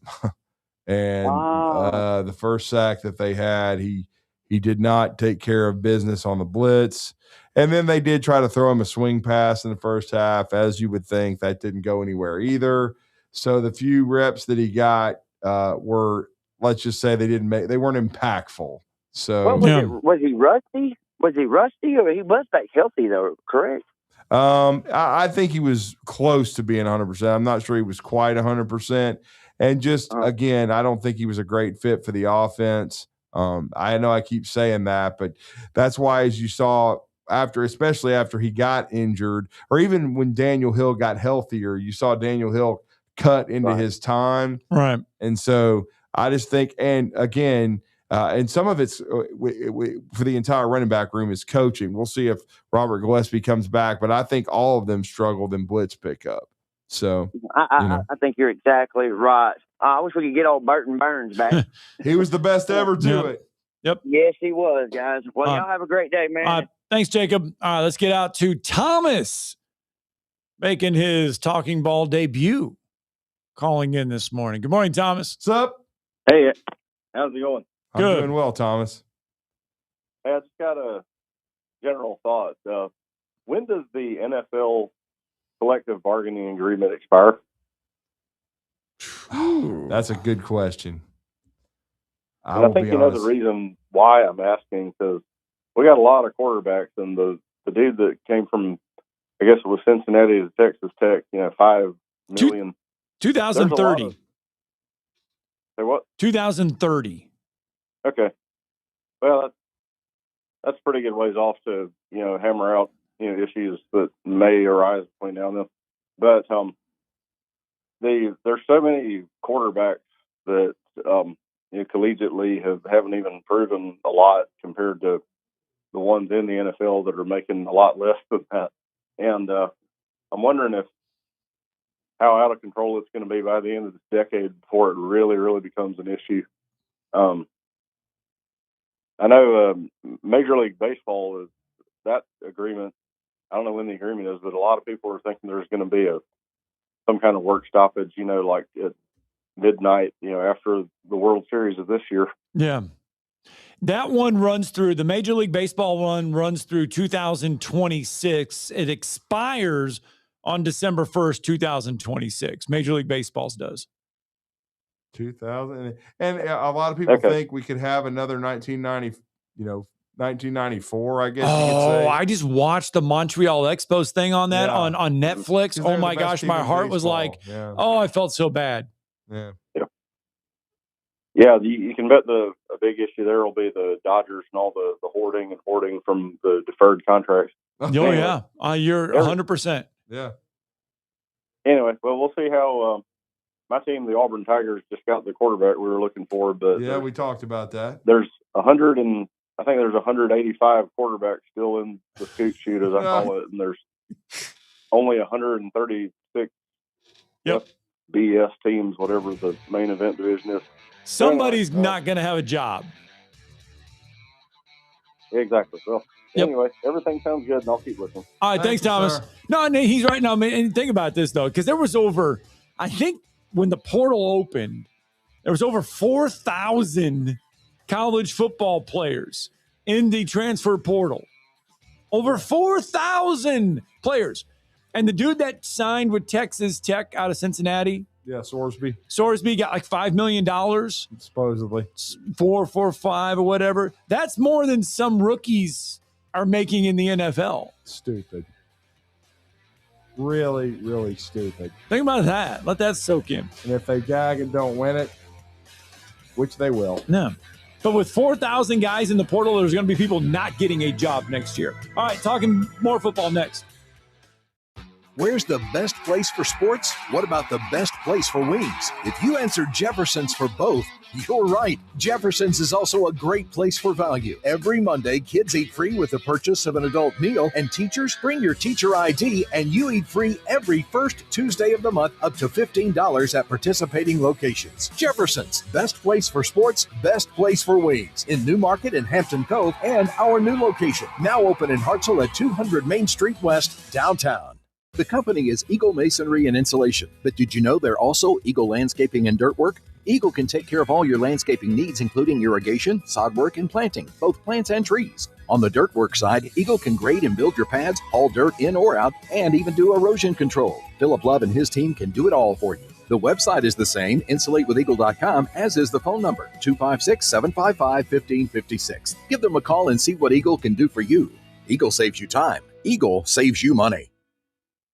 And the first sack that they had, he did not take care of business on the blitz. And then they did try to throw him a swing pass in the first half, as you would think. That didn't go anywhere either. So the few reps that he got were, let's just say, they weren't impactful. So was he rusty? Was he rusty, or he was back healthy though? Correct. I think he was close to being 100%. I'm not sure he was quite 100%. And just again, I don't think he was a great fit for the offense. I know I keep saying that, but that's why, as you saw especially after he got injured, or even when Daniel Hill got healthier, you saw Daniel Hill cut into his time. Right. And so I just think, and again, and some of it's for the entire running back room is coaching. We'll see if Robert Gillespie comes back, but I think all of them struggled in blitz pickup. So I think you're exactly right. I wish we could get old Burton Burns back. He was the best to ever do it. Yep. Yes, he was, guys. Well, y'all have a great day, man. Thanks, Jacob. All right, let's get out to Thomas making his Talking Ball debut, calling in this morning. Good morning, Thomas. What's up? Hey, how's it going? I'm doing well, Thomas. Hey, I just got a general thought. When does the NFL collective bargaining agreement expire? That's a good question. I think the reason why I'm asking, because we got a lot of quarterbacks, and the dude that came from, I guess it was Cincinnati to Texas Tech, $5 million. 2030. Say what? 2030. Okay. Well, that's a pretty good ways off to, hammer out, issues that may arise between now and then. But there's so many quarterbacks that collegiately haven't even proven a lot compared to the ones in the NFL that are making a lot less than that. And I'm wondering how out of control it's going to be by the end of this decade before it really, really becomes an issue. I know Major League Baseball is that agreement. I don't know when the agreement is, but a lot of people are thinking there's going to be some kind of work stoppage, like at midnight, after the World Series of this year. Yeah. That one runs through, the Major League Baseball one runs through 2026. It expires on December 1st, 2026. Major League Baseball's does. 2000, and a lot of people think we could have another 1994, I guess you could say. I just watched the Montreal Expos thing on that on Netflix. Oh my gosh, my heart was like, I felt so bad. Yeah. Yeah, you can bet a big issue there will be the Dodgers and all the hoarding from the deferred contracts. Oh, yeah. You're 100%. Yeah. Anyway, well, we'll see how my team, the Auburn Tigers, just got the quarterback we were looking for. But yeah, we talked about that. There's 185 quarterbacks still in the scoot shoot, as I call it, and there's only 136 BS teams, whatever the main event division is. Somebody's not going to have a job. Exactly. Well, anyway, everything sounds good, and I'll keep listening. All right, thanks, Thomas. Sir. No, he's right now. And think about this, though, because there was I think when the portal opened, there was over 4,000 college football players in the transfer portal. Over 4,000 players. And the dude that signed with Texas Tech out of Cincinnati, Yeah, Sorsby. Sorsby got like $5 million. Supposedly. 4.45 or whatever. That's more than some rookies are making in the NFL. Stupid. Really, really stupid. Think about that. Let that soak in. And if they jag and don't win it, which they will. No. But with 4,000 guys in the portal, there's going to be people not getting a job next year. All right, talking more football next. Where's the best place for sports? What about the best place for wings? If you answered Jefferson's for both, you're right. Jefferson's is also a great place for value. Every Monday, kids eat free with the purchase of an adult meal, and teachers bring your teacher ID, and you eat free every first Tuesday of the month, up to $15 at participating locations. Jefferson's, best place for sports, best place for wings, in New Market and Hampton Cove, and our new location, now open in Hartselle at 200 Main Street West, downtown. The company is Eagle Masonry and Insulation, but did you know they're also Eagle Landscaping and Dirt Work? Eagle can take care of all your landscaping needs, including irrigation, sod work, and planting, both plants and trees. On the dirt work side, Eagle can grade and build your pads, haul dirt in or out, and even do erosion control. Philip Love and his team can do it all for you. The website is the same, insulatewitheagle.com, as is the phone number, 256-755-1556. Give them a call and see what Eagle can do for you. Eagle saves you time. Eagle saves you money.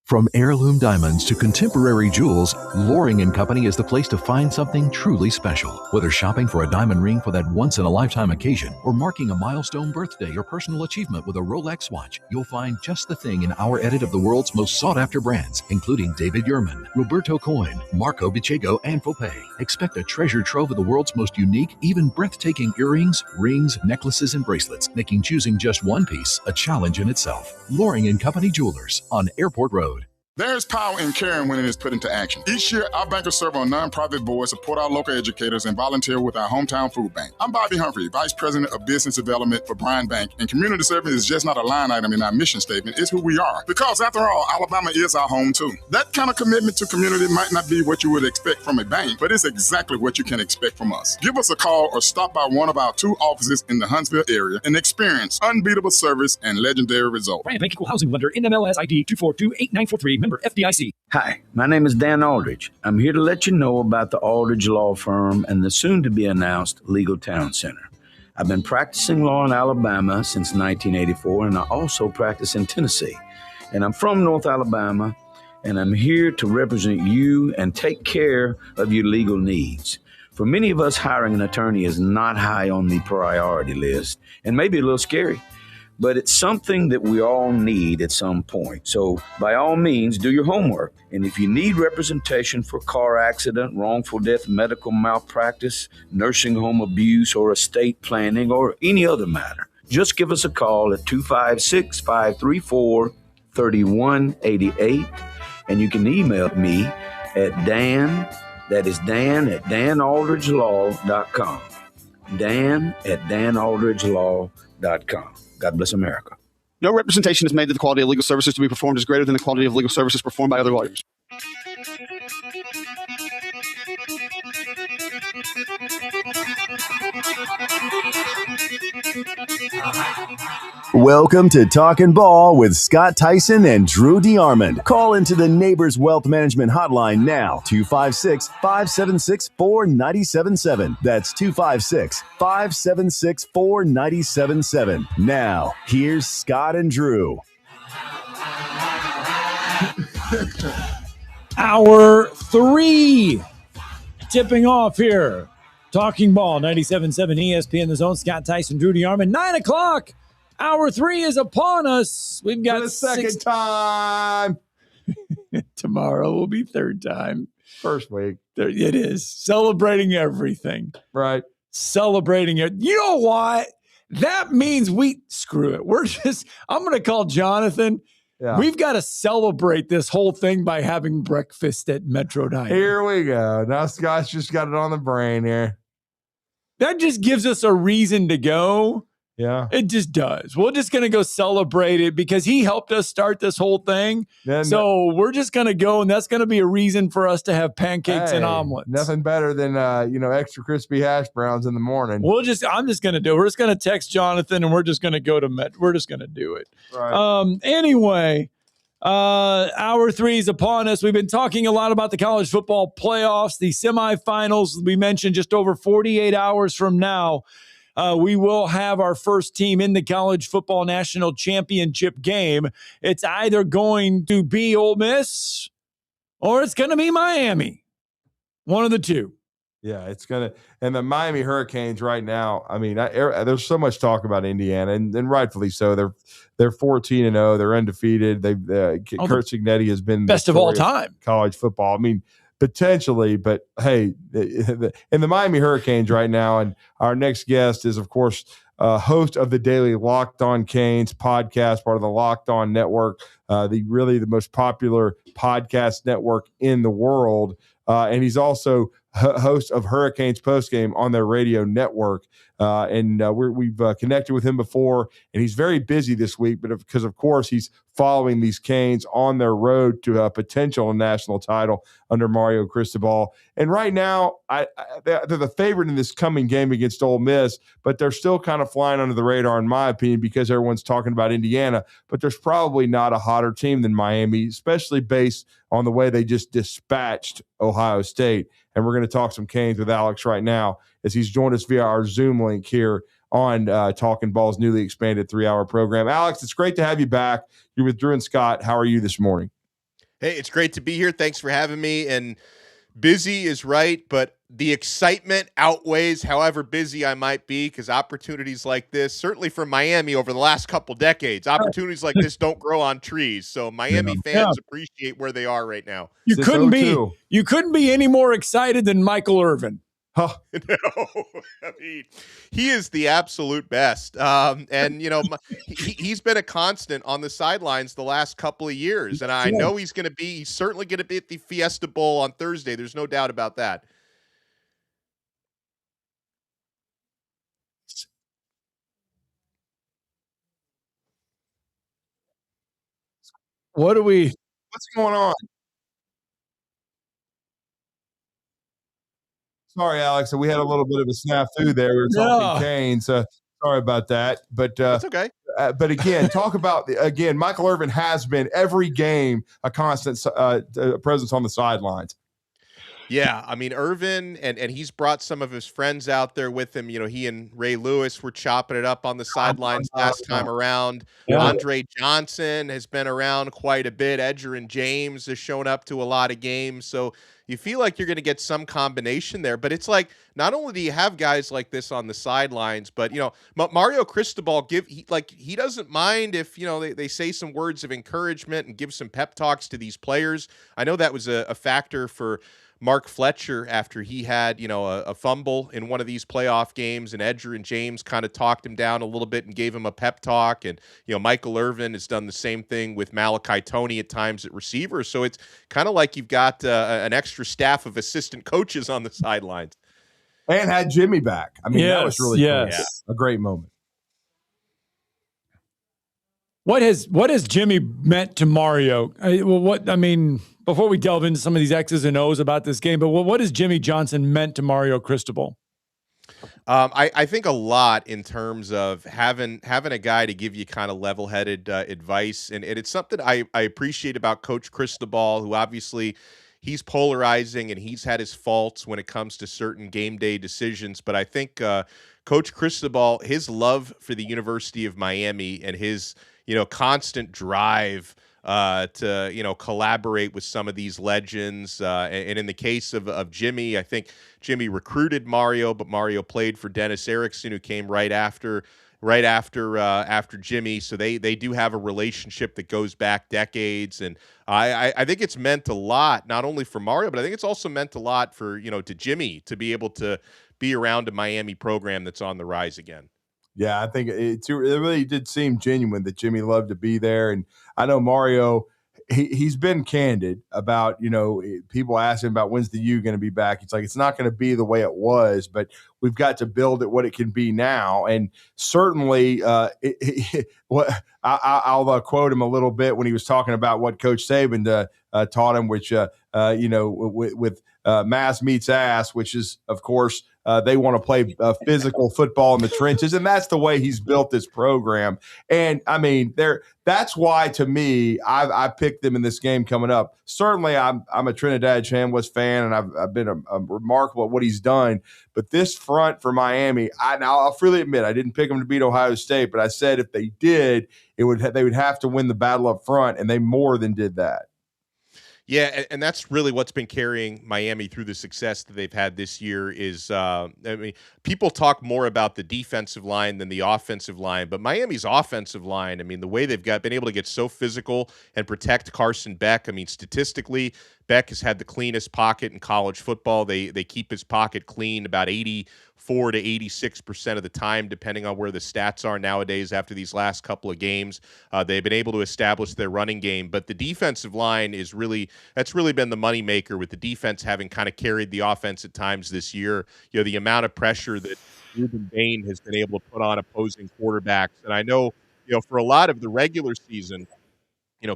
From heirloom diamonds to contemporary jewels, Loring & Company is the place to find something truly special. Whether shopping for a diamond ring for that once-in-a-lifetime occasion or marking a milestone birthday or personal achievement with a Rolex watch, you'll find just the thing in our edit of the world's most sought-after brands, including David Yurman, Roberto Coin, Marco Bicego, and Fopay. Expect a treasure trove of the world's most unique, even breathtaking earrings, rings, necklaces, and bracelets, making choosing just one piece a challenge in itself. Loring & Company Jewelers on Airport Road. There's power in caring when it is put into action. Each year, our bankers serve on nonprofit boards, support our local educators, and volunteer with our hometown food bank. I'm Bobby Humphrey, Vice President of Business Development for Bryan Bank, and community service is just not a line item in our mission statement, it's who we are. Because after all, Alabama is our home too. That kind of commitment to community might not be what you would expect from a bank, but it's exactly what you can expect from us. Give us a call or stop by one of our 2 offices in the Huntsville area and experience unbeatable service and legendary results. Bryan Bank Equal Housing Lender, NMLS ID 2428943, member FDIC. Hi, my name is Dan Aldridge. I'm here to let you know about the Aldridge Law Firm and the soon-to-be-announced Legal Town Center. I've been practicing law in Alabama since 1984, and I also practice in Tennessee. And I'm from North Alabama, and I'm here to represent you and take care of your legal needs. For many of us, hiring an attorney is not high on the priority list and maybe a little scary. But it's something that we all need at some point. So by all means, do your homework. And if you need representation for car accident, wrongful death, medical malpractice, nursing home abuse, or estate planning, or any other matter, just give us a call at 256-534-3188. And you can email me at Dan, that is Dan at danaldridgelaw.com. Dan at danaldridgelaw.com. God bless America. No representation is made that the quality of legal services to be performed is greater than the quality of legal services performed by other lawyers. Welcome to Talkin' Ball with Scott Tyson and Drew DeArmond. Call into the Neighbors Wealth Management Hotline now, 256-576-4977. That's 256-576-4977. Now, here's Scott and Drew. Hour 3 tipping off here. Talking Ball, 97.7 ESPN The Zone. Scott Tyson, Drew DeArmond. 9 o'clock. Hour 3 is upon us. We've got the second time. Tomorrow will be third time. First week. It is. Celebrating everything. Right. Celebrating it. You know what? That means screw it. I'm going to call Jonathan. Yeah. We've got to celebrate this whole thing by having breakfast at Metro Diner. Here we go. Now Scott's just got it on the brain here. That just gives us a reason to go. Yeah. It just does. We're just going to go celebrate it because he helped us start this whole thing. So we're just going to go, and that's going to be a reason for us to have pancakes and omelets. Nothing better than extra crispy hash browns in the morning. I'm just going to do it. We're just going to text Jonathan, and we're just going to go to Met. We're just going to do it. Right. Anyway, Hour 3 is upon us. We've been talking a lot about the college football playoffs, the semifinals. We mentioned just over 48 hours from now, we will have our first team in the college football national championship game. It's either going to be Ole Miss or it's going to be Miami. One of the two. Yeah, it's going to – and the Miami Hurricanes right now, I mean, there's so much talk about Indiana, and rightfully so. They're 14-0. They're undefeated. Kurt Cignetti has been best of all time. College football. I mean, potentially, but hey, in the Miami Hurricanes right now, and our next guest is, of course, host of the daily Locked On Canes podcast, part of the Locked On Network, the most popular podcast network in the world. And he's also host of Hurricanes Postgame on their radio network. We've connected with him before, and he's very busy this week, but because, of course, he's following these Canes on their road to a potential national title under Mario Cristobal. And right now, they're the favorite in this coming game against Ole Miss, but they're still kind of flying under the radar, in my opinion, because everyone's talking about Indiana. But there's probably not a hotter team than Miami, especially based on the way they just dispatched Ohio State. And we're going to talk some Canes with Alex right now as he's joined us via our Zoom link here on Talkin' Ball's newly expanded 3-hour program. Alex, it's great to have you back. You're with Drew and Scott. How are you this morning? Hey, it's great to be here. Thanks for having me. And busy is right, but the excitement outweighs however busy I might be, because opportunities like this, certainly for Miami over the last couple decades, opportunities like this don't grow on trees. So Miami fans appreciate where they are right now. You couldn't be any more excited than Michael Irvin. Huh. No, I mean, he is the absolute best. And, you know, he's been a constant on the sidelines the last couple of years. And I know he's certainly going to be at the Fiesta Bowl on Thursday. There's no doubt about that. What's going on? Sorry, Alex. We had a little bit of a snafu there. We were talking Canes. Sorry about that. But that's okay. But again, Michael Irvin has been every game a constant presence on the sidelines. Yeah, I mean, Irvin, and he's brought some of his friends out there with him. You know, he and Ray Lewis were chopping it up on the sidelines last time around. Yeah. Andre Johnson has been around quite a bit. Edgerrin James has shown up to a lot of games. So you feel like you're going to get some combination there. But it's like, not only do you have guys like this on the sidelines, but, you know, Mario Cristobal, he doesn't mind if, you know, they say some words of encouragement and give some pep talks to these players. I know that was a factor for Mark Fletcher after he had, you know, a fumble in one of these playoff games, and Edgerrin James kind of talked him down a little bit and gave him a pep talk. And, you know, Michael Irvin has done the same thing with Malachi Toney at times at receiver. So it's kind of like you've got an extra staff of assistant coaches on the sidelines. And had Jimmy back. I mean, that was really cool. Yeah. A great moment. What has Jimmy meant to Mario? Before we delve into some of these X's and O's about this game, but what has Jimmy Johnson meant to Mario Cristobal? I think a lot in terms of having a guy to give you kind of level-headed advice. And it's something I appreciate about Coach Cristobal, who obviously he's polarizing and he's had his faults when it comes to certain game day decisions. But I think Coach Cristobal, his love for the University of Miami and his, you know, constant drive to, you know, collaborate with some of these legends. And in the case of Jimmy, I think Jimmy recruited Mario, but Mario played for Dennis Erickson, who came right after Jimmy. So they do have a relationship that goes back decades. And I think it's meant a lot, not only for Mario, but I think it's also meant a lot for, you know, to Jimmy to be able to be around a Miami program that's on the rise again. Yeah, I think it really did seem genuine that Jimmy loved to be there. And I know Mario, he's been candid about, you know, people ask him about when's the U going to be back. It's like, it's not going to be the way it was, but we've got to build it what it can be now. And certainly I'll quote him a little bit when he was talking about what Coach Saban taught him, which, you know, with mass meets ass, which is, of course, They want to play physical football in the trenches, and that's the way he's built this program. And I mean, that's why, to me, I picked them in this game coming up. Certainly, I'm a Trinidad Chambliss fan, and I've been a remarkable at what he's done. But this front for Miami, now I'll freely admit I didn't pick them to beat Ohio State, but I said if they did, they would have to win the battle up front, and they more than did that. Yeah, and that's really what's been carrying Miami through the success that they've had this year is, I mean, people talk more about the defensive line than the offensive line, but Miami's offensive line, I mean, the way they've been able to get so physical and protect Carson Beck, I mean, statistically, Beck has had the cleanest pocket in college football. They keep his pocket clean about 84 to 86% of the time, depending on where the stats are nowadays after these last couple of games. They've been able to establish their running game, but the defensive line that's really been the moneymaker, with the defense having kind of carried the offense at times this year. You know, the amount of pressure that Ruben Bain has been able to put on opposing quarterbacks. And I know, for a lot of the regular season,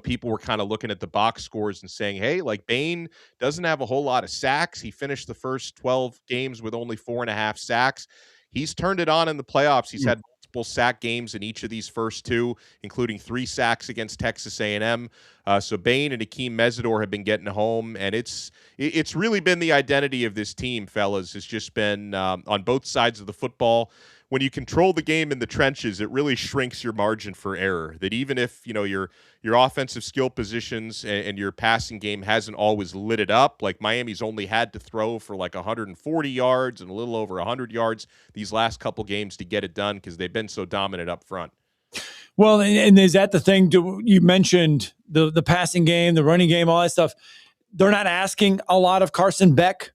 people were kind of looking at the box scores and saying, hey, like, Bain doesn't have a whole lot of sacks. He finished the first 12 games with only 4.5 sacks. He's turned it on in the playoffs. He's had multiple sack games in each of these first two, including 3 sacks against Texas A&M. So Bain and Akeem Mesidor have been getting home, and it's really been the identity of this team, fellas. It's just been on both sides of the football. When you control the game in the trenches, it really shrinks your margin for error. That even if your offensive skill positions and your passing game hasn't always lit it up, like Miami's only had to throw for like 140 yards and a little over 100 yards these last couple games to get it done because they've been so dominant up front. Well, and is that the thing? You mentioned the passing game, the running game, all that stuff. They're not asking a lot of Carson Beck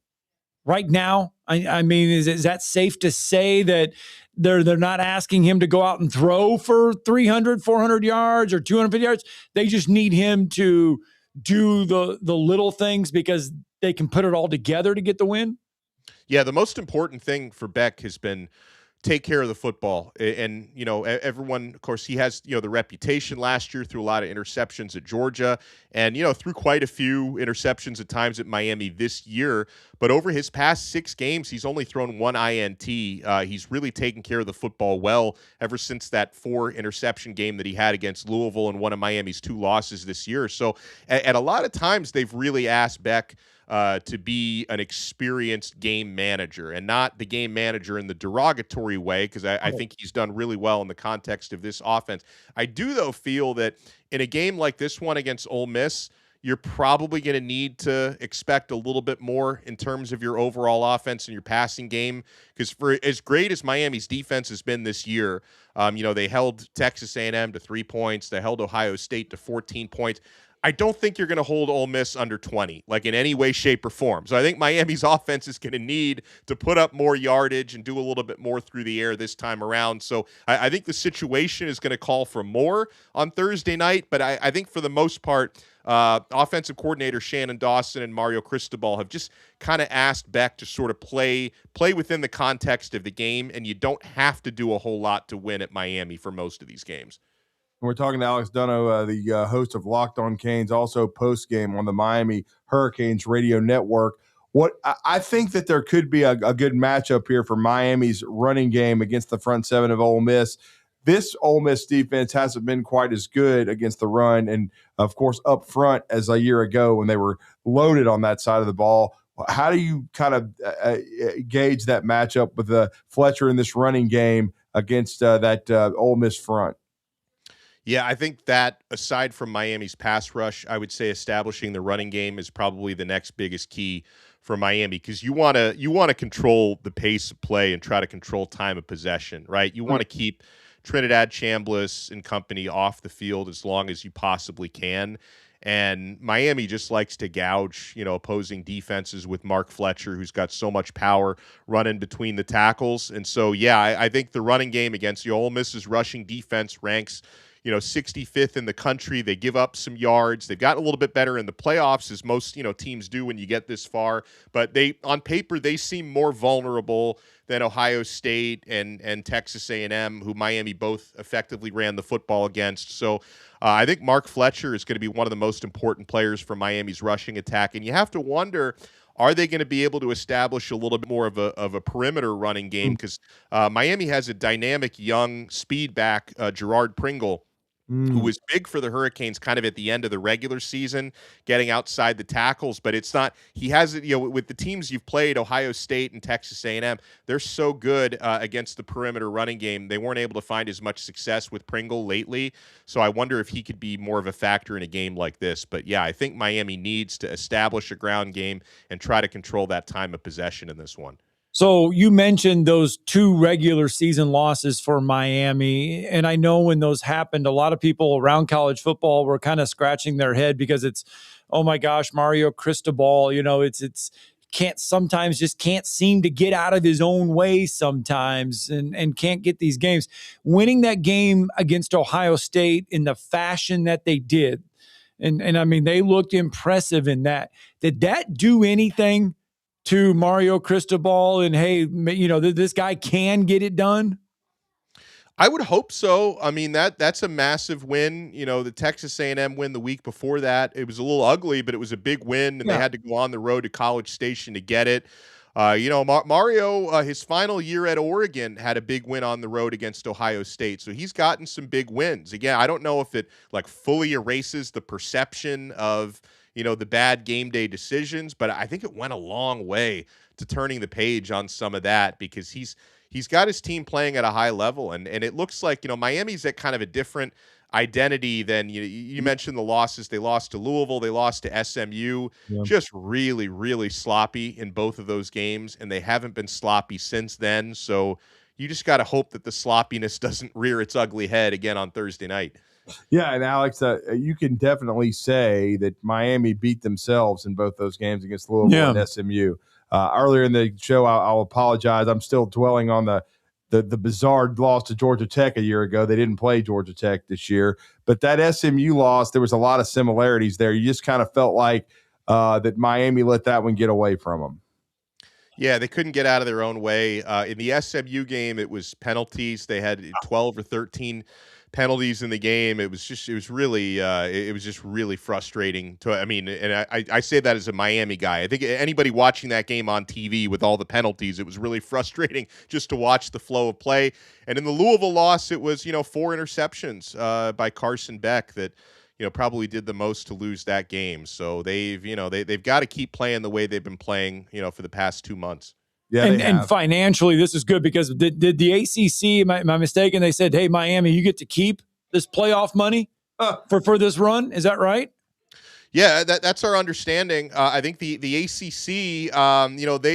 right now. I mean, is that safe to say that they're not asking him to go out and throw for 300, 400 yards or 250 yards? They just need him to do the little things because they can put it all together to get the win? Yeah, the most important thing for Beck has been take care of the football. And, everyone, of course, he has, the reputation last year through a lot of interceptions at Georgia and, through quite a few interceptions at times at Miami this year. But over his past 6 games, he's only thrown 1 INT. He's really taken care of the football well ever since that 4 interception game that he had against Louisville in one of Miami's 2 losses this year. So at a lot of times, they've really asked Beck to be an experienced game manager, and not the game manager in the derogatory way, because I think he's done really well in the context of this offense. I do, though, feel that in a game like this one against Ole Miss, you're probably going to need to expect a little bit more in terms of your overall offense and your passing game, because for as great as Miami's defense has been this year, they held Texas A&M to 3 points. They held Ohio State to 14 points. I don't think you're going to hold Ole Miss under 20, like in any way, shape, or form. So I think Miami's offense is going to need to put up more yardage and do a little bit more through the air this time around. So I think the situation is going to call for more on Thursday night. But I think for the most part, offensive coordinator Shannon Dawson and Mario Cristobal have just kind of asked Beck to sort of play within the context of the game, and you don't have to do a whole lot to win at Miami for most of these games. We're talking to Alex Dunno, the host of Locked On Canes, also post-game on the Miami Hurricanes radio network. I think that there could be a good matchup here for Miami's running game against the front seven of Ole Miss. This Ole Miss defense hasn't been quite as good against the run and, of course, up front as a year ago when they were loaded on that side of the ball. How do you kind of gauge that matchup with Fletcher in this running game against that Ole Miss front? Yeah, I think that aside from Miami's pass rush, I would say establishing the running game is probably the next biggest key for Miami, because you want to control the pace of play and try to control time of possession, right? You want to keep Trinidad Chambliss and company off the field as long as you possibly can. And Miami just likes to gouge, opposing defenses with Mark Fletcher, who's got so much power running between the tackles. And so, yeah, I think the running game against Ole Miss's rushing defense ranks 65th in the country. They give up some yards. They've gotten a little bit better in the playoffs, as most, teams do when you get this far. But on paper, they seem more vulnerable than Ohio State and Texas A&M, who Miami both effectively ran the football against. So I think Mark Fletcher is going to be one of the most important players for Miami's rushing attack. And you have to wonder, Are they going to be able to establish a little bit more of a perimeter running game? Because Miami has a dynamic young speed back, Gerard Pringle, who was big for the Hurricanes kind of at the end of the regular season, getting outside the tackles. But it's not, he has it, with the teams you've played, Ohio State and Texas A&M, they're so good against the perimeter running game. They weren't able to find as much success with Pringle lately. So I wonder if he could be more of a factor in a game like this. But yeah, I think Miami needs to establish a ground game and try to control that time of possession in this one. So you mentioned those 2 regular season losses for Miami, and I know when those happened, a lot of people around college football were kind of scratching their head because it's, oh my gosh, Mario Cristobal, it's can't seem to get out of his own way sometimes and can't get these games. Winning that game against Ohio State in the fashion that they did, and I mean, they looked impressive in that. Did that do anything to Mario Cristobal and, hey, this guy can get it done? I would hope so. I mean, that's a massive win. The Texas A&M win the week before that, it was a little ugly, but it was a big win, and they had to go on the road to College Station to get it. Mario, his final year at Oregon, had a big win on the road against Ohio State. So he's gotten some big wins. Again, I don't know if it fully erases the perception of the bad game day decisions, but I think it went a long way to turning the page on some of that, because he's got his team playing at a high level, and it looks like Miami's at kind of a different identity than you mentioned the losses. They lost to Louisville, they lost to SMU, just really, really sloppy in both of those games, and they haven't been sloppy since then. So you just got to hope that the sloppiness doesn't rear its ugly head again on Thursday night. Yeah, and Alex, you can definitely say that Miami beat themselves in both those games against Louisville and SMU. Earlier in the show, I'll apologize. I'm still dwelling on the bizarre loss to Georgia Tech a year ago. They didn't play Georgia Tech this year. But that SMU loss, there was a lot of similarities there. You just kind of felt like that Miami let that one get away from them. Yeah, they couldn't get out of their own way. In the SMU game, it was penalties. They had 12 or 13 penalties in the game. It was just really frustrating and I say that as a Miami guy. I think anybody watching that game on TV with all the penalties, it was really frustrating just to watch the flow of play. And in the Louisville loss, it was 4 interceptions by Carson Beck that probably did the most to lose that game. So they've got to keep playing the way they've been playing for the past 2 months. Yeah, and financially, this is good because did the ACC, am I mistaken? They said, hey, Miami, you get to keep this playoff money for this run. Is that right? Yeah, that's our understanding. I think the ACC,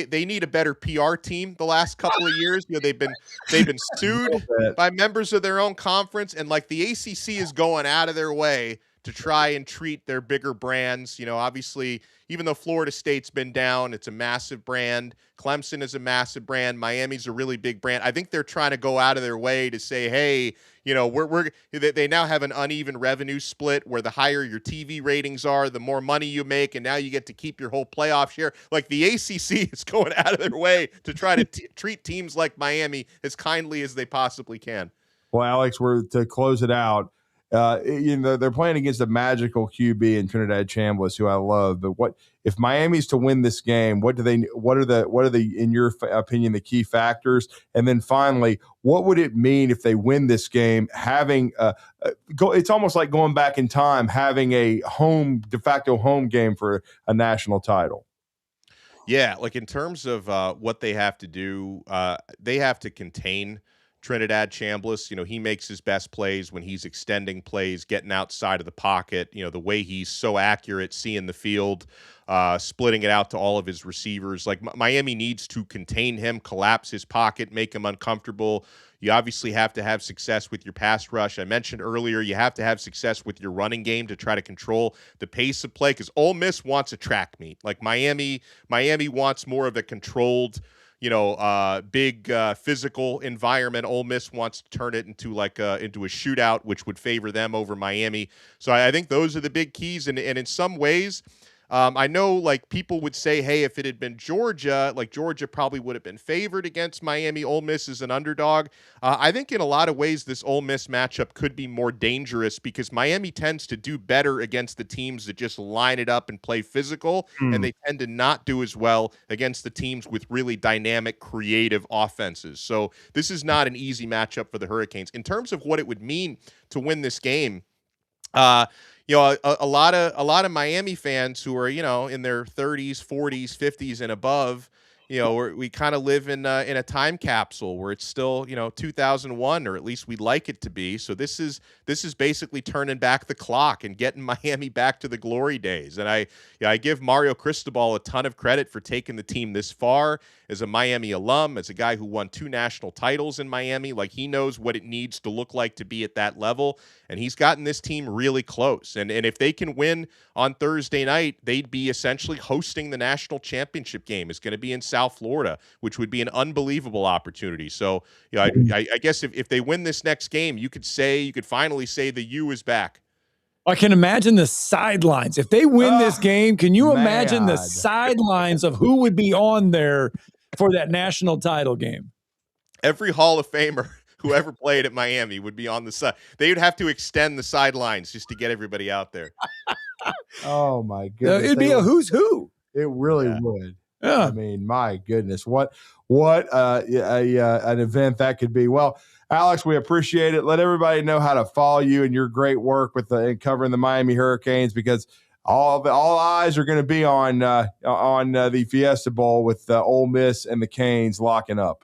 they need a better PR team the last couple of years. They've been sued by members of their own conference, and the ACC is going out of their way to try and treat their bigger brands. Obviously, even though Florida State's been down, it's a massive brand. Clemson is a massive brand. Miami's a really big brand. I think they're trying to go out of their way to say, hey, they now have an uneven revenue split where the higher your TV ratings are, the more money you make, and now you get to keep your whole playoff share. The ACC is going out of their way to try to treat teams like Miami as kindly as they possibly can. Well, Alex, we're to close it out. They're playing against a magical QB in Trinidad Chambliss, who I love. But what if Miami's to win this game? What are the in your opinion the key factors? And then finally, what would it mean if they win this game? Having it's almost like going back in time, having a de facto home game for a national title. Yeah, in terms of what they have to do, they have to contain Trinidad Chambliss. He makes his best plays when he's extending plays, getting outside of the pocket, the way he's so accurate, seeing the field, splitting it out to all of his receivers. Miami needs to contain him, collapse his pocket, make him uncomfortable. You obviously have to have success with your pass rush. I mentioned earlier, you have to have success with your running game to try to control the pace of play, because Ole Miss wants a track meet. Miami wants more of a controlled, big physical environment. Ole Miss wants to turn it into into a shootout, which would favor them over Miami. So I think those are the big keys. And in some ways, I know like people would say, hey, if it had been Georgia, like Georgia probably would have been favored against Miami. Ole Miss is an underdog. I think in a lot of ways, this Ole Miss matchup could be more dangerous because Miami tends to do better against the teams that just line it up and play physical, and they tend to not do as well against the teams with really dynamic, creative offenses. So this is not an easy matchup for the Hurricanes. In terms of what it would mean to win this game, you know, a lot of Miami fans who are, you know, in their 30s, 40s, 50s and above, you know, we kind of live in a time capsule where it's still, you know, 2001, or at least we'd like it to be. So this is basically turning back the clock and getting Miami back to the glory days. And I give Mario Cristobal a ton of credit for taking the team this far. As a Miami alum, as a guy who won 2 national titles in Miami, like he knows what it needs to look like to be at that level. And he's gotten this team really close. And if they can win on Thursday night, they'd be essentially hosting the national championship game. It's going to be in South Florida, which would be an unbelievable opportunity. So, you know, I guess if they win this next game, you could finally say the U is back. I can imagine the sidelines. If they win this game, can you imagine the sidelines of who would be on there for that national title game? Every Hall of Famer who ever played at Miami would be on the side. They would have to extend the sidelines just to get everybody out there. Oh my goodness. It'd be a who's who. It really would. Yeah. I mean, my goodness, what an event that could be. Well, Alex, we appreciate it. Let everybody know how to follow you and your great work with covering the Miami Hurricanes, because all eyes are going to be on the Fiesta Bowl with Ole Miss and the Canes locking up.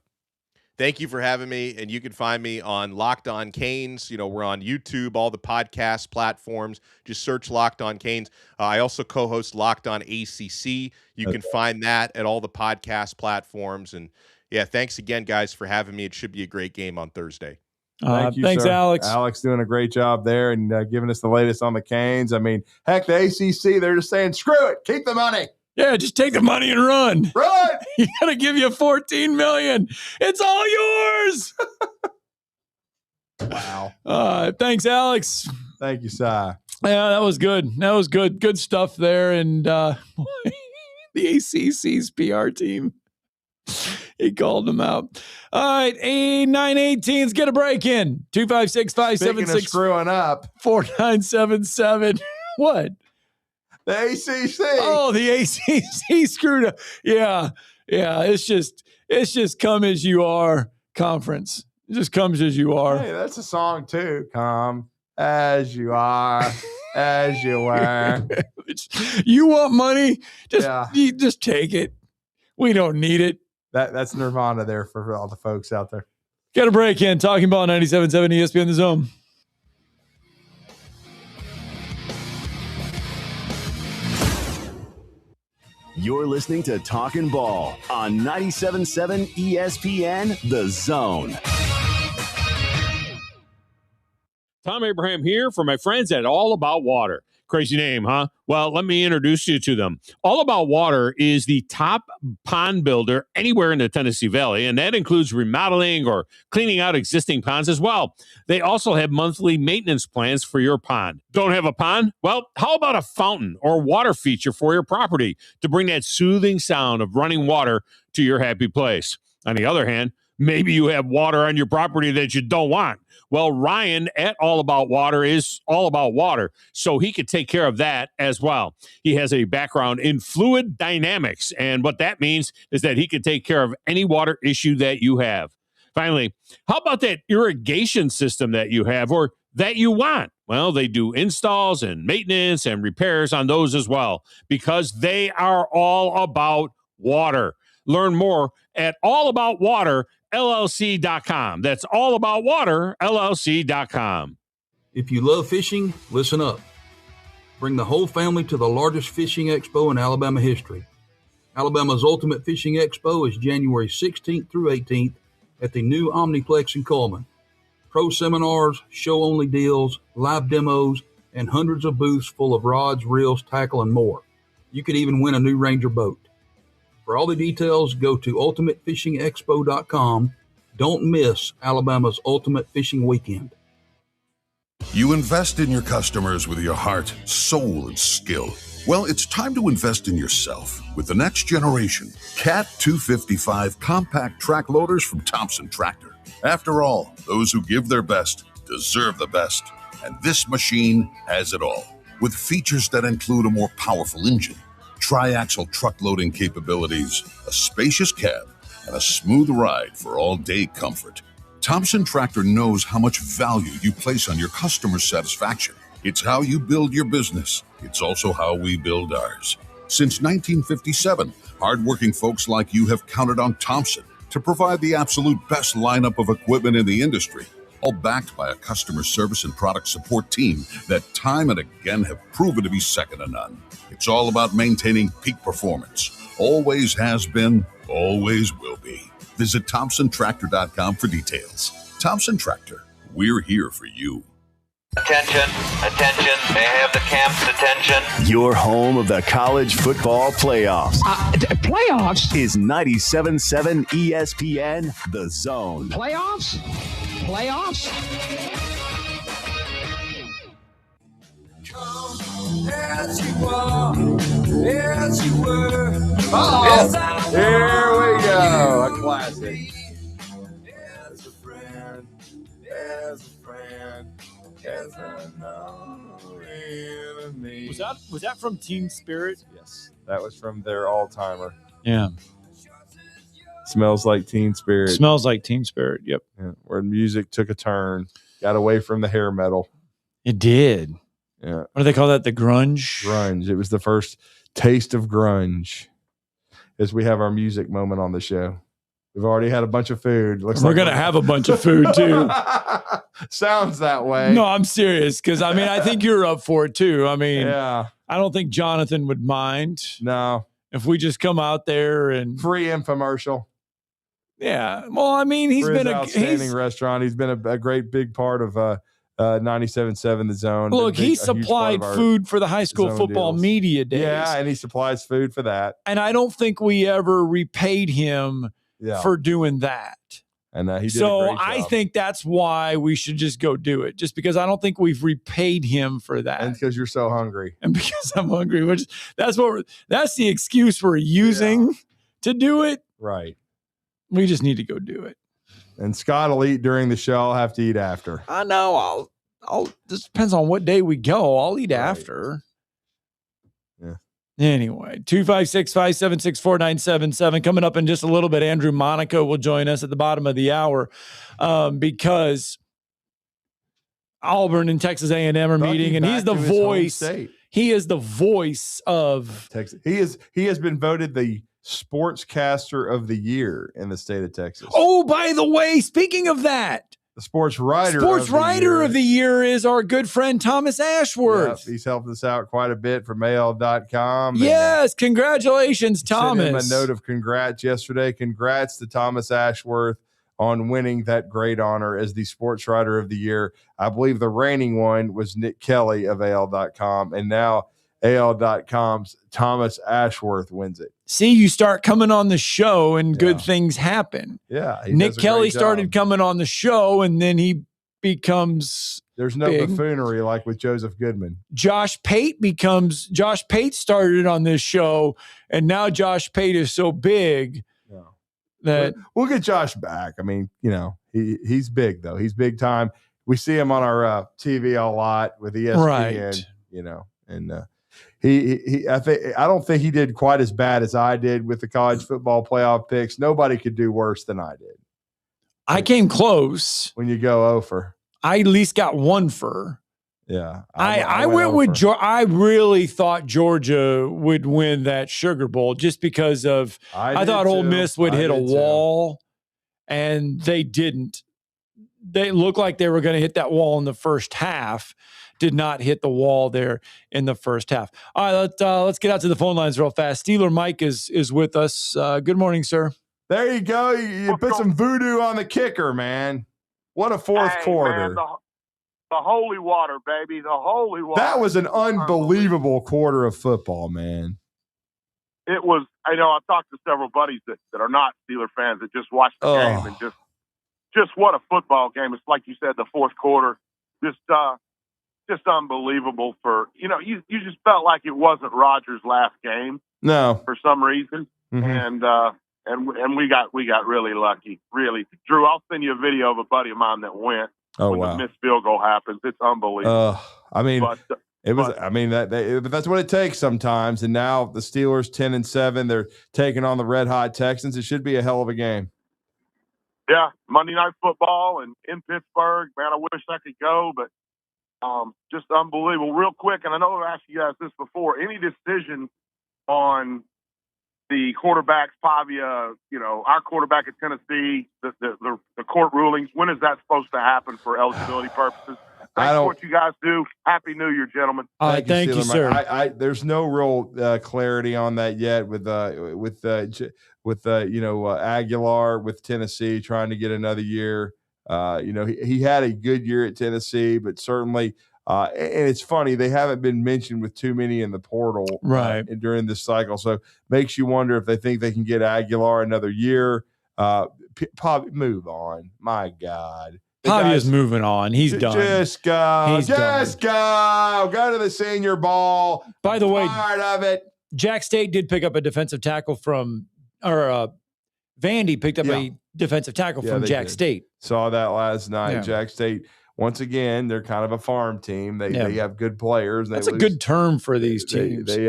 Thank you for having me, and you can find me on Locked On Canes. You know, we're on YouTube, all the podcast platforms. Just search Locked On Canes. I also co-host Locked On ACC. You can find that at all the podcast platforms. And yeah, thanks again, guys, for having me. It should be a great game on Thursday. Thank you, thanks, sir. Alex. Alex doing a great job there and giving us the latest on the Canes. I mean, heck, the ACC, they're just saying, screw it, keep the money. Yeah, just take the money and run. Run! You got to give you $14 million. It's all yours. Wow. Thanks, Alex. Thank you, Si. Yeah, that was good. That was good. Good stuff there. And the ACC's PR team, he called them out. All right, 918. Let's get a break in. 256-576. Speaking of screwing up. 4977. What? The ACC. Oh, the ACC screwed up. Yeah. It's just come as you are conference. It just comes as you are. Hey, that's a song too. Come as you are, as you were. You want money? Just take it. We don't need it. That's Nirvana there for all the folks out there. Got a break in. Talking Ball 97.7 ESPN The Zone. You're listening to Talkin' Ball on 97.7 ESPN The Zone. Tom Abraham here for my friends at All About Water. Crazy name, huh? Well, let me introduce you to them. All About Water is the top pond builder anywhere in the Tennessee Valley, and that includes remodeling or cleaning out existing ponds as well. They also have monthly maintenance plans for your pond. Don't have a pond? Well, how about a fountain or water feature for your property to bring that soothing sound of running water to your happy place? On the other hand, maybe you have water on your property that you don't want. Well, Ryan at All About Water is all about water, so he could take care of that as well. He has a background in fluid dynamics, and what that means is that he could take care of any water issue that you have. Finally, how about that irrigation system that you have or that you want? Well, they do installs and maintenance and repairs on those as well, because they are all about water. Learn more at allaboutwaterllc.com. That's allaboutwaterllc.com. If you love fishing, listen up. Bring the whole family to the largest fishing expo in Alabama history. Alabama's Ultimate Fishing Expo is January 16th through 18th at the new Omniplex in Coleman. Pro seminars, show-only deals, live demos, and hundreds of booths full of rods, reels, tackle, and more. You could even win a new Ranger boat. For all the details, go to ultimatefishingexpo.com. Don't miss Alabama's Ultimate Fishing Weekend. You invest in your customers with your heart, soul, and skill. Well, it's time to invest in yourself with the next generation Cat 255 compact track loaders from Thompson Tractor. After all, those who give their best deserve the best. And this machine has it all, with features that include a more powerful engine, tri-axle truck loading capabilities, a spacious cab, and a smooth ride for all-day comfort. Thompson Tractor knows how much value you place on your customer satisfaction. It's how you build your business. It's also how we build ours. Since 1957, hardworking folks like you have counted on Thompson to provide the absolute best lineup of equipment in the industry, all backed by a customer service and product support team that time and again have proven to be second to none. It's all about maintaining peak performance. Always has been, always will be. Visit ThompsonTractor.com for details. Thompson Tractor, we're here for you. Attention, attention, may I have the camp's attention? Your home of the college football playoffs. Playoffs? Is 97.7 ESPN The Zone. Playoffs? Playoffs? As you are, as you were. Uh-oh. Here we go. A classic. As a friend, as a friend, as another enemy. Was that from Teen Spirit? Yes. That was from their all-timer. Yeah. Smells Like Teen Spirit. Smells Like Teen Spirit. Yep. Yeah, where music took a turn, got away from the hair metal. It did. Yeah. What do they call that? The grunge? Grunge. It was the first taste of grunge. As we have our music moment on the show. We've already had a bunch of food. We're going to have a bunch of food too. Sounds that way. No, I'm serious. Because, I mean, I think you're up for it too. I mean, yeah. I don't think Jonathan would mind. No. If we just come out there and. Free infomercial. Yeah. Well, I mean, he's been an outstanding restaurant. He's been a great big part of 97.7 The Zone. Look, he supplied food for the high school football media days. Yeah, and he supplies food for that. And I don't think we ever repaid him for doing that. And he did so a great job. I think that's why we should just go do it. Just because I don't think we've repaid him for that. And because you're so hungry. And because I'm hungry, which that's the excuse we're using to do it. Right. We just need to go do it. And Scott will eat during the show. I'll have to eat after. I know. I'll this depends on what day we go. I'll eat after. Yeah. Anyway, 256-576-4977. Coming up in just a little bit, Andrew Monaco will join us at the bottom of the hour because Auburn and Texas A&M are meeting, and he's the voice. He is the voice of Texas. He has been voted the Sportscaster of the Year in the state of Texas. Oh, by the way, speaking of that, the Sports Writer of the Year is our good friend Thomas Ashworth. Yep, he's helped us out quite a bit from AL.com. Yes, congratulations, Thomas. Sent him a note of congrats yesterday. Congrats to Thomas Ashworth on winning that great honor as the Sports Writer of the Year. I believe the reigning one was Nick Kelly of AL.com, and now AL.com's Thomas Ashworth wins it. See, you start coming on the show and good things happen. Yeah. Nick Kelly started coming on the show and then he becomes There's no big. buffoonery like with Joseph Goodman. Josh Pate started on this show and now Josh Pate is so big that we'll get Josh back. I mean, he's big though. He's big time. We see him on our TV a lot with ESPN, right. And I don't think he did quite as bad as I did with the college football playoff picks. Nobody could do worse than I did. I came close. When you go over, I at least got one for. Yeah. I went with Georgia. I really thought Georgia would win that Sugar Bowl just because of I thought Ole Miss would hit a wall, and they didn't. They looked like they were going to hit that wall in the first half. Did not hit the wall there in the first half. All right, let's get out to the phone lines real fast. Steeler Mike is with us. Good morning, sir. There you go. You put some voodoo on the kicker, man. What a fourth quarter. Man, the holy water, baby. The holy water. That was an unbelievable quarter of football, man. It was. I know I've talked to several buddies that are not Steeler fans that just watched the game and just what a football game. It's like you said, the fourth quarter. Just just unbelievable for, you just felt like it wasn't Rodgers' last game. No. For some reason. Mm-hmm. And we got really lucky. Really. Drew, I'll send you a video of a buddy of mine that went when the missed field goal happens. It's unbelievable. But that's what it takes sometimes. And now the Steelers 10-7, they're taking on the red hot Texans. It should be a hell of a game. Yeah, Monday Night Football and in Pittsburgh. Man, I wish I could go, but just unbelievable. Real quick, and I know I've asked you guys this before, any decision on the quarterbacks, Pavia, our quarterback at Tennessee, the court rulings, when is that supposed to happen for eligibility purposes? Thanks for what you guys do. Happy New Year, gentlemen. Thank you, sir. There's no real clarity on that yet with Aguilar with Tennessee trying to get another year. He had a good year at Tennessee, but certainly, and it's funny, they haven't been mentioned with too many in the portal during this cycle. So makes you wonder if they think they can get Aguilar another year. Move on. My God. Pavia's moving on. He's done. Just go. Go to the Senior Bowl. By the way, tired of it. Jack State did pick up a defensive tackle Vandy picked up a defensive tackle from Jack State. Saw that last night. Yeah. Jack State, once again, they're kind of a farm team. They have good players. That's a good term for these teams. They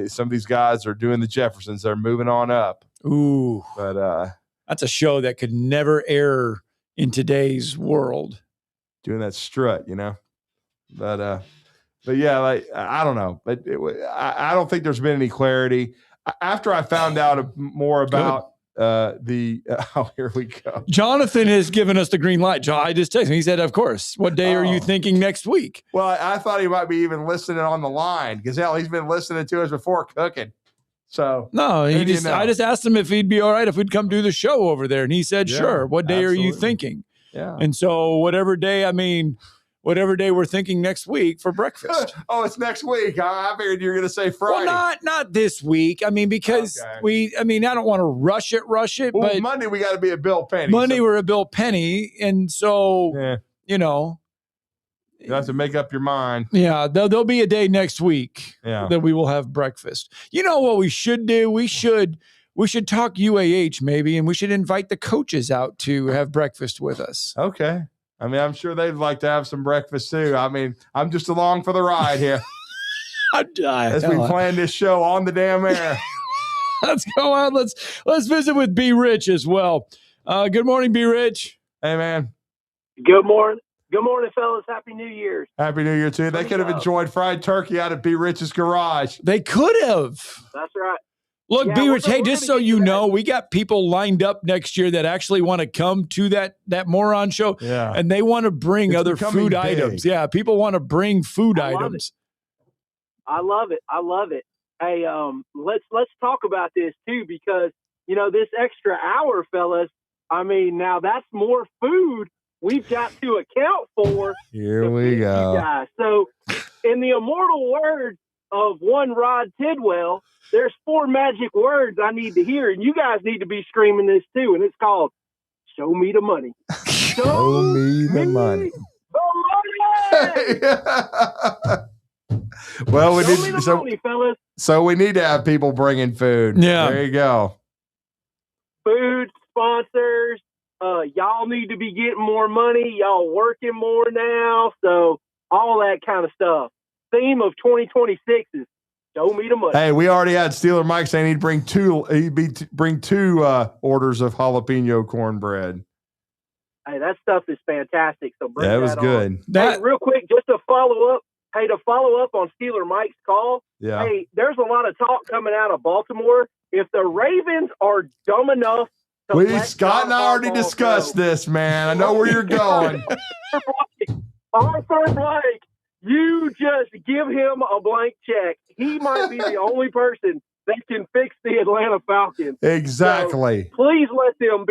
some of these guys are doing the Jeffersons. They're moving on up. Ooh, but that's a show that could never air in today's world. Doing that strut, but yeah, I don't know, but I don't think there's been any clarity after I found out more about here we go. Jonathan has given us the green light. I just texted him. He said, of course. What day are you thinking next week? Well, I thought he might be even listening on the line because he's been listening to us before cooking. So no, I just asked him if he'd be all right if we'd come do the show over there. And he said, sure. What day are you thinking? Yeah. And so whatever day we're thinking next week for breakfast. Oh, it's next week. I figured you were going to say Friday. Well, not this week. I mean, because I don't want to rush it, well, but Monday we got to be at Bill Penny. We're at Bill Penny. And so, you have to make up your mind. Yeah, there'll be a day next week that we will have breakfast. You know what we should do? We should talk UAH maybe, and we should invite the coaches out to have breakfast with us. Okay. I mean, I'm sure they'd like to have some breakfast too. I mean, I'm just along for the ride here. As we plan this show on the damn air. Let's go out. Let's visit with B. Rich as well. Good morning, B. Rich. Hey, man. Good morning. Good morning, fellas. Happy New Year's. Happy New Year, too. They could have enjoyed fried turkey out at B. Rich's garage. They could have. That's right. Look, B. Rich, hey, just so you know, we got people lined up next year that actually want to come to that moron show. Yeah. And they want to bring other food items. Yeah, people want to bring food items. I love it. Hey, let's talk about this, too, because, this extra hour, fellas, I mean, now that's more food we've got to account for. Here we go. Guys. So, in the immortal words of one Rod Tidwell, there's 4 magic words I need to hear, and you guys need to be screaming this too, and it's called "Show me the money." Show me the money. Well, we need money, fellas. So we need to have people bringing food. Yeah, there you go. Food sponsors. Y'all need to be getting more money. Y'all working more now, so all that kind of stuff. Theme of 2026 is show me the money. Hey, we already had Steeler Mike saying he'd bring two orders of jalapeno cornbread. Hey, that stuff is fantastic. So bring that was good. Hey, real quick, just to follow up. Hey, to follow up on Steeler Mike's call. Yeah. Hey, there's a lot of talk coming out of Baltimore. If the Ravens are dumb enough, Scott and I already discussed this, man. I know where you're going. Arthur Blake. You just give him a blank check. He might be the only person that can fix the Atlanta Falcons. Exactly. So please let them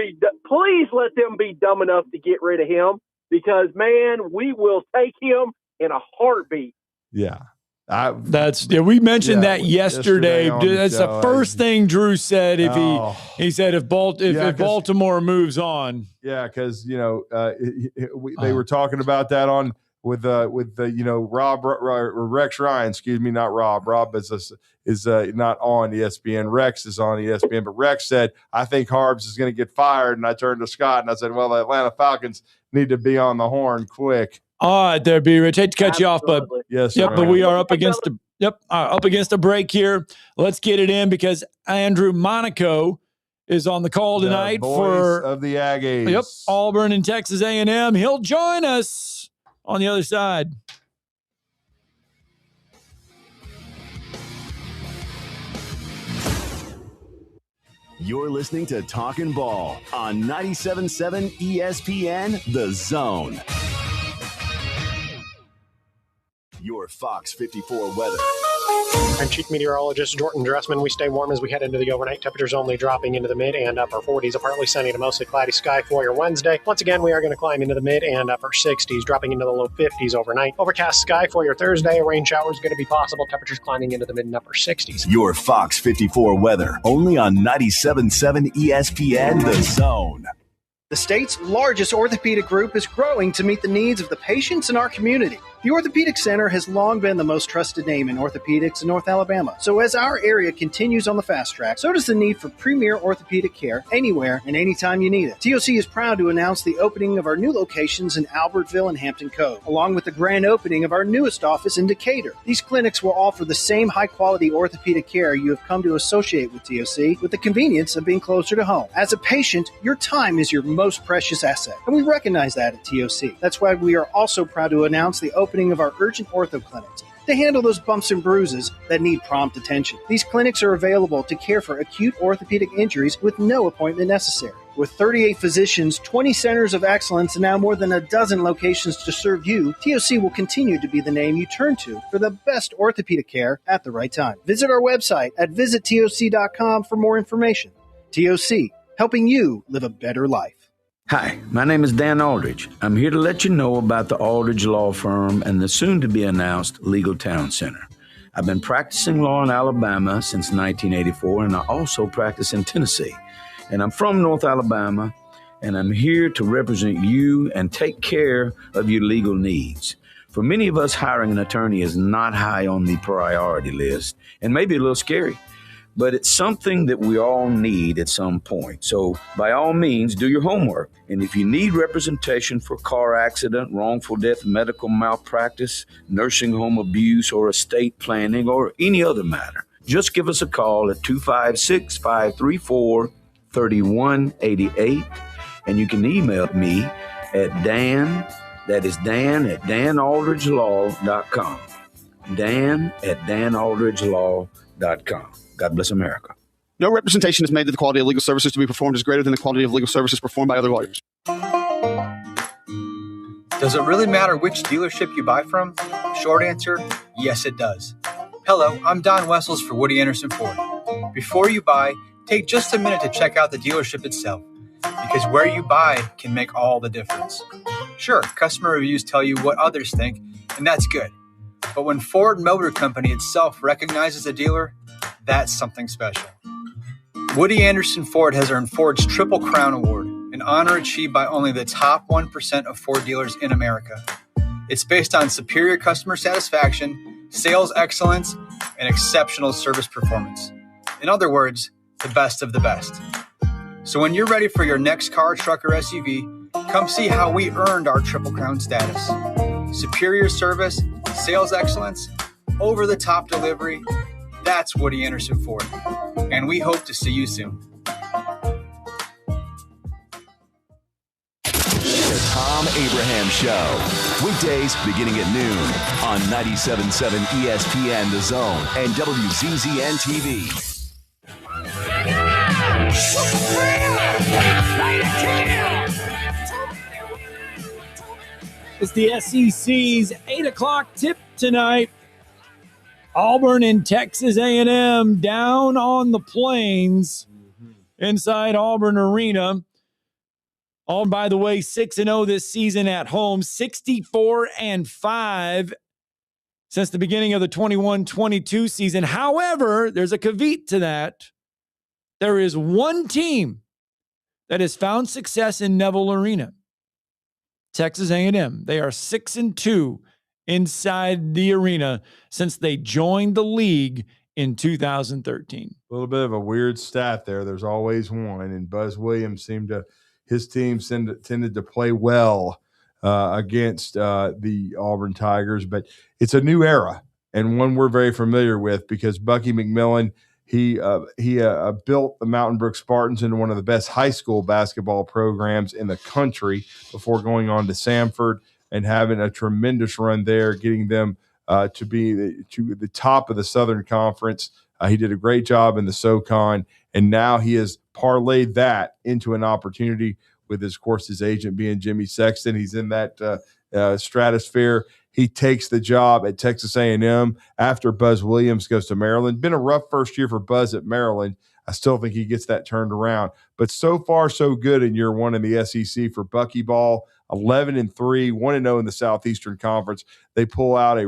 be dumb enough to get rid of him because, man, we will take him in a heartbeat. Yeah. We mentioned that yesterday. That's the first thing Drew said. If Baltimore moves on. Yeah, because they were talking about that on with Rex Ryan, excuse me, not Rob. Rob is not on ESPN. Rex is on ESPN, but Rex said, I think Harbs is going to get fired. And I turned to Scott and I said, well, the Atlanta Falcons need to be on the horn quick. All right, there, B. Rich. Hate to cut you off, but yes, yep, but we are up against a break here. Let's get it in because Andrew Monaco is on the call tonight for of the Aggies. Yep, Auburn and Texas A&M. He'll join us on the other side. You're listening to Talkin' Ball on 97.7 ESPN The Zone. Your Fox 54 weather. I'm Chief Meteorologist Jordan Dressman. We stay warm as we head into the overnight. Temperatures only dropping into the mid and upper 40s. A partly sunny to mostly cloudy sky for your Wednesday. Once again, we are going to climb into the mid and upper 60s, dropping into the low 50s overnight. Overcast sky for your Thursday. A rain shower is going to be possible. Temperatures climbing into the mid and upper 60s. Your Fox 54 weather, only on 97.7 ESPN The Zone. The state's largest orthopedic group is growing to meet the needs of the patients in our community. The Orthopedic Center has long been the most trusted name in orthopedics in North Alabama. So as our area continues on the fast track, so does the need for premier orthopedic care anywhere and anytime you need it. TOC is proud to announce the opening of our new locations in Albertville and Hampton Cove, along with the grand opening of our newest office in Decatur. These clinics will offer the same high-quality orthopedic care you have come to associate with TOC, with the convenience of being closer to home. As a patient, your time is your most precious asset, and we recognize that at TOC. That's why we are also proud to announce the opening of our urgent ortho clinics to handle those bumps and bruises that need prompt attention. These clinics are available to care for acute orthopedic injuries with no appointment necessary. With 38 physicians, 20 centers of excellence, and now more than a dozen locations to serve you, TOC will continue to be the name you turn to for the best orthopedic care at the right time. Visit our website at visittoc.com for more information. TOC, helping you live a better life. Hi, my name is Dan Aldridge. I'm here to let you know about the Aldridge Law Firm and the soon-to-be-announced Legal Town Center. I've been practicing law in Alabama since 1984, and I also practice in Tennessee. And I'm from North Alabama, and I'm here to represent you and take care of your legal needs. For many of us, hiring an attorney is not high on the priority list, and maybe a little scary. But it's something that we all need at some point. So by all means, do your homework. And if you need representation for car accident, wrongful death, medical malpractice, nursing home abuse, or estate planning, or any other matter, just give us a call at 256-534-3188. And you can email me at Dan, that is Dan at danaldridgelaw.com. Dan at danaldridgelaw.com. God bless America. No representation is made that the quality of legal services to be performed is greater than the quality of legal services performed by other lawyers. Does it really matter which dealership you buy from? Short answer, yes it does. Hello, I'm Don Wessels for Woody Anderson Ford. Before you buy, take just a minute to check out the dealership itself, because where you buy can make all the difference. Sure, customer reviews tell you what others think, and that's good. But when Ford Motor Company itself recognizes a dealer, that's something special. Woody Anderson Ford has earned Ford's Triple Crown Award, an honor achieved by only the top 1% of Ford dealers in America. It's based on superior customer satisfaction, sales excellence, and exceptional service performance. In other words, the best of the best. So when you're ready for your next car, truck, or SUV, come see how we earned our Triple Crown status. Superior service, sales excellence, over-the-top delivery. That's Woody Anderson Ford, and we hope to see you soon. The Tom Abraham Show, weekdays beginning at noon on 97.7 ESPN The Zone and WZZN TV. It's the SEC's 8 o'clock tip tonight. Auburn and Texas A&M down on the plains inside Auburn Arena. Auburn, by the way, 6-0 this season at home, 64-5 since the beginning of the 21-22 season. However, there's a caveat to that. There is one team that has found success in Neville Arena. Texas A&M. They are 6-2 inside the arena since they joined the league in 2013. A little bit of a weird stat there. There's always one, and Buzz Williams his team tended to play well against the Auburn Tigers, but it's a new era and one we're very familiar with because Bucky McMillan, he built the Mountain Brook Spartans into one of the best high school basketball programs in the country before going on to Samford and having a tremendous run there, getting them to be to the top of the Southern Conference. He did a great job in the SoCon, and now he has parlayed that into an opportunity with, of course, his agent being Jimmy Sexton. He's in that stratosphere. He takes the job at Texas A&M after Buzz Williams goes to Maryland. Been a rough first year for Buzz at Maryland. I still think he gets that turned around. But so far, so good in year one in the SEC for Bucky Ball. 11-3, 1-0 in the Southeastern Conference. They pull out a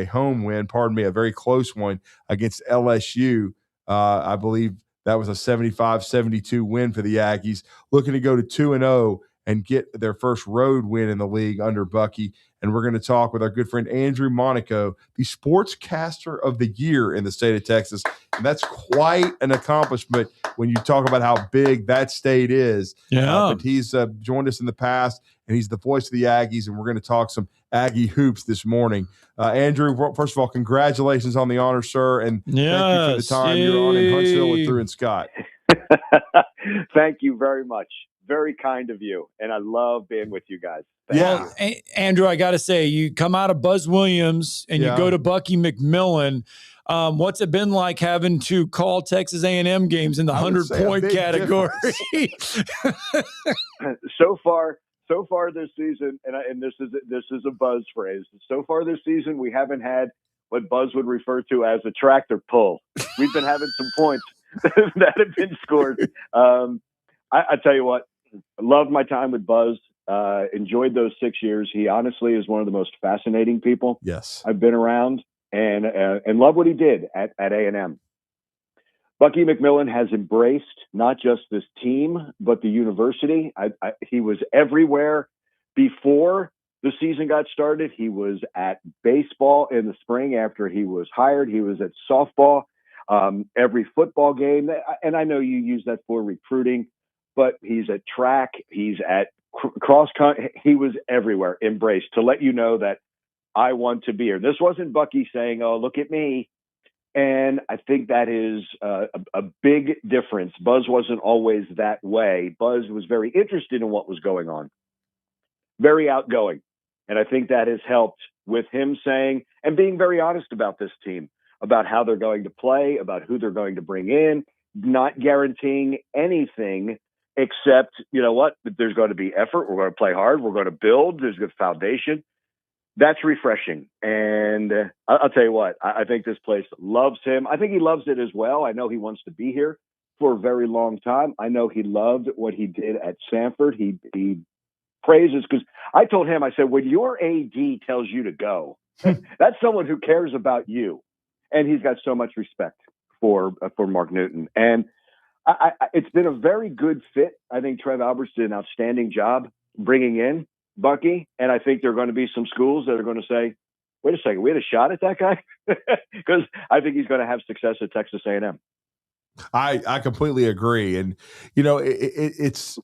home win, a very close one against LSU. I believe that was a 75-72 win for the Aggies, looking to go to 2-0 and get their first road win in the league under Bucky. And we're going to talk with our good friend Andrew Monaco, the Sportscaster of the Year in the state of Texas. And that's quite an accomplishment when you talk about how big that state is. Yeah. But he's joined us in the past, and he's the voice of the Aggies, and we're going to talk some Aggie hoops this morning. Andrew, first of all, congratulations on the honor, sir, and thank you for the time you're on in Huntsville with Drew and Scott. Thank you very much. Very kind of you, and I love being with you guys. Thank you. Andrew, I got to say, you come out of Buzz Williams and you go to Bucky McMillan. What's it been like having to call Texas A&M games in the 100-point category? So far this season, and this is a Buzz phrase. So far this season, we haven't had what Buzz would refer to as a tractor pull. We've been having some points that have been scored. I tell you what, I loved my time with Buzz. Enjoyed those 6 years. He honestly is one of the most fascinating people I've been around, and love what he did at A&M. Bucky McMillan has embraced not just this team, but the university. He was everywhere before the season got started. He was at baseball in the spring after he was hired. He was at softball, every football game. And I know you use that for recruiting, but he's at track. He's at cross country. He was everywhere, embraced, to let you know that I want to be here. This wasn't Bucky saying, "Oh, look at me." And I think that is a big difference. Buzz wasn't always that way. Buzz was very interested in what was going on, very outgoing. And I think that has helped with him saying and being very honest about this team, about how they're going to play, about who they're going to bring in, not guaranteeing anything except, you know what, there's going to be effort. We're going to play hard. We're going to build. There's a good foundation. That's refreshing. And I'll tell you what, I think this place loves him. I think he loves it as well. I know he wants to be here for a very long time. I know he loved what he did at Samford. He praises, because I told him, I said, when your AD tells you to go, that's someone who cares about you. And he's got so much respect for Mark Newton. And it's been a very good fit. I think Trev Alberts did an outstanding job bringing in Bucky, and I think there are going to be some schools that are going to say, wait a second, we had a shot at that guy? Because I think he's going to have success at Texas A&M. I completely agree. And, you know, it's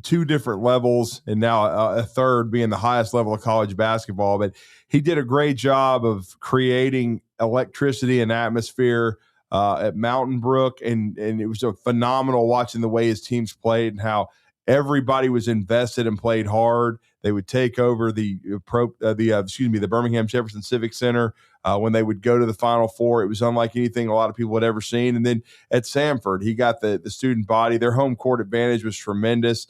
two different levels, and now a third being the highest level of college basketball. But he did a great job of creating electricity and atmosphere at Mountain Brook. And it was phenomenal watching the way his teams played and how everybody was invested and played hard. They would take over the Birmingham Jefferson Civic Center when they would go to the Final Four. It was unlike anything a lot of people had ever seen. And then at Samford, he got the student body. Their home court advantage was tremendous.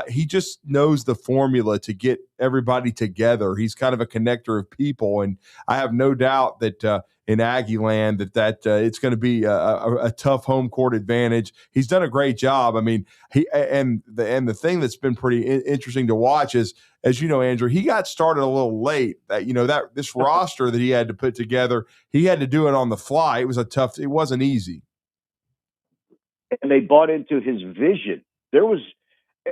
He just knows the formula to get everybody together. He's kind of a connector of people, and I have no doubt that in Aggie land that it's going to be a tough home court advantage. He's done a great job. I mean, the thing that's been pretty interesting to watch is, as you know, Andrew, he got started a little late. That this roster that he had to put together, he had to do it on the fly. It wasn't easy. And they bought into his vision.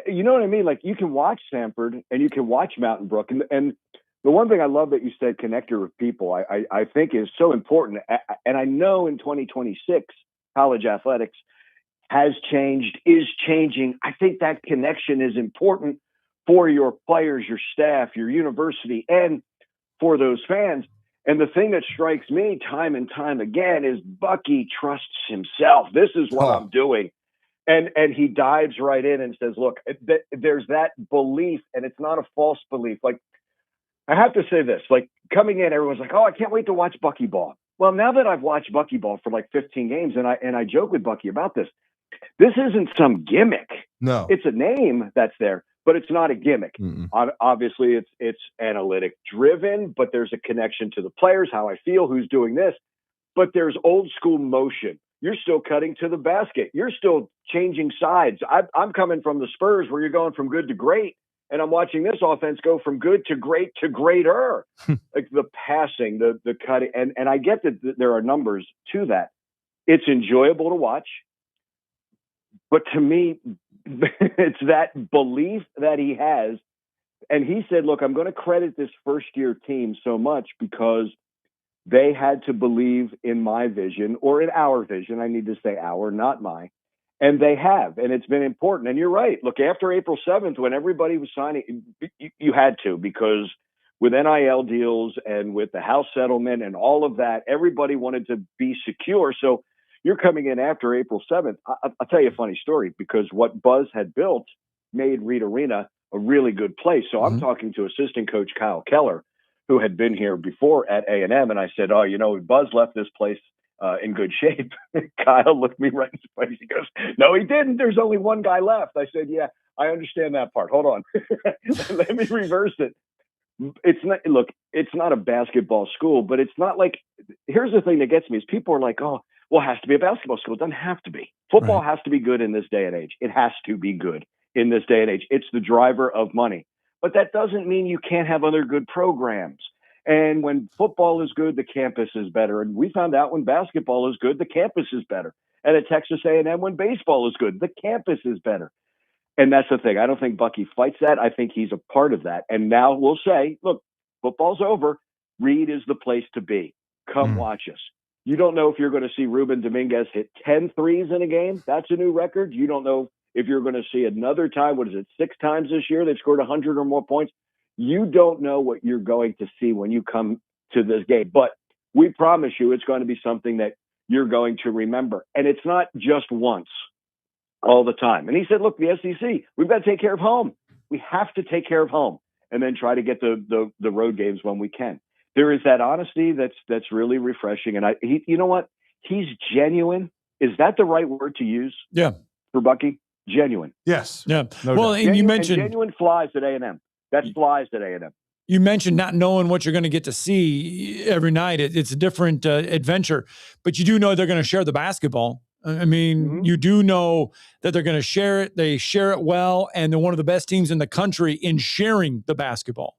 you know what I mean? Like, you can watch Sanford and you can watch Mountain Brook. And the one thing I love that you said, connector with people, I think is so important. And I know in 2026, college athletics has changed, is changing. I think that connection is important for your players, your staff, your university, and for those fans. And the thing that strikes me time and time again is Bucky trusts himself. This is what I'm doing. And he dives right in and says, look, there's that belief, and it's not a false belief. Like, I have to say this, like, coming in, everyone's like, oh, I can't wait to watch Bucky ball. Well, now that I've watched Bucky ball for like 15 games, and I joke with Bucky about this isn't some gimmick. No. It's a name that's there, but it's not a gimmick. Obviously, it's analytic driven, but there's a connection to the players, how I feel, who's doing this. But there's old school motion. You're still cutting to the basket. You're still changing sides. I'm coming from the Spurs where you're going from good to great, and I'm watching this offense go from good to great to greater. Like the passing, the cutting, and I get that there are numbers to that. It's enjoyable to watch. But to me, it's that belief that he has. And he said, look, I'm going to credit this first-year team so much because they had to believe in my vision, or in our vision. I need to say our, not my. And they have. And it's been important. And you're right. Look, after April 7th, when everybody was signing, you had to, because with NIL deals and with the house settlement and all of that, everybody wanted to be secure. So you're coming in after April 7th. I'll tell you a funny story, because what Buzz had built made Reed Arena a really good place. So I'm talking to assistant coach Kyle Keller, who had been here before at A&M. And I said, oh, Buzz left this place in good shape. Kyle looked me right in the face. He goes, no, he didn't. There's only one guy left. I said, yeah, I understand that part. Hold on. Let me reverse it. It's not a basketball school, but it's not like, here's the thing that gets me is people are like, oh, well, it has to be a basketball school. It doesn't have to be. Football has to be good in this day and age. It has to be good in this day and age. It's the driver of money. But that doesn't mean you can't have other good programs. And when football is good, the campus is better. And we found out when basketball is good, the campus is better. And at Texas A&M, when baseball is good, the campus is better. And that's the thing. I don't think Bucky fights that. I think he's a part of that. And now we'll say, look, football's over. Reed is the place to be. Come watch us. You don't know if you're going to see Ruben Dominguez hit 10 threes in a game. That's a new record. You don't know if you're going to see another time. 6 times this year they've scored 100 or more points. You don't know what you're going to see when you come to this game. But we promise you it's going to be something that you're going to remember. And it's not just once, all the time. And he said, look, the SEC, we've got to take care of home. We have to take care of home and then try to get the road games when we can. There is that honesty that's really refreshing. And you know what? He's genuine. Is that the right word to use? Yeah. For Bucky? Genuine. Yes. Yeah. No well, doubt. and you mentioned genuine flies at A&M. That flies at A&M. You mentioned not knowing what you're going to get to see every night. It's a different adventure, but you do know they're going to share the basketball. I mean, you do know that they're going to share it. They share it well, and they're one of the best teams in the country in sharing the basketball.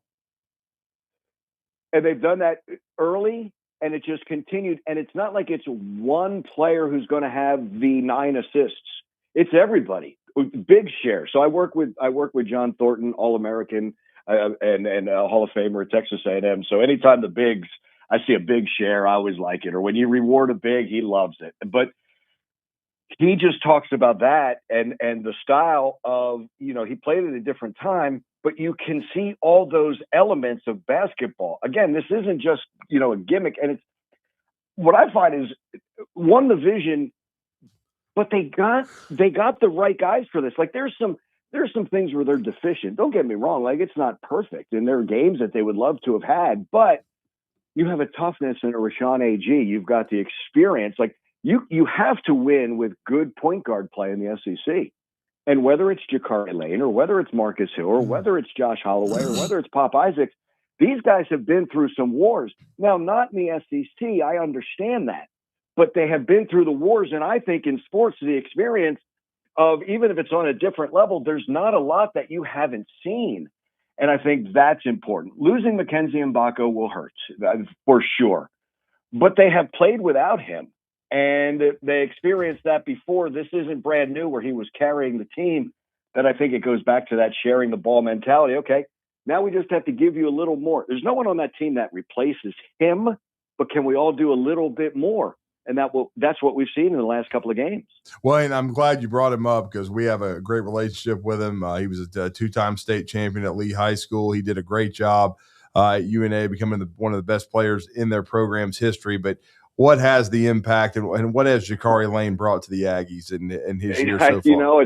And they've done that early, and it just continued. And it's not like it's one player who's going to have the 9 assists. It's everybody. Big share. So I work with John Thornton, All-American, and Hall of Famer at Texas A&M. So anytime the bigs, I see a big share, I always like it. Or when you reward a big, he loves it. But he just talks about that and the style of, he played at a different time, but you can see all those elements of basketball. Again, this isn't just, a gimmick. And it's what I find is one, the vision, but they got the right guys for this. Like there's some things where they're deficient. Don't get me wrong. Like it's not perfect and there are games that they would love to have had, but you have a toughness in a Rashawn AG. You've got the experience. Like you have to win with good point guard play in the SEC. And whether it's Jakari Lane or whether it's Marcus Hill or whether it's Josh Holloway or whether it's Pop Isaacs, these guys have been through some wars. Now, not in the SEC. I understand that. But they have been through the wars. And I think in sports, the experience of, even if it's on a different level, there's not a lot that you haven't seen. And I think that's important. Losing Mackenzie Mbako will hurt, for sure. But they have played without him. And they experienced that before. This isn't brand new where he was carrying the team. that I think it goes back to that sharing the ball mentality. Okay, now we just have to give you a little more. There's no one on that team that replaces him, but can we all do a little bit more? And that's what we've seen in the last couple of games. Well, and I'm glad you brought him up because we have a great relationship with him. He was a two-time state champion at Lee High School. He did a great job at UNA, becoming one of the best players in their program's history. But what has the impact and what has Jakari Lane brought to the Aggies in his year so far? You know,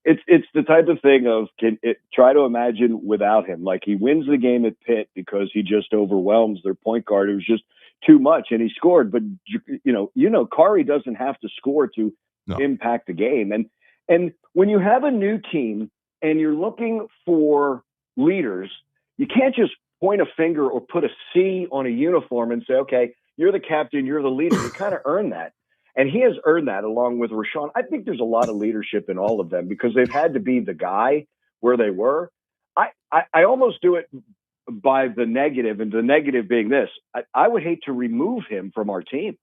it's the type of thing of try to imagine without him. Like, he wins the game at Pitt because he just overwhelms their point guard. It was just too much, and he scored. But Kari doesn't have to score to impact the game. And when you have a new team and you're looking for leaders, you can't just point a finger or put a C on a uniform and say, okay, you're the captain, you're the leader. You kind of earn that. And he has earned that along with Rashawn. I think there's a lot of leadership in all of them because they've had to be the guy where they were. I almost do it by the negative, and the negative being this. I would hate to remove him from our team.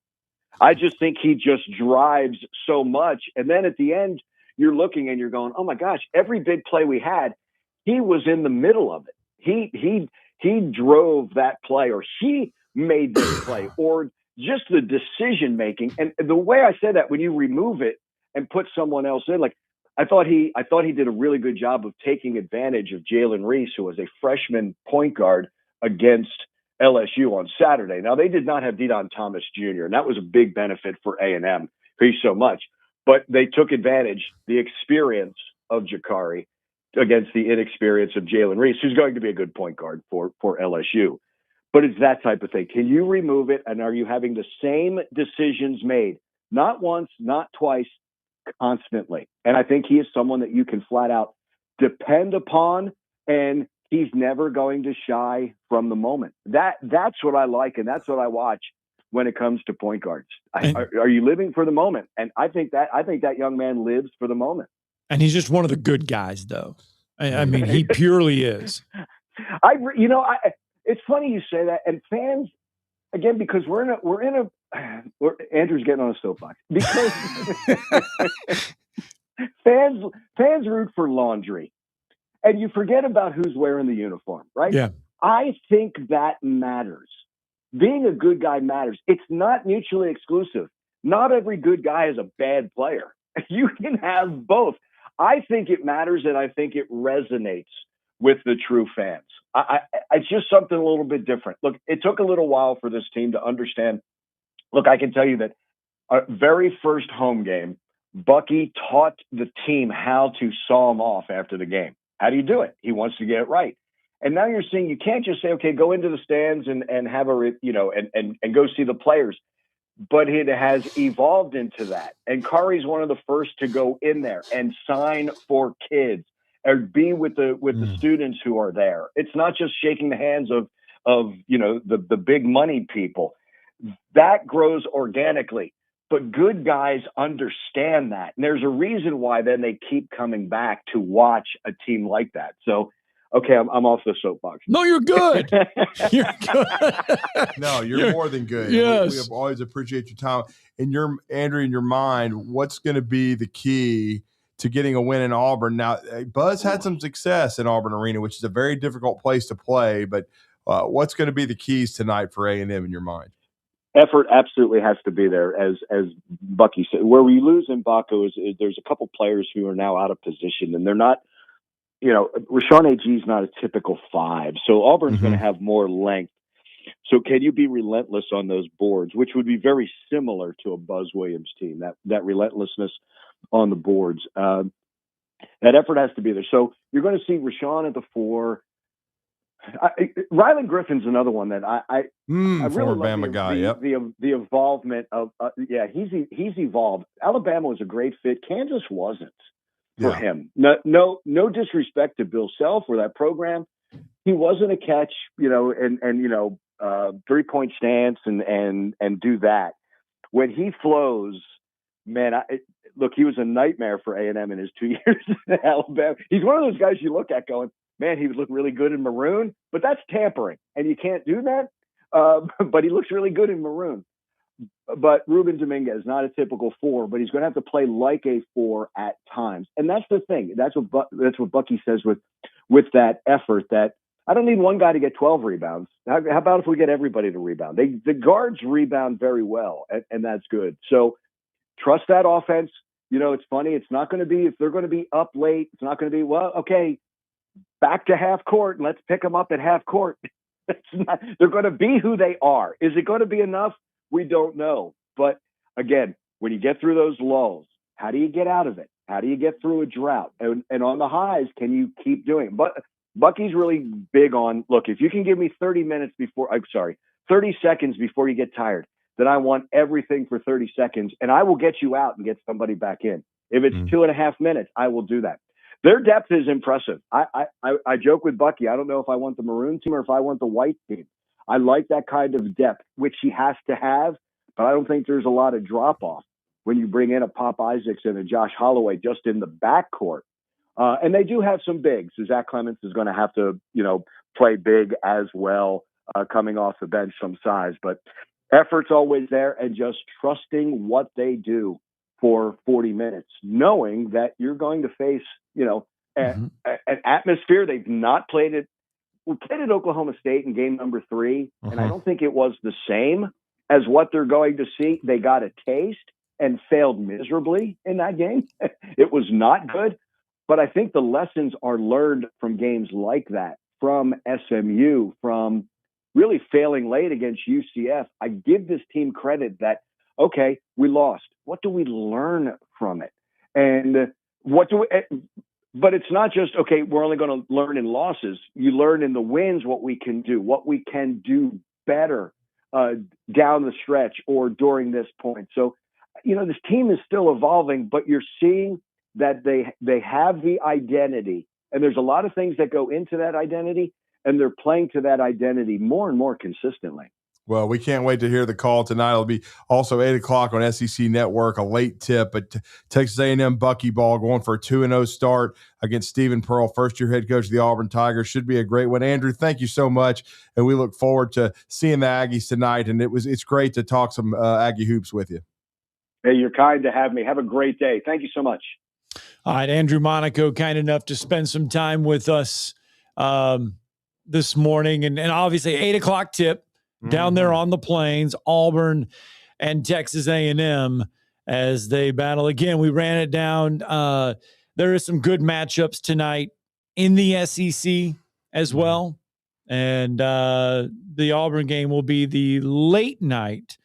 I just think he just drives so much. And then at the end, you're looking and you're going, oh my gosh, every big play we had, he was in the middle of it. He drove that play, or he made this play, or just the decision making. And the way I said that, when you remove it and put someone else in, like, I thought he did a really good job of taking advantage of Jalen Reese, who was a freshman point guard against LSU on Saturday. Now, they did not have Deion Thomas Jr., and that was a big benefit for A&M. He's so much. But they took advantage, the experience of Jakari against the inexperience of Jalen Reese, who's going to be a good point guard for LSU. But it's that type of thing. Can you remove it, and are you having the same decisions made? Not once, not twice, constantly. And I think he is someone that you can flat out depend upon, and he's never going to shy from the moment. That's what I like, and that's what I watch when it comes to point guards. Are you living for the moment? And I think that young man lives for the moment. And he's just one of the good guys, though. I mean, he purely is. It's funny you say that, and fans, again, because Andrew's getting on a soapbox because fans root for laundry, and you forget about who's wearing the uniform, right? Yeah. I think that matters. Being a good guy matters. It's not mutually exclusive. Not every good guy is a bad player. You can have both. I think it matters, and I think it resonates with the true fans. It's just something a little bit different. Look, it took a little while for this team to understand. Look, I can tell you that our very first home game, Bucky taught the team how to saw him off after the game. How do you do it? He wants to get it right. And now you're seeing, you can't just say, okay, go into the stands and have and go see the players. But it has evolved into that. And Kari's one of the first to go in there and sign for kids or be with the students who are there. It's not just shaking the hands of the big money people. That grows organically. But good guys understand that. And there's a reason why then they keep coming back to watch a team like that. So, okay, I'm off the soapbox. No, you're good. You're good. No, you're more than good. Yes. We always appreciate your time. Andrew, in your mind, what's going to be the key to getting a win in Auburn? Now, Buzz had some success in Auburn Arena, which is a very difficult place to play. But what's going to be the keys tonight for A&M in your mind? Effort absolutely has to be there, as Bucky said. Where we lose in Baco is there's a couple players who are now out of position, and they're not. Rashawn Aggies is not a typical 5, so Auburn's going to have more length. So can you be relentless on those boards, which would be very similar to a Buzz Williams team, that relentlessness on the boards. That effort has to be there. So you're going to see Rashawn at the 4. Rylan Griffin's another one that I really former love Bama guy. Yep. The involvement of he's evolved. Alabama was a great fit. Kansas wasn't for him. No disrespect to Bill Self or that program. He wasn't a catch, and 3-point stance and do that. When he flows, man, look, he was a nightmare for A&M in his 2 years in Alabama. He's one of those guys you look at going, man, he would look really good in maroon, but that's tampering, and you can't do that. But he looks really good in maroon. but Ruben Dominguez, not a typical 4, but he's going to have to play like a 4 at times. And that's the thing. That's what Bucky says with that effort, that I don't need one guy to get 12 rebounds. How about if we get everybody to rebound? The guards rebound very well, and that's good. So trust that offense. You know, it's funny. It's not going to be, if they're going to be up late, it's not going to be, well, okay, back to half court and let's pick them up at half court. They're going to be who they are. Is it going to be enough? We don't know. But again, when you get through those lulls, how do you get out of it? How do you get through a drought? And on the highs, can you keep doing it? But Bucky's really big on, look, if you can give me 30 seconds before you get tired, then I want everything for 30 seconds, and I will get you out and get somebody back in. If it's 2.5 minutes, I will do that. Their depth is impressive. I joke with Bucky, I don't know if I want the maroon team or if I want the white team. I like that kind of depth, which he has to have, but I don't think there's a lot of drop-off when you bring in a Pop Isaacs and a Josh Holloway just in the backcourt. And they do have some bigs. So Zach Clements is going to have to, play big as well, coming off the bench, some size. But effort's always there, and just trusting what they do for 40 minutes, knowing that you're going to face, an atmosphere they've not played it. We played at Oklahoma State in game number 3, and I don't think it was the same as what they're going to see. They got a taste and failed miserably in that game. It was not good. But I think the lessons are learned from games like that, from SMU, from really failing late against UCF. I give this team credit that, okay, we lost. What do we learn from it? And but it's not just, okay, we're only going to learn in losses. You learn in the wins what we can do, what we can do better down the stretch or during this point. So, this team is still evolving, but you're seeing that they have the identity, and there's a lot of things that go into that identity, and they're playing to that identity more and more consistently. Well, we can't wait to hear the call tonight. It'll be also 8 o'clock on SEC Network, a late tip. But Texas A&M Buckyball going for a 2-0 start against Stephen Pearl, first-year head coach of the Auburn Tigers. Should be a great one. Andrew, thank you so much, and we look forward to seeing the Aggies tonight. And it's great to talk some Aggie hoops with you. Hey, you're kind to have me. Have a great day. Thank you so much. All right, Andrew Monaco, kind enough to spend some time with us this morning. And obviously, 8 o'clock tip. Down there on the plains, Auburn and Texas A&M as they battle. Again, we ran it down. There are some good matchups tonight in the SEC as well. And the Auburn game will be the late night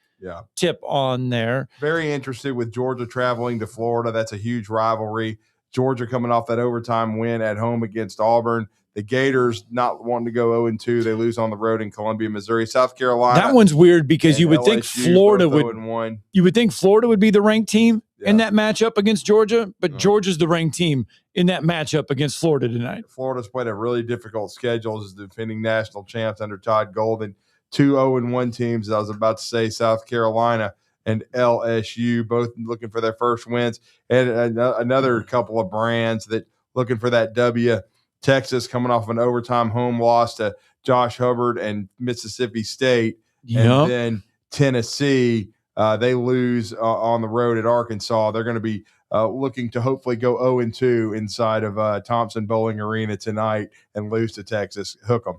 tip on there. Very interested with Georgia traveling to Florida. That's a huge rivalry. Georgia coming off that overtime win at home against Auburn. The Gators not wanting to go 0-2. They lose on the road in Columbia, Missouri. South Carolina. That one's weird because you would LSU, think Florida would. 0-1. You would think Florida would be the ranked team in that matchup against Georgia, but Georgia's the ranked team in that matchup against Florida tonight. Florida's played a really difficult schedule as the defending national champs under Todd Golden. 2 0-1 teams, as I was about to say, South Carolina and LSU, both looking for their first wins. And another couple of brands that looking for that W. Texas coming off of an overtime home loss to Josh Hubbard and Mississippi State. And then Tennessee, they lose on the road at Arkansas. They're going to be looking to hopefully go 0-2 inside of Thompson Bowling Arena tonight and lose to Texas. Hook 'em.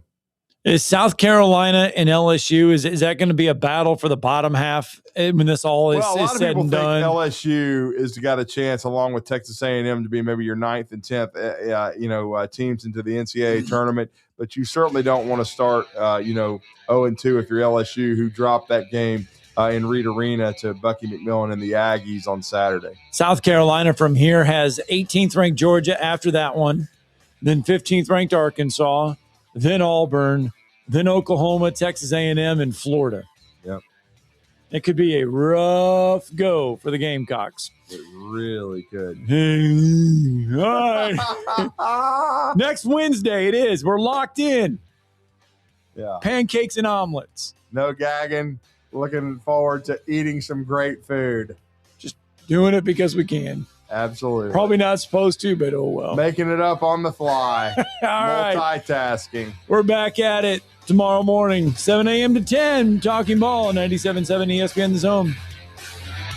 Is South Carolina and LSU, is that going to be a battle for the bottom half when this all is said and done? LSU has got a chance, along with Texas A&M, to be maybe your 9th and 10th, teams into the NCAA tournament. But you certainly don't want to start, 0-2 if you're LSU, who dropped that game in Reed Arena to Bucky McMillan and the Aggies on Saturday. South Carolina from here has 18th ranked Georgia after that one, then 15th ranked Arkansas, then Auburn, then Oklahoma, Texas A&M, and Florida. Yep. It could be a rough go for the Gamecocks. It really could. All right. Next Wednesday it is. We're locked in. Yeah. Pancakes and omelets. No gagging. Looking forward to eating some great food. Just doing it because we can. Absolutely. Probably not supposed to, but oh well. Making it up on the fly. All right. Multitasking. We're back at it tomorrow morning, 7 a.m. to 10, Talking Ball, 97.7 ESPN The Zone.